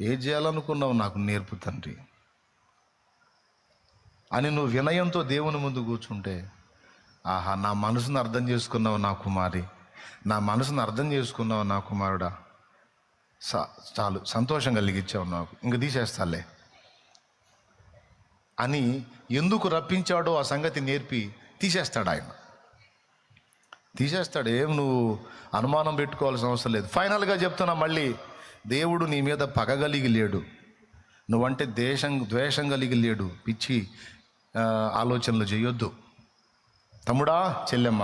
ఏం చేయాలనుకున్నావు నాకు నేర్పు తండ్రి అని నువ్వు వినయంతో దేవుని ముందు కూర్చుంటే, ఆహా నా మనసును అర్థం చేసుకున్నావు నా కుమారి, నా మనసును అర్థం చేసుకున్నావు నా కుమారుడా, చాలు సంతోషం కలిగించావు నాకు, ఇంక తీసేస్తాలే అని ఎందుకు రప్పించాడో ఆ సంగతి నేర్పి తీసేస్తాడు ఆయన, తీసేస్తాడు. ఏం నువ్వు అనుమానం పెట్టుకోవాల్సిన అవసరం లేదు. ఫైనల్గా చెప్తున్నా మళ్ళీ, దేవుడు నీ మీద పగ కలిగి లేడు, నువ్వంటే ద్వేషం కలిగి లేడు. పిచ్చి ఆలోచనలు చేయొద్దు తమ్ముడా చెల్లెమ్మ.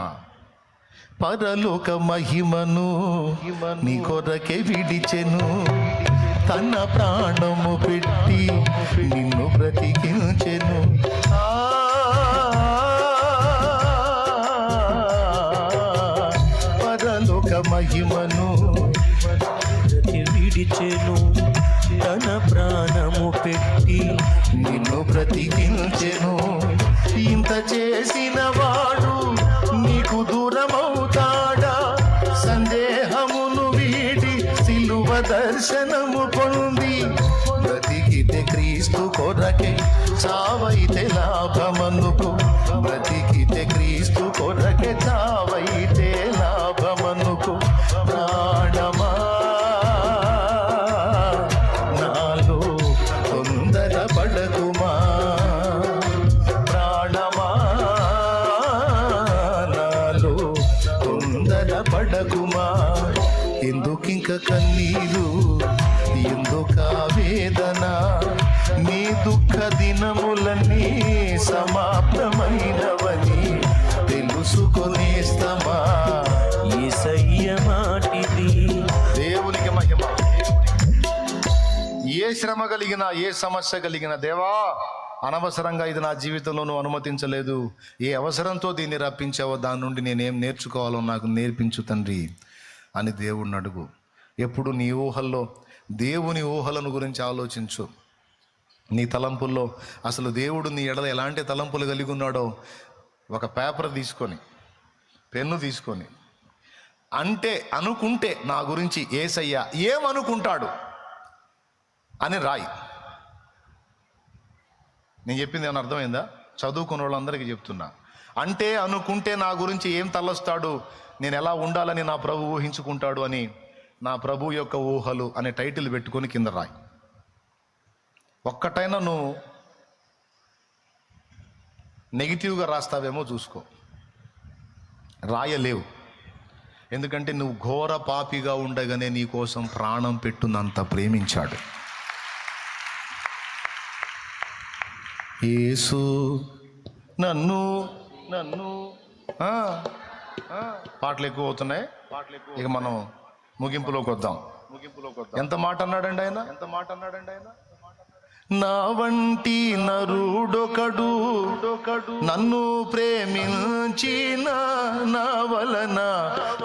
పరలోక మహిమను నీ కొరకే విడిచెను, తన ప్రాణము పెట్టి నిన్ను బ్రతికించెను. పరలోక మహిమను విడిచెను, తన ప్రాణము పెట్టి నిన్ను బ్రతికించెను. ఇంత చేసిన వాడు నీకు దూరమవుతాడా? సందేహమును వీడి సిలువ దర్శనము పొంది బ్రతికితే క్రీస్తు కొరకే, చావైతే లాభమనుకు. బ్రతికితే క్రీస్తు కొరకే, చావైతే లాభమనుకు. ప్రాణమా నాలో తొందర పడకుమా, ప్రాణమా నాలో తొందర పడకుమా. ఎందుకింక కన్నీరు, ఎందుకా వేదన, నీ దుఃఖ దినములన్నీ సమాప్తమైనవని తెలుసుకొనేస్తమా. యేసయ్య మాటిది. దేవునికి మహిమ. ఏ శ్రమ కలిగినా, ఏ సమస్య కలిగినా, దేవా అనవసరంగా ఇది నా జీవితంలో నువ్వు అనుమతించలేదు, ఏ అవసరంతో దీన్ని రప్పించావో దాని నుండి నేనేం నేర్చుకోవాలో నాకు నేర్పించు తండ్రి అని దేవుడిని అడుగు. ఎప్పుడు నీ ఊహల్లో దేవుని ఊహలను గురించి ఆలోచించు. నీ తలంపుల్లో అసలు దేవుడు నీ ఎడల ఎలాంటి తలంపులు కలిగి ఉన్నాడో ఒక పేపర్ తీసుకొని, పెన్ను తీసుకొని, అంటే అనుకుంటే నా గురించి యేసయ్య ఏమనుకుంటాడు అని రాయి. నేను చెప్పింది ఏమైనా అర్థమైందా? చదువుకున్న వాళ్ళందరికీ చెప్తున్నా. అంటే అనుకుంటే నా గురించి ఏం తలొస్తాడు, నేను ఎలా ఉండాలని నా ప్రభు ఊహించుకుంటాడు అని, నా ప్రభు యొక్క ఊహలు అనే టైటిల్ పెట్టుకొని కింద రాయి. ఒక్కటైనా నువ్వు నెగిటివ్గా రాస్తావేమో చూసుకో. రాయలేవు. ఎందుకంటే నువ్వు ఘోర పాపిగా ఉండగానే నీ కోసం ప్రాణం పెట్టునంత ప్రేమించాడు. యేసు నన్ను నన్ను పాటలు ఎక్కువ అవుతున్నాయి. ఇక మనం ముగింపులోకి వద్దాం. ఎంత మాట అన్నాడండి ఆయన, నా వంటి నరుడొకడు నన్ను ప్రేమించిన నా వలన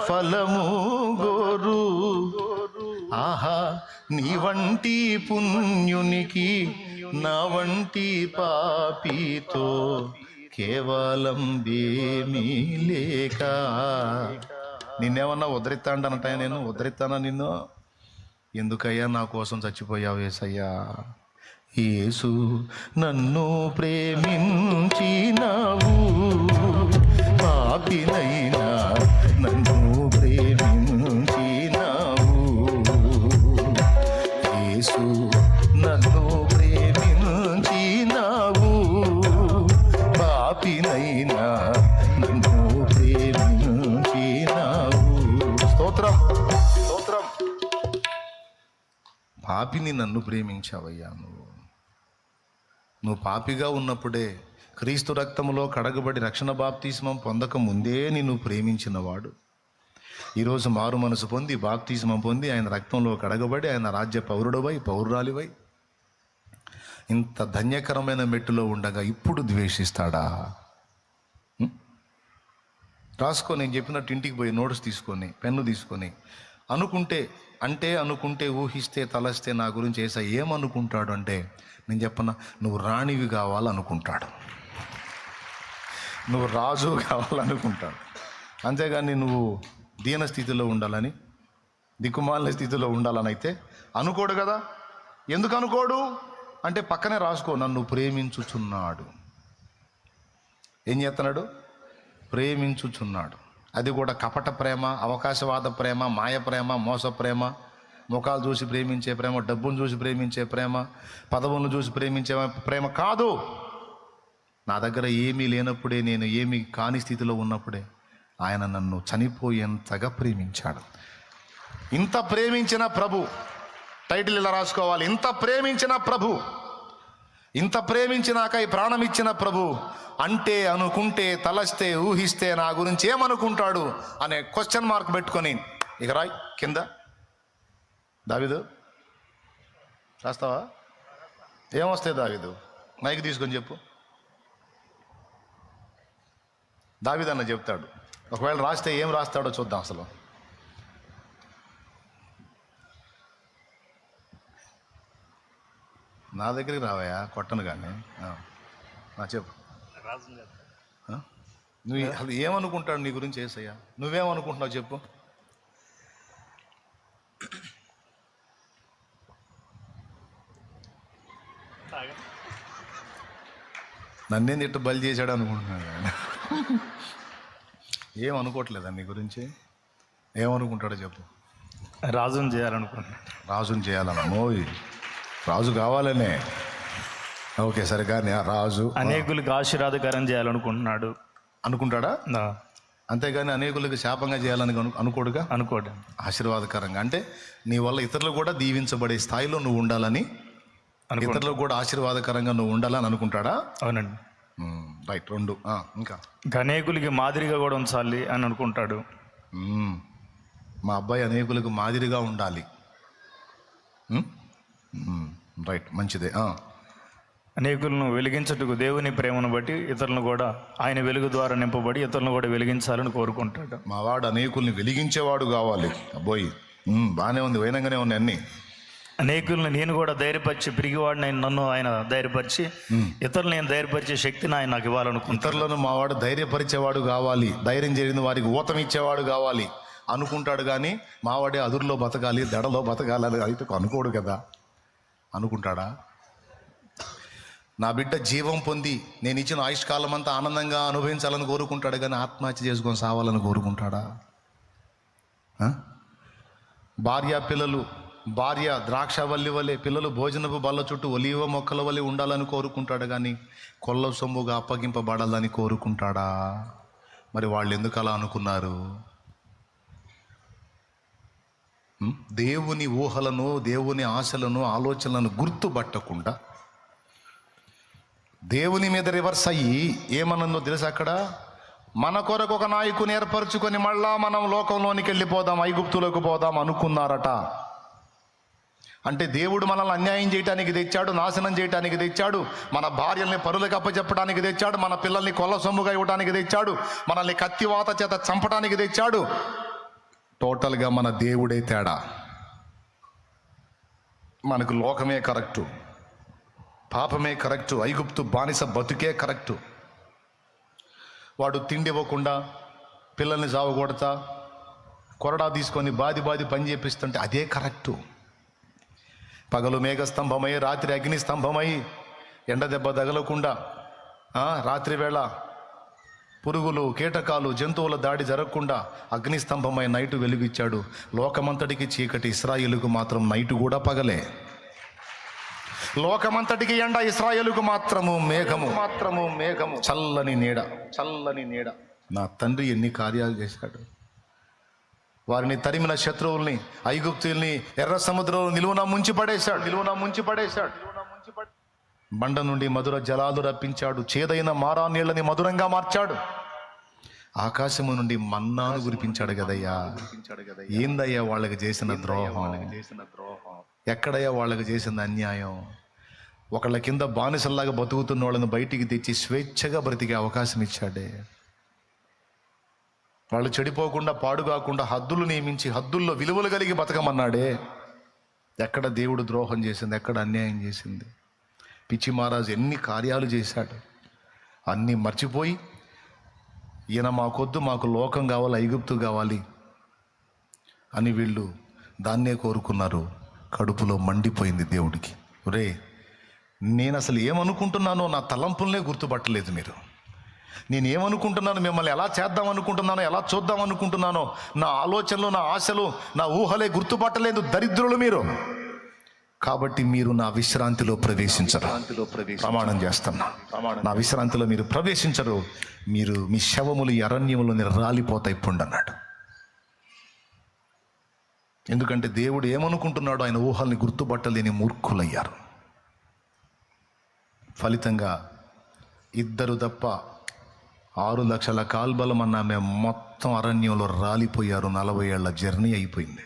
ఫలము గోరు. ఆహా నీ వంటి పుణ్యునికి నా వంటి పాపితో కేవలం ఏమీ లేక. నిన్నేమన్నా ఉద్ధరిస్తాంటనట, నేను ఉద్ధరిస్తానా నిన్ను? ఎందుకయ్యా నా కోసం చచ్చిపోయావు యేసయ్యా, యేసు నన్ను ప్రేమించినావు, పాపినైనా నన్ను ప్రేమించినావు. యేసు నన్ను ప్రేమించినావు, పాపినైనా నన్ను ప్రేమించినావు. స్తోత్రం స్తోత్రం. పాపిని నన్ను ప్రేమించావయ్యా. నువ్వు పాపిగా ఉన్నప్పుడే, క్రీస్తు రక్తములో కడగబడి రక్షణ బాప్తిస్మం పొందక ముందే నిన్ను ప్రేమించినవాడు ఈరోజు మారు మనసు పొంది బాప్తిస్మం పొంది ఆయన రక్తంలో కడగబడి ఆయన రాజ్య పౌరుడవై పౌరురాలివై ఇంత ధన్యకరమైన మెట్టులో ఉండగా ఇప్పుడు ద్వేషిస్తాడా? రాసుకో, నేను చెప్పినట్టు ఇంటికి పోయి నోట్స్ తీసుకొని పెన్ను తీసుకొని అనుకుంటే ఊహిస్తే తలస్తే నా గురించి యేసయ్య ఏమనుకుంటాడు అంటే, నేను చెప్పనా, నువ్వు రాణివి కావాలనుకుంటాడు, నువ్వు రాజు కావాలనుకుంటాడు. అంతేగాని నువ్వు దీన స్థితిలో ఉండాలని, దిక్కుమాలిన స్థితిలో ఉండాలని అయితే అనుకోడు కదా. ఎందుకు అనుకోడు అంటే పక్కనే రాసుకో, నన్ను ప్రేమించుచున్నాడు. ఏం చేస్తున్నాడు? ప్రేమించుచున్నాడు. అది కూడా కపట ప్రేమ, అవకాశవాద ప్రేమ, మాయ ప్రేమ, మోస ప్రేమ, ముఖాలు చూసి ప్రేమించే ప్రేమ, డబ్బును చూసి ప్రేమించే ప్రేమ, పదవులను చూసి ప్రేమించే ప్రేమ కాదు. నా దగ్గర ఏమీ లేనప్పుడే, నేను ఏమీ కాని స్థితిలో ఉన్నప్పుడే ఆయన నన్ను చనిపోయేంతగా ప్రేమించాడు. ఇంత ప్రేమించిన ప్రభు, టైటిల్ ఇలా రాసుకోవాలి, ఇంత ప్రేమించిన ప్రభు, ఇంత ప్రేమించినాక ఈ ప్రాణం ఇచ్చిన ప్రభు అంటే, అనుకుంటే, తలస్తే, ఊహిస్తే నా గురించి ఏమనుకుంటాడు అనే క్వశ్చన్ మార్క్ పెట్టుకొని ఇక రాయ్ కింద. దావీదు రాస్తావా? ఏమొస్తాయి దావీదు? మైక్ తీసుకొని చెప్పు. దావీదు అన్న చెప్తాడు. ఒకవేళ రాస్తే ఏం రాస్తాడో చూద్దాం. అసలు నా దగ్గరికి రావయా, కొట్టను కానీ చెప్పు. నువ్వు అసలు ఏమనుకుంటాడు నీ గురించి యేసయ్య? నువ్వేమనుకుంటున్నావు చెప్పు. నన్నేంది ఇట్టు బలి చేశాడు అనుకుంటున్నాడు. ఏమనుకోవట్లేదా నీ గురించి? ఏమనుకుంటాడో చెప్పు. రాజుని చేయాలనుకుంటున్నాడు. రాజుని చేయాలన్నమోయ్, రాజు కావాలనే. ఓకే సరే, కానీ రాజు అనేకులకు ఆశీర్వాదకరం చేయాలనుకుంటున్నాడు. అనుకుంటాడా? అంతేగాని అనేకులకు శాపంగా చేయాలని అనుకోడుగా. అనుకోడు. ఆశీర్వాదకరంగా అంటే నీ వల్ల ఇతరులు కూడా దీవించబడే స్థాయిలో నువ్వు ఉండాలని, ఇతరులకు కూడా ఆశీర్వాదకరంగా నువ్వు ఉండాలని అనుకుంటాడా? అవునండి. రైట్. రెండు ఇంకా అనేకులకి మాదిరిగా కూడా ఉంచాలి అని అనుకుంటాడు. మా అబ్బాయి అనేకులకు మాదిరిగా ఉండాలి. రైట్, మంచిదే. అనేకులను వెలిగించటకు దేవుని ప్రేమను బట్టి ఇతరులను కూడా ఆయన వెలుగు ద్వారా నింపబడి ఇతరులను కూడా వెలిగించాలని కోరుకుంటాడు. మా వాడు అనేకుల్ని వెలిగించేవాడు కావాలి. అబ్బోయి బాగానే ఉంది, వైనంగానే ఉన్నాయి అన్ని. అనేకుల్ని నేను కూడా ధైర్యపరిచి, పిరిగివాడిని నన్ను ఆయన ధైర్యపరిచి ఇతరులు నేను ధైర్యపరిచే శక్తిని ఆయన నాకు ఇవ్వాలనుకుంటాను. ఇతరులను మా వాడు ధైర్యపరిచేవాడు కావాలి, ధైర్యం జరిగిన వారికి ఊతం ఇచ్చేవాడు కావాలి అనుకుంటాడు. కానీ మావాడే అదురులో బతకాలి, దడలో బతకాలి అని అయితే అనుకోడు కదా. అనుకుంటాడా? నా బిడ్డ జీవం పొంది నేను ఇచ్చిన ఆయుష్కాలం అంతా ఆనందంగా అనుభవించాలని కోరుకుంటాడు, కానీ ఆత్మహత్య చేసుకొని సావాలని కోరుకుంటాడా? భార్య ద్రాక్షవల్లి వలె, పిల్లలు భోజనపు బల్ల చుట్టూ ఒలీవ మొక్కల వలె ఉండాలని కోరుకుంటాడు, కానీ కొల్ల సొమ్ముగా అప్పగింపబడాలని కోరుకుంటాడా? మరి వాళ్ళు ఎందుకు అలా అనుకున్నారు? దేవుని ఊహలను, దేవుని ఆశలను, ఆలోచనలను గుర్తుపట్టకుండా దేవుని మీద రివర్స్ అయ్యి ఏమన్నదో తెలుసు. అక్కడ మన కొరకు ఒక నాయకుని ఏర్పరచుకొని మళ్ళా మనం లోకంలోనికి వెళ్ళిపోదాం, ఐగుప్తులోకి పోదాం అనుకున్నారట. అంటే దేవుడు మనల్ని అన్యాయం చేయడానికి తెచ్చాడు, నాశనం చేయడానికి తెచ్చాడు, మన భార్యల్ని పరులకు అప్పచెప్పడానికి తెచ్చాడు, మన పిల్లల్ని కొల్ల సొమ్ముగా ఇవ్వడానికి తెచ్చాడు, మనల్ని కత్తివాత చేత చంపడానికి తెచ్చాడు. టోటల్గా మన దేవుడే తేడా. మనకు లోకమే కరెక్టు, పాపమే కరెక్టు, ఐగుప్తు బానిస బతుకే కరెక్టు. వాడు తిండి ఇవ్వకుండా పిల్లల్ని సావగొడతా కొరడా తీసుకొని బాది పని చేపిస్తుంటే అదే కరెక్టు. పగలు మేఘస్తంభమై రాత్రి అగ్ని స్తంభమై ఎండ దెబ్బ తగలకుండా రాత్రి వేళ పురుగులు కీటకాలు జంతువుల దాడి జరగకుండా అగ్నిస్తంభమై నైటు వెలుగిచ్చాడు. లోకమంతటికి చీకటి, ఇశ్రాయేలుకు మాత్రం నైటు కూడా పగలే. లోకమంతటికి ఎండ, ఇశ్రాయేలుకు మాత్రము మేఘము చల్లని నీడ. నా తండ్రి ఎన్ని కార్యాలు చేశాడు. వారిని తరిమిన శత్రువుల్ని, ఐగుప్తుల్ని ఎర్ర సముద్రంలో నిలువున ముంచి పడేశాడు. బండ నుండి మధుర జలాలు రప్పించాడు. చేదైన మారా నీళ్ళని మధురంగా మార్చాడు. ఆకాశము నుండి మన్నాను కురిపించాడు కదయ్యా. ఏందయ్యా వాళ్ళకి చేసిన ద్రోహం? ఎక్కడయ్యా వాళ్ళకి చేసిన అన్యాయం? ఒకళ్ళ కింద బానిసల్లాగా బతుకుతున్న వాళ్ళని బయటికి తెచ్చి స్వేచ్ఛగా బ్రతికే అవకాశం ఇచ్చాడే. వాళ్ళు చెడిపోకుండా పాడు కాకుండా హద్దులు నియమించి హద్దుల్లో విలువలు కలిగి బతకమన్నాడే. ఎక్కడ దేవుడు ద్రోహం చేసింది? ఎక్కడ అన్యాయం చేసింది? పిచ్చి మహారాజు ఎన్ని కార్యాలు చేశాడు. అన్నీ మర్చిపోయి ఈయన మాకొద్దు, మాకు లోకం కావాలి, ఐగుప్తు కావాలి అని వీళ్ళు దాన్నే కోరుకున్నారు. కడుపులో మండిపోయింది దేవుడికి. ఒరే, నేను అసలు ఏమనుకుంటున్నానో నా తలంపులనే గుర్తుపట్టలేదు మీరు. నేను ఏమనుకుంటున్నాను, మిమ్మల్ని ఎలా చేద్దాం అనుకుంటున్నానో, ఎలా చూద్దాం అనుకుంటున్నానో, నా ఆలోచనలు, నా ఆశలు, నా ఊహలే గుర్తుపట్టలేదు. దరిద్రులు మీరు. కాబట్టి మీరు నా విశ్రాంతిలో ప్రవేశించరు. ప్రమాణం చేస్తున్నా, నా విశ్రాంతిలో మీరు ప్రవేశించరు. మీరు మీ శవములు ఈ అరణ్యములోని రాలిపోతాయి పొండన్నాడు. ఎందుకంటే దేవుడు ఏమనుకుంటున్నాడో ఆయన ఊహల్ని గుర్తుపట్టలేని మూర్ఖులయ్యారు. ఫలితంగా ఇద్దరు తప్ప 6 లక్షల కాల్బలం అన్న మేము మొత్తం అరణ్యంలో రాలిపోయారు. 40 ఏళ్ల జర్నీ అయిపోయింది.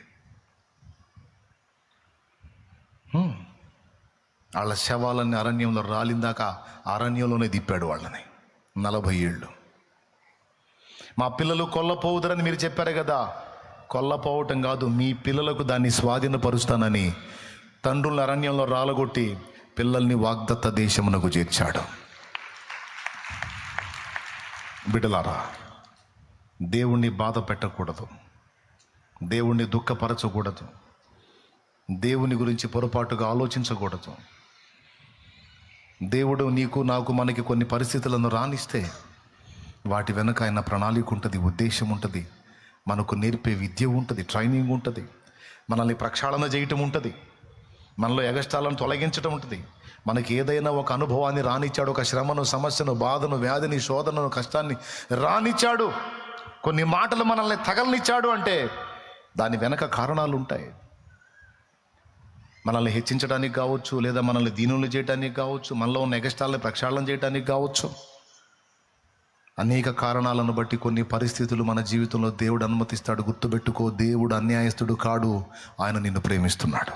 వాళ్ళ శవాలన్నీ అరణ్యంలో రాలిందాక అరణ్యంలోనే దిప్పాడు వాళ్ళని 40 ఏళ్ళు. మా పిల్లలు కొల్లపోవుదరని మీరు చెప్పారు కదా. కొల్లపోవటం కాదు, మీ పిల్లలకు దాన్ని స్వాధీనపరుస్తానని తండ్రుల అరణ్యంలో రాలగొట్టి పిల్లల్ని వాగ్దత్త దేశమునకు చేర్చాడు. బిడ్డలారా, దేవుణ్ణి బాధ పెట్టకూడదు, దేవుణ్ణి దుఃఖపరచకూడదు, దేవుని గురించి పొరపాటుగా ఆలోచించకూడదు. దేవుడు నీకు నాకు మనకి కొన్ని పరిస్థితులను రానిస్తే వాటి వెనక ఆయన ప్రణాళిక ఉంటుంది, ఉద్దేశం ఉంటుంది, మనకు నేర్పే విద్య ఉంటుంది, ట్రైనింగ్ ఉంటుంది, మనల్ని ప్రక్షాళన చేయటం ఉంటుంది, మనలో ఎగస్టాలను తొలగించటం ఉంటుంది. మనకి ఏదైనా ఒక అనుభవాన్ని రానిచ్చాడు, ఒక శ్రమను, సమస్యను, బాధను, వ్యాధిని, శోధనను, కష్టాన్ని రానిచ్చాడు, కొన్ని మాటలు మనల్ని తగలనిచ్చాడు అంటే దాని వెనక కారణాలు ఉంటాయి. మనల్ని హెచ్చించడానికి కావచ్చు, లేదా మనల్ని దీనులు చేయడానికి కావచ్చు, మనలో ఉన్న ఎగస్టాలని ప్రక్షాళన చేయడానికి కావచ్చు. అనేక కారణాలను బట్టి కొన్ని పరిస్థితులు మన జీవితంలో దేవుడు అనుమతిస్తాడు. గుర్తుపెట్టుకో, దేవుడు అన్యాయస్తుడు కాడు, ఆయన నిన్ను ప్రేమిస్తున్నాడు.